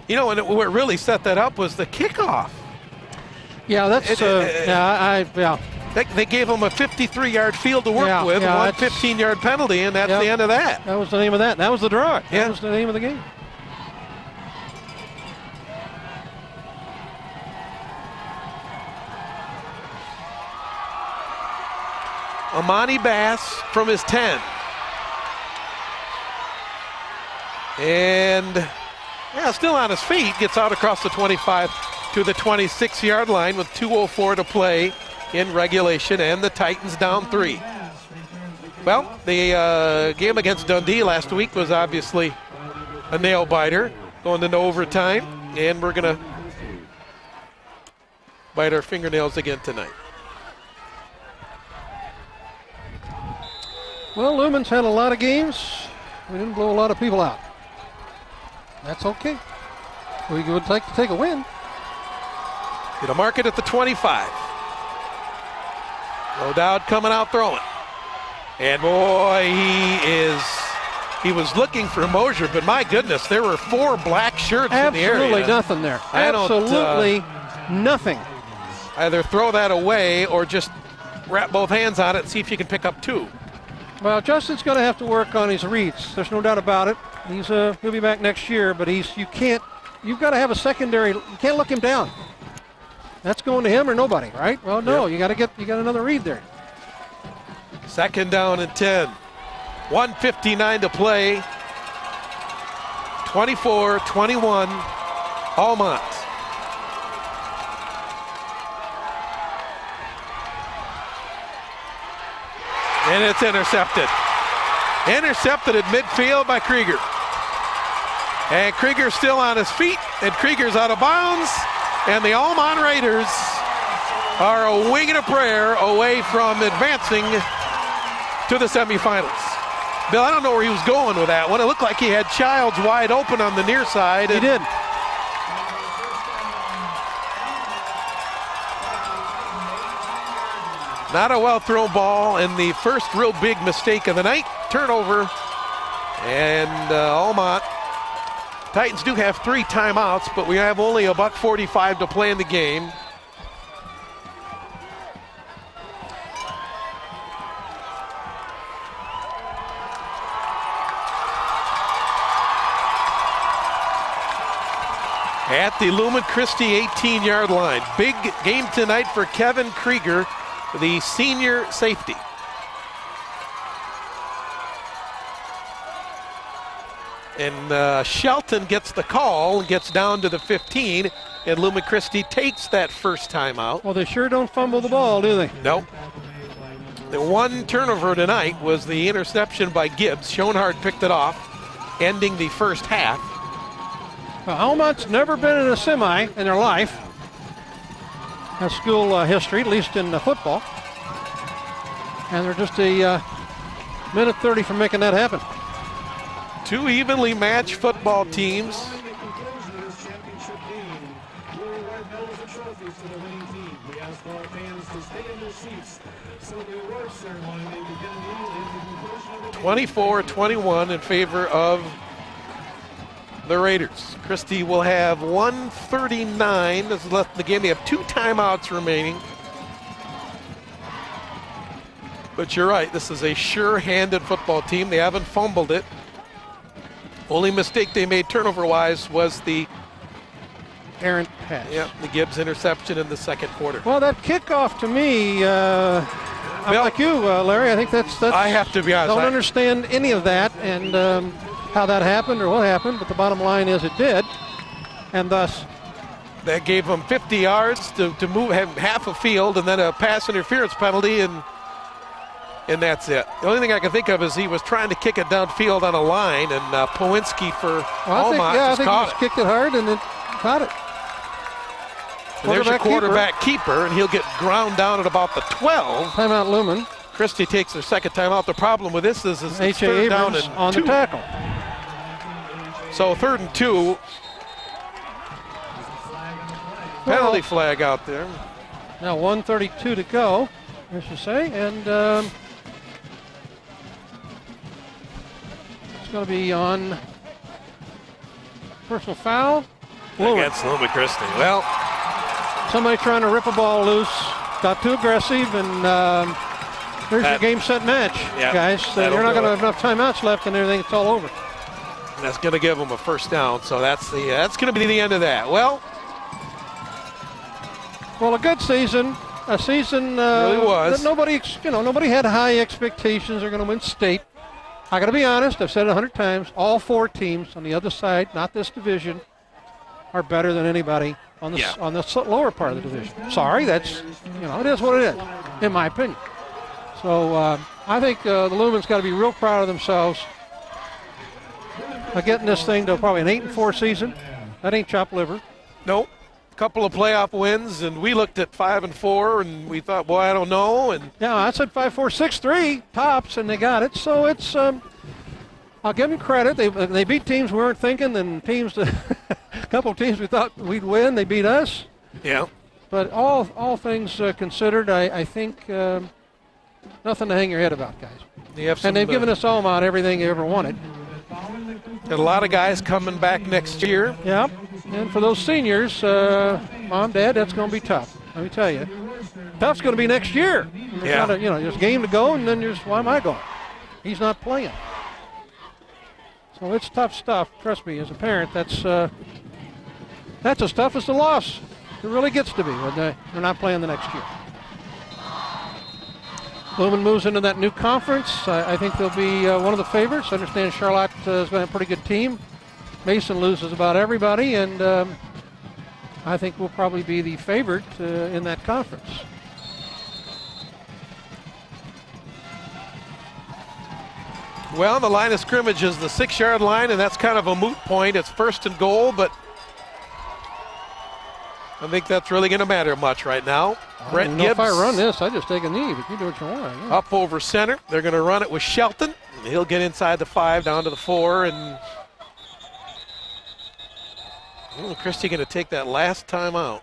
and what really set that up was the kickoff. Yeah, that's They gave them a 53-yard field to work with, one 15-yard penalty, and that's the end of that. That was the name of that. That was the draw. Yeah. That was the name of the game. Amani Bass from his 10. And still on his feet, gets out across the 25 to the 26-yard line with 2:04 to play in regulation, and the Titans down 3. Well, the game against Dundee last week was obviously a nail-biter, going into overtime, and we're going to bite our fingernails again tonight. Well, Lumen's had a lot of games. We didn't blow a lot of people out. That's okay. We would like to take a win. Gonna mark it at the 25. No doubt coming out throwing. And boy, he was looking for Mosier, but my goodness, there were 4 black shirts in the area. Absolutely nothing there. Absolutely nothing. Either throw that away or just wrap both hands on it and see if you can pick up 2. Well, Justin's going to have to work on his reads. There's no doubt about it. He'll be back next year, but you've got to have a secondary. You can't look him down. That's going to him or nobody, right? Well, no, yep. you got another read there. 2nd down and 10. 1:59 to play. 24-21, Almont. And it's intercepted. Intercepted at midfield by Krieger. And Krieger's still on his feet, and Krieger's out of bounds. And the Almont Raiders are a wing and a prayer away from advancing to the semifinals. Bill, I don't know where he was going with that one. It looked like he had Childs wide open on the near side. He did. Not a well-thrown ball, and the first real big mistake of the night. Turnover, and Almont. Titans do have 3 timeouts, but we have only $1:45 to play in the game. At the Lumen Christi 18-yard line. Big game tonight for Kevin Krieger, the senior safety. And Shelton gets the call and gets down to the 15, and Lumen Christi takes that first timeout. Well, they sure don't fumble the ball, do they? Nope. The one turnover tonight was the interception by Gibbs. Schoenhardt picked it off, ending the first half. Well, Almont's never been in a semi in their life. Has school history, at least in football. And they're just a minute 30 from making that happen. 2 evenly matched football teams. (24-21) in favor of the Raiders. Christi will have 1:39 that's left in the game. They have 2 timeouts remaining. But you're right, this is a sure-handed football team. They haven't fumbled it. Only mistake they made turnover-wise was the errant pass. Yeah, the Gibbs interception in the second quarter. Well, that kickoff to me, I'm like you, Larry. I think that's. I have to be honest. Don't understand any of that and how that happened or what happened, but the bottom line is it did, and thus. That gave them 50 yards to move, have half a field, and then a pass interference penalty, and that's it. The only thing I can think of is he was trying to kick it downfield on a line, and Powinski for Almont just caught it. He kicked it hard and then caught it. And there's your quarterback keeper, and he'll get ground down at about the 12. Timeout Lumen. Christi takes their second timeout. The problem with this is it's H.A. third down Abrams and on 2. the tackle. So 3rd and 2. Penalty flag out there. Now 1:32 to go, I should say, and it's going to be on personal foul. Against Lumen Christi. Well, somebody trying to rip a ball loose, got too aggressive, and there's your game, set, match, guys. So you're not going to have enough timeouts left and everything. It's all over. That's going to give them a first down. So that's going to be the end of that. Well, a good season. A season really was. That nobody had high expectations. They're going to win state. I got to be honest. I've said it 100 times. All 4 teams on the other side, not this division, are better than anybody on the lower part of the division. Sorry, that's it is what it is, in my opinion. So I think the Lumen's got to be real proud of themselves getting this thing to probably an 8-4 season. That ain't chopped liver. Nope. Couple of playoff wins, and we looked at 5-4, and we thought, boy, I don't know. And yeah, I said 5-4, 6-3 tops, and they got it. So it's I'll give them credit. They beat teams we weren't thinking, and teams, a couple of teams we thought we'd win, they beat us. Yeah. But all things considered, I think nothing to hang your head about, guys. And they've given us Almont everything they ever wanted. Got a lot of guys coming back next year. Yeah, and for those seniors, Mom, Dad, that's going to be tough. Let me tell you. Tough's going to be next year. Yeah. There's a game to go, and then why am I going? He's not playing. So it's tough stuff. Trust me, as a parent, that's as tough as the loss. It really gets to be when they're not playing the next year. Lumen moves into that new conference. I think they'll be one of the favorites. I understand Charlotte is going to have a pretty good team. Mason loses about everybody, and I think we'll probably be the favorite in that conference. Well, the line of scrimmage is the 6-yard line, and that's kind of a moot point. It's 1st and goal, but I think that's really going to matter much right now. Brent Gibbs. If I run this, I just take a knee, but you do what you want. Yeah. Up over center. They're going to run it with Shelton. He'll get inside the 5, down to the 4, and Christi going to take that last time out.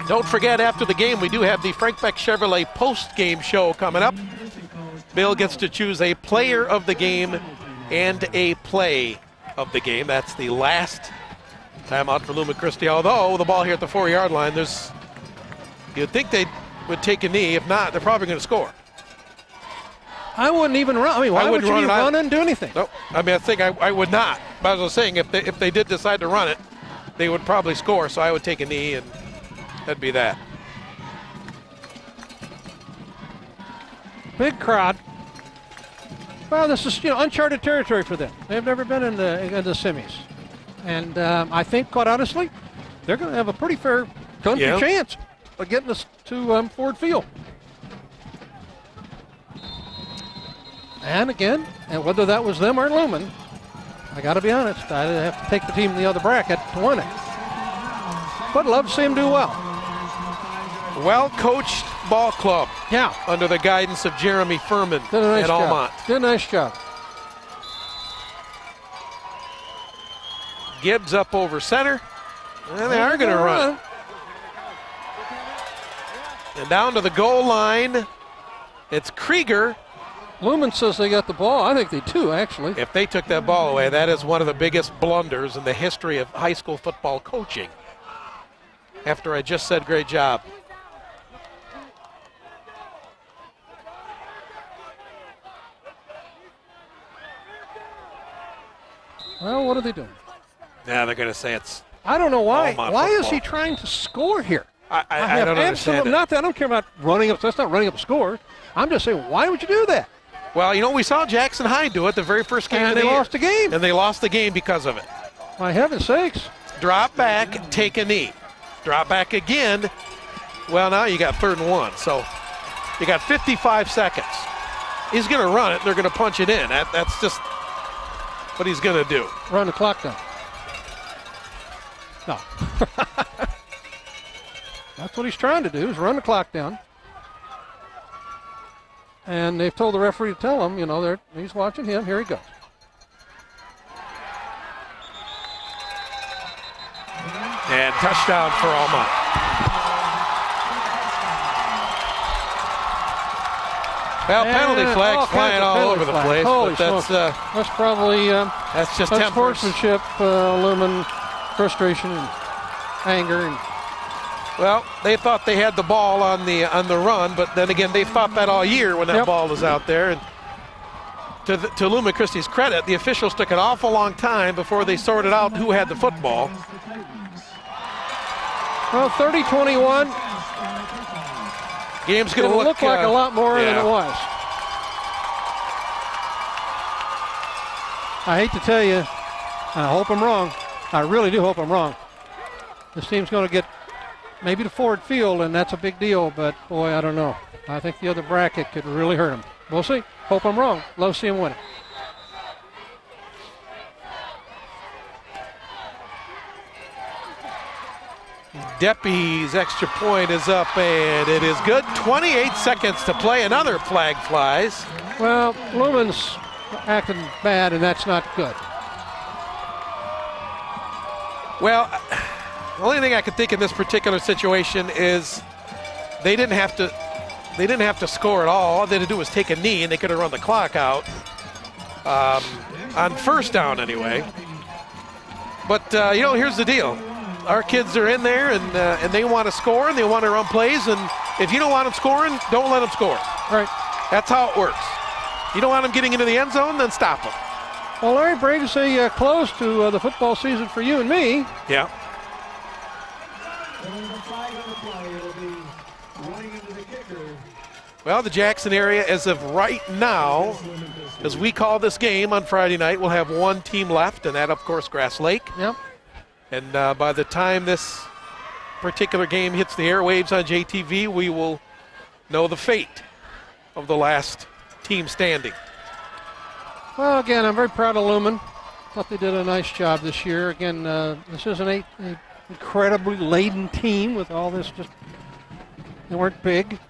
Don't forget, after the game, we do have the Frank Beck Chevrolet post-game show coming up. Bill gets to choose a player of the game and a play of the game. That's the last timeout for Lumen Christi. Although the ball here at the 4-yard line, you'd think they would take a knee. If not, they're probably going to score. I wouldn't even run. I mean, why would you run and do anything? No, I mean, I think I would not. But as I was saying, if they did decide to run it, they would probably score. So I would take a knee, and that'd be that. Big crowd. Well, this is uncharted territory for them. They've never been in the semis, and I think, quite honestly, they're going to have a pretty fair country chance of getting us to Ford Field. And again, and whether that was them or Lumen, I got to be honest, I have to take the team in the other bracket to win it. But love to see them do well. Well-coached ball club. Yeah. Under the guidance of Jeremy Furman at Almont. Did a nice job. Gibbs up over center. And they are going to run it. And down to the goal line, it's Krieger. Lumen says they got the ball. I think they do, actually. If they took that ball away, that is one of the biggest blunders in the history of high school football coaching. After I just said great job. Well, what are they doing? Yeah, they're going to say it's I don't know why. Almont why football. is he trying to score here? I don't understand it. Not that I don't care about running up. That's not running up a score. I'm just saying, why would you do that? Well, we saw Jackson High do it the very first game of the year. And they lost the game. And they lost the game because of it. My heaven's sakes. Drop back, take a knee. Drop back again. Well, now you got 3rd and 1. So you got 55 seconds. He's going to run it. They're going to punch it in. That's just what he's going to do. Run the clock down. No. That's what he's trying to do, is run the clock down. And they've told the referee to tell him, he's watching him. Here he goes. And touchdown for Almont. Well, penalty flags flying all over the place. Holy but that's probably that's just that's tempers. sportsmanship, Lumen, frustration and anger. Well, they thought they had the ball on the run, but then again, they thought that all year when that ball was out there. And to Lumen Christi's credit, the officials took an awful long time before they sorted out who had the football. Well, 30-21. Game's going to look like a lot more than it was. I hate to tell you, I hope I'm wrong. I really do hope I'm wrong. This team's going to get maybe to Ford Field, and that's a big deal, but boy, I don't know. I think the other bracket could really hurt them. We'll see. Hope I'm wrong. Love to see them win it. Deppie's extra point is up, and it is good. 28 seconds to play. Another flag flies. Well, Lumen's acting bad, and that's not good. Well, the only thing I could think in this particular situation is they didn't have to score at all. All they had to do was take a knee, and they could have run the clock out on first down anyway. But here's the deal: our kids are in there, and they want to score, and they want to run plays. And if you don't want them scoring, don't let them score. Right. That's how it works. You don't want them getting into the end zone, then stop them. Well, Larry, brings a close to the football season for you and me. Yeah. Well, the Jackson area, as of right now, as we call this game on Friday night, we'll have one team left, and that, of course, Grass Lake. Yep. And by the time this particular game hits the airwaves on JTV, we will know the fate of the last team standing. Well, again, I'm very proud of Lumen. Thought they did a nice job this year. Again, this isn't an incredibly laden team with all this. They weren't big.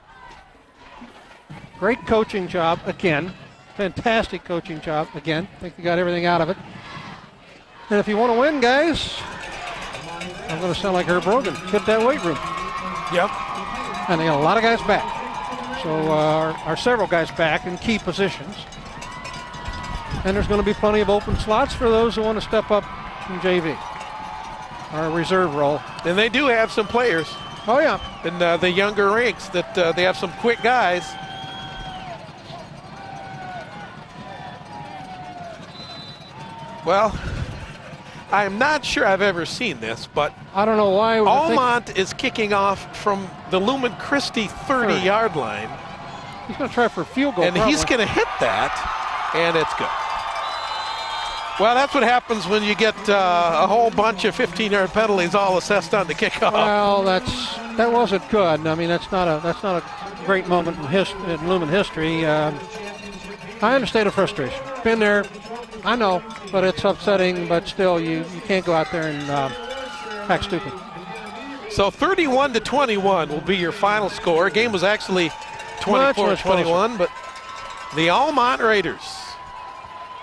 Great coaching job again. Fantastic coaching job again. I think they got everything out of it. And if you want to win, guys, I'm going to sound like Herb Rogan. Hit that weight room. Yep. And they got a lot of guys back. So our several guys back in key positions. And there's going to be plenty of open slots for those who want to step up from JV. Our reserve role. And they do have some players. Oh, yeah. In the younger ranks that they have some quick guys. Well, I'm not sure I've ever seen this, but I don't know why. Almont is kicking off from the Lumen Christi 30-yard line. He's going to try for a field goal. And probably. he's going to hit that, and it's good. Well, that's what happens when you get a whole bunch of 15-yard penalties all assessed on the kickoff. Well, that wasn't good. I mean, that's not a great moment in Lumen history. I understand the frustration. Been there, I know, but it's upsetting. But still, you can't go out there and act stupid. So 31-21 will be your final score. Game was actually 24-21, but the Almont Raiders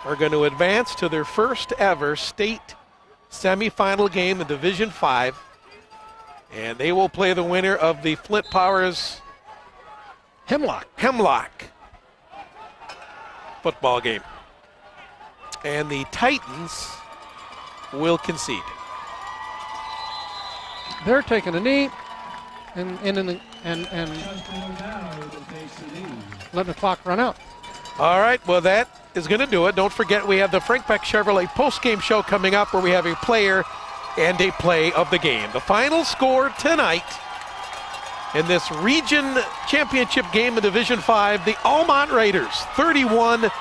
are going to advance to their first ever state semifinal game in Division 5, and they will play the winner of the Flint Powers Hemlock football game. And the Titans will concede. They're taking a knee and letting the clock run out. All right, well, that is going to do it. Don't forget, we have the Frank Beck Chevrolet postgame show coming up where we have a player and a play of the game. The final score tonight in this region championship game in Division 5, the Almont Raiders 31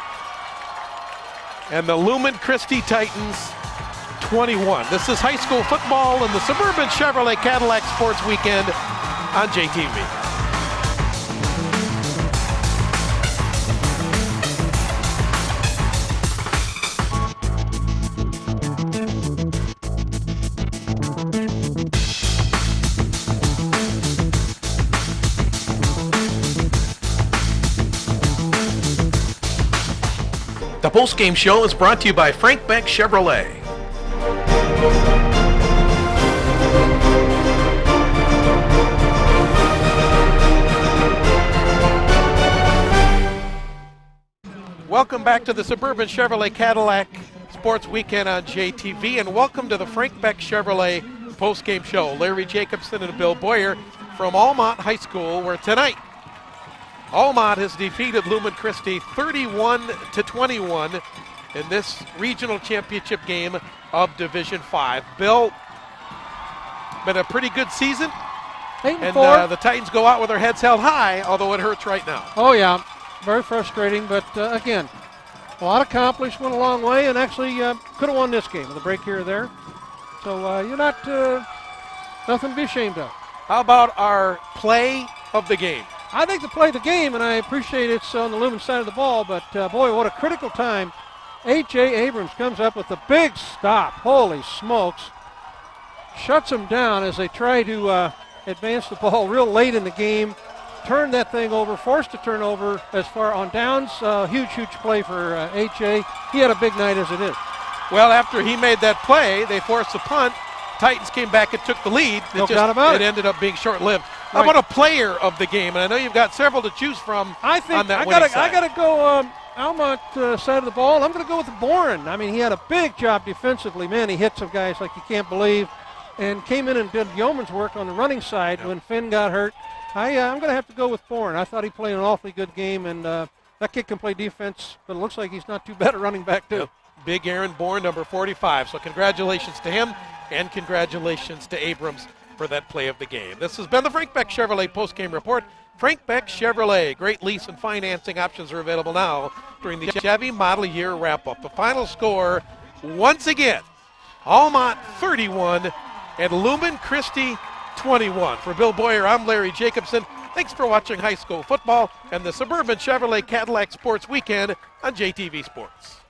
and the Lumen Christi Titans 21. This is high school football in the Suburban Chevrolet Cadillac Sports Weekend on JTV. The postgame show is brought to you by Frank Beck Chevrolet. Welcome back to the Suburban Chevrolet Cadillac Sports Weekend on JTV, and welcome to the Frank Beck Chevrolet postgame show. Larry Jacobson and Bill Boyer from Almont High School, where tonight Almont has defeated Lumen Christi 31-21 in this regional championship game of Division 5. Bill, been a pretty good season. 8-4. The Titans go out with their heads held high, although it hurts right now. Oh, yeah. Very frustrating, but again, a lot accomplished, went a long way, and actually could have won this game with a break here or there. So you're not nothing to be ashamed of. How about our play of the game? I think to play the game, and I appreciate it's on the Lumen side of the ball, but boy, what a critical time. H.J. Abrams comes up with a big stop. Holy smokes. Shuts them down as they try to advance the ball real late in the game. turned that thing over, forced a turnover as far on downs. Huge play for H.A. He had a big night as it is. Well, after he made that play, they forced a punt. Titans came back and took the lead. No doubt about it. It ended up being short-lived. How Right. about a player of the game? And I know you've got several to choose from. I think on that I winning side. got to go Almont side of the ball. I'm going to go with Boren. I mean, he had a big job defensively. Man, he hit some guys like you can't believe, and came in and did yeoman's work on the running side when Finn got hurt. I'm going to have to go with Boren. I thought he played an awfully good game, and that kid can play defense, but it looks like he's not too bad at running back too. Yep. Big Aaron Bourne, number 45. So congratulations to him, and congratulations to Abrams for that play of the game. This has been the Frank Beck Chevrolet postgame report. Frank Beck Chevrolet. Great lease and financing options are available now during the Chevy Model Year wrap-up. The final score, once again, Almont 31 and Lumen Christi 21. For Bill Boyer, I'm Larry Jacobson. Thanks for watching high school football and the Suburban Chevrolet Cadillac Sports Weekend on JTV Sports.